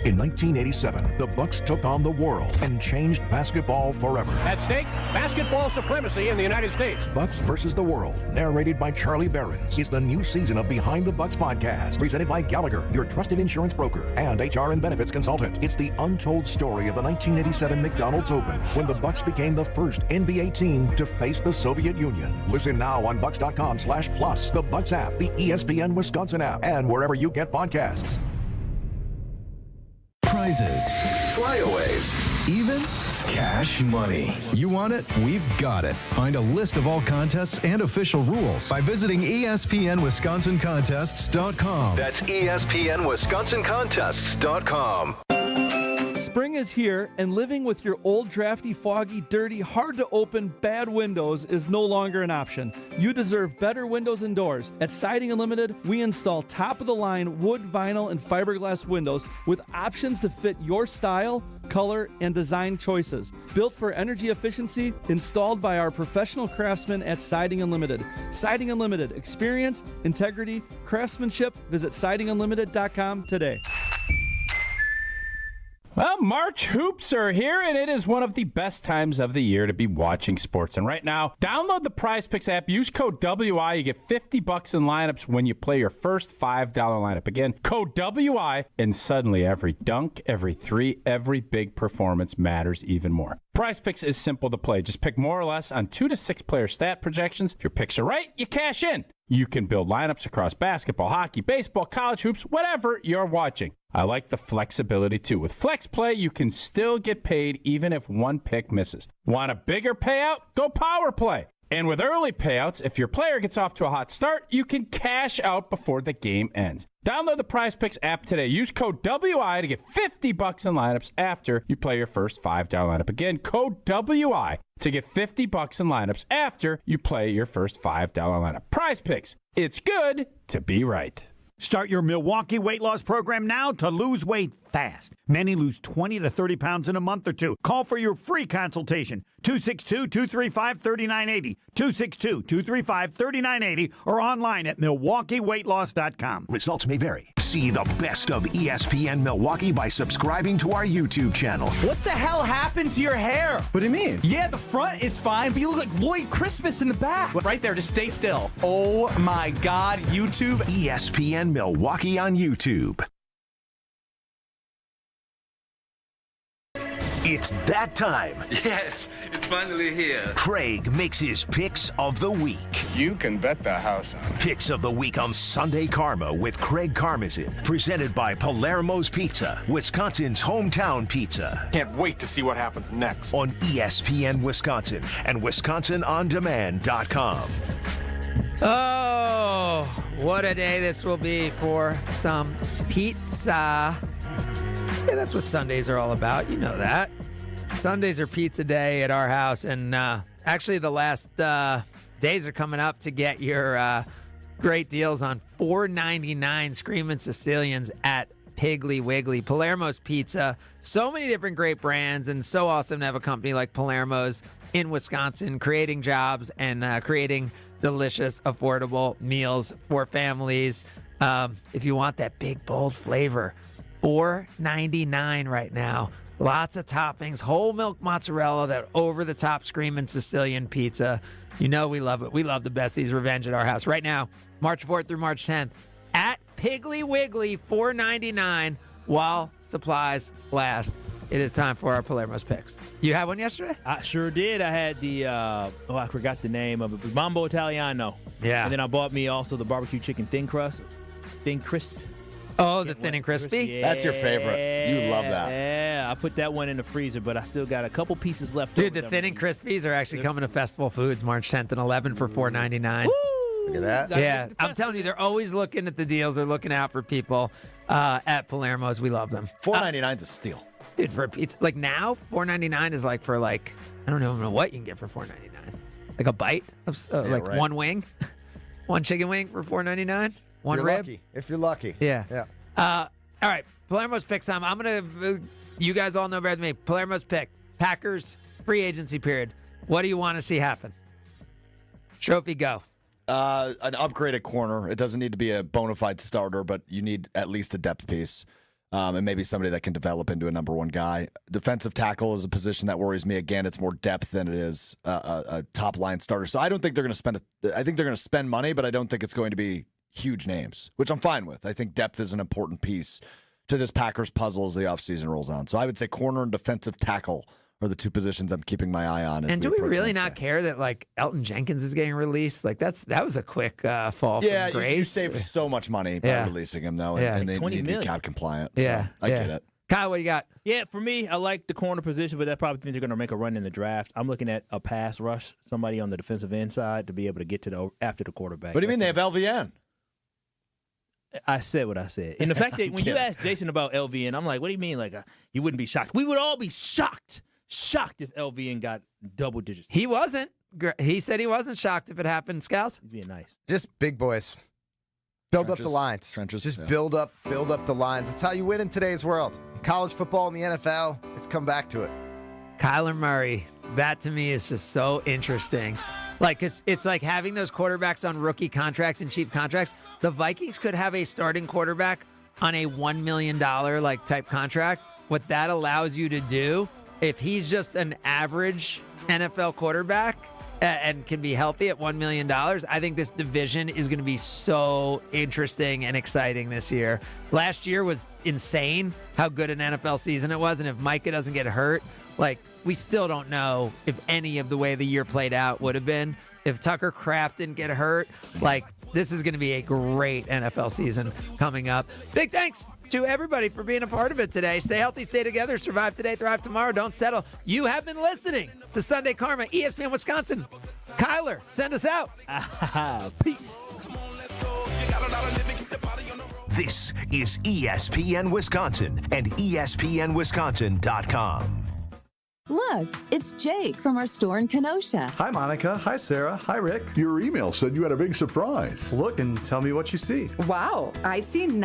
In 1987, the Bucks took on the world and changed basketball forever. At stake, basketball supremacy in the United States. Bucks versus the World, narrated by Charlie Behrens, is the new season of Behind the Bucks podcast, presented by Gallagher, your trusted insurance broker and HR and benefits consultant. It's the untold story of the 1987 McDonald's Open, when the Bucks became the first NBA team to face the Soviet Union. Listen now on Bucks.com/plus, the Bucks app, the ESPN Wisconsin app, and wherever you get podcasts. Prizes, flyaways, even cash money. You want it? We've got it. Find a list of all contests and official rules by visiting ESPNWisconsinContests.com. That's ESPNWisconsinContests.com. Spring is here, and living with your old, drafty, foggy, dirty, hard-to-open, bad windows is no longer an option. You deserve better windows and doors. At Siding Unlimited, we install top-of-the-line wood, vinyl, and fiberglass windows with options to fit your style, color, and design choices. Built for energy efficiency, installed by our professional craftsmen at Siding Unlimited. Siding Unlimited. Experience, integrity, craftsmanship. Visit sidingunlimited.com today. Well, March hoops are here, and it is one of the best times of the year to be watching sports. And right now, download the Prize Picks app. Use code WI. You get $50 in lineups when you play your first $5 lineup. Again, code WI, and suddenly every dunk, every three, every big performance matters even more. Prize Picks is simple to play. Just pick more or less on 2 to 6 player stat projections. If your picks are right, you cash in. You can build lineups across basketball, hockey, baseball, college hoops, whatever you're watching. I like the flexibility, too. With Flex Play, you can still get paid even if one pick misses. Want a bigger payout? Go Power Play. And with early payouts, if your player gets off to a hot start, you can cash out before the game ends. Download the Prize Picks app today. Use code WI to get $50 in lineups after you play your first $5 lineup. Again, code WI to get $50 in lineups after you play your first $5 lineup. Prize Picks. It's good to be right. Start your Milwaukee weight loss program now to lose weight fast. Many lose 20 to 30 pounds in a month or two. Call for your free consultation. 262-235-3980. 262-235-3980 or online at MilwaukeeWeightLoss.com. Results may vary. See the best of ESPN Milwaukee by subscribing to our YouTube channel. What the hell happened to your hair? What do you mean? Yeah, the front is fine, but you look like Lloyd Christmas in the back. Right there, just stay still. Oh my God, YouTube. ESPN Milwaukee on YouTube. It's that time. Yes, it's finally here. Craig makes his picks of the week. You can bet the house on it. Picks of the week on Sunday Karma with Craig Karmazin. Presented by Palermo's Pizza, Wisconsin's hometown pizza. Can't wait to see what happens next. On ESPN Wisconsin and WisconsinOnDemand.com. Oh, what a day this will be for some pizza. Yeah, that's what Sundays are all about. You know that. Sundays are pizza day at our house. And actually, the last days are coming up to get your great deals on $4.99 Screamin' Sicilians at Piggly Wiggly. Palermo's Pizza. So many different great brands, and so awesome to have a company like Palermo's in Wisconsin creating jobs and creating delicious, affordable meals for families. If you want that big, bold flavor, $4.99 right now. Lots of toppings, whole milk mozzarella, that over-the-top Screamin' Sicilian pizza. You know we love it. We love the Bessie's Revenge at our house. Right now, March 4th through March 10th, at Piggly Wiggly, $4.99 while supplies last. It is time for our Palermo's picks. You had one yesterday? I sure did. I had the, I forgot the name of it, Mambo Italiano. Yeah. And then I bought me also the barbecue chicken thin crisp. Oh, the thin and crispy? Yeah. That's your favorite. You love that. Yeah, I put that one in the freezer, but I still got a couple pieces left. Dude, the thin and crispies are actually coming to Festival Foods March 10th and 11th for $4.99. Look at that. Yeah, I'm telling you, they're always looking at the deals. They're looking out for people at Palermo's. We love them. $4.99 is a steal. Dude, for a pizza, like now, $4.99 is like for like, I don't even know what you can get for $4.99. Like a bite of right. One wing, one chicken wing for $4.99. One rib. Lucky, if you're lucky. Yeah. All right, Palermo's pick time. I'm gonna. You guys all know better than me. Palermo's pick. Packers free agency period. What do you want to see happen? Trophy, go. An upgraded corner. It doesn't need to be a bona fide starter, but you need at least a depth piece. and maybe somebody that can develop into a number one guy. Defensive tackle is a position that worries me. Again, it's more depth than it is a top line starter. So I don't think they're going to spend. I think they're going to spend money, but I don't think it's going to be huge names, which I'm fine with. I think depth is an important piece to this Packers puzzle as the offseason rolls on. So I would say corner and defensive tackle are the two positions I'm keeping my eye on. And do we really not care that like Elton Jenkins is getting released? Like that was a quick fall from grace. You save so much money by releasing him though, and they need to be cap compliant. So I get it. Kyle, what you got? Yeah, for me, I like the corner position, but that probably means they're going to make a run in the draft. I'm looking at a pass rush, somebody on the defensive end side to be able to get to after the quarterback. What do you mean they have LVN? I said what I said. And the fact that when you asked Jason about LVN, I'm like, what do you mean? Like, you wouldn't be shocked. We would all be shocked if LVN got double digits. He wasn't. He said he wasn't shocked if it happened, Scouts. He's being nice. Just big boys. Build Trenches, up the lines. Trenches, Just build up the lines. That's how you win in today's world. In college football and the NFL, it's come back to it. Kyler Murray, that to me is just so interesting. Like, it's like having those quarterbacks on rookie contracts and cheap contracts. The Vikings could have a starting quarterback on a $1 million like type contract. What that allows you to do, if he's just an average NFL quarterback and can be healthy at $1 million, I think this division is going to be so interesting and exciting this year. Last year was insane how good an NFL season it was. And if Micah doesn't get hurt, like, we still don't know if any of the way the year played out would have been. If Tucker Kraft didn't get hurt, like, this is going to be a great NFL season coming up. Big thanks to everybody for being a part of it today. Stay healthy, stay together, survive today, thrive tomorrow, don't settle. You have been listening to Sunday Karma, ESPN Wisconsin. Kyler, send us out. Peace. This is ESPN Wisconsin and ESPNWisconsin.com. Look, it's Jake from our store in Kenosha. Hi, Monica. Hi, Sarah. Hi, Rick. Your email said you had a big surprise. Look and tell me what you see. Wow, I see 9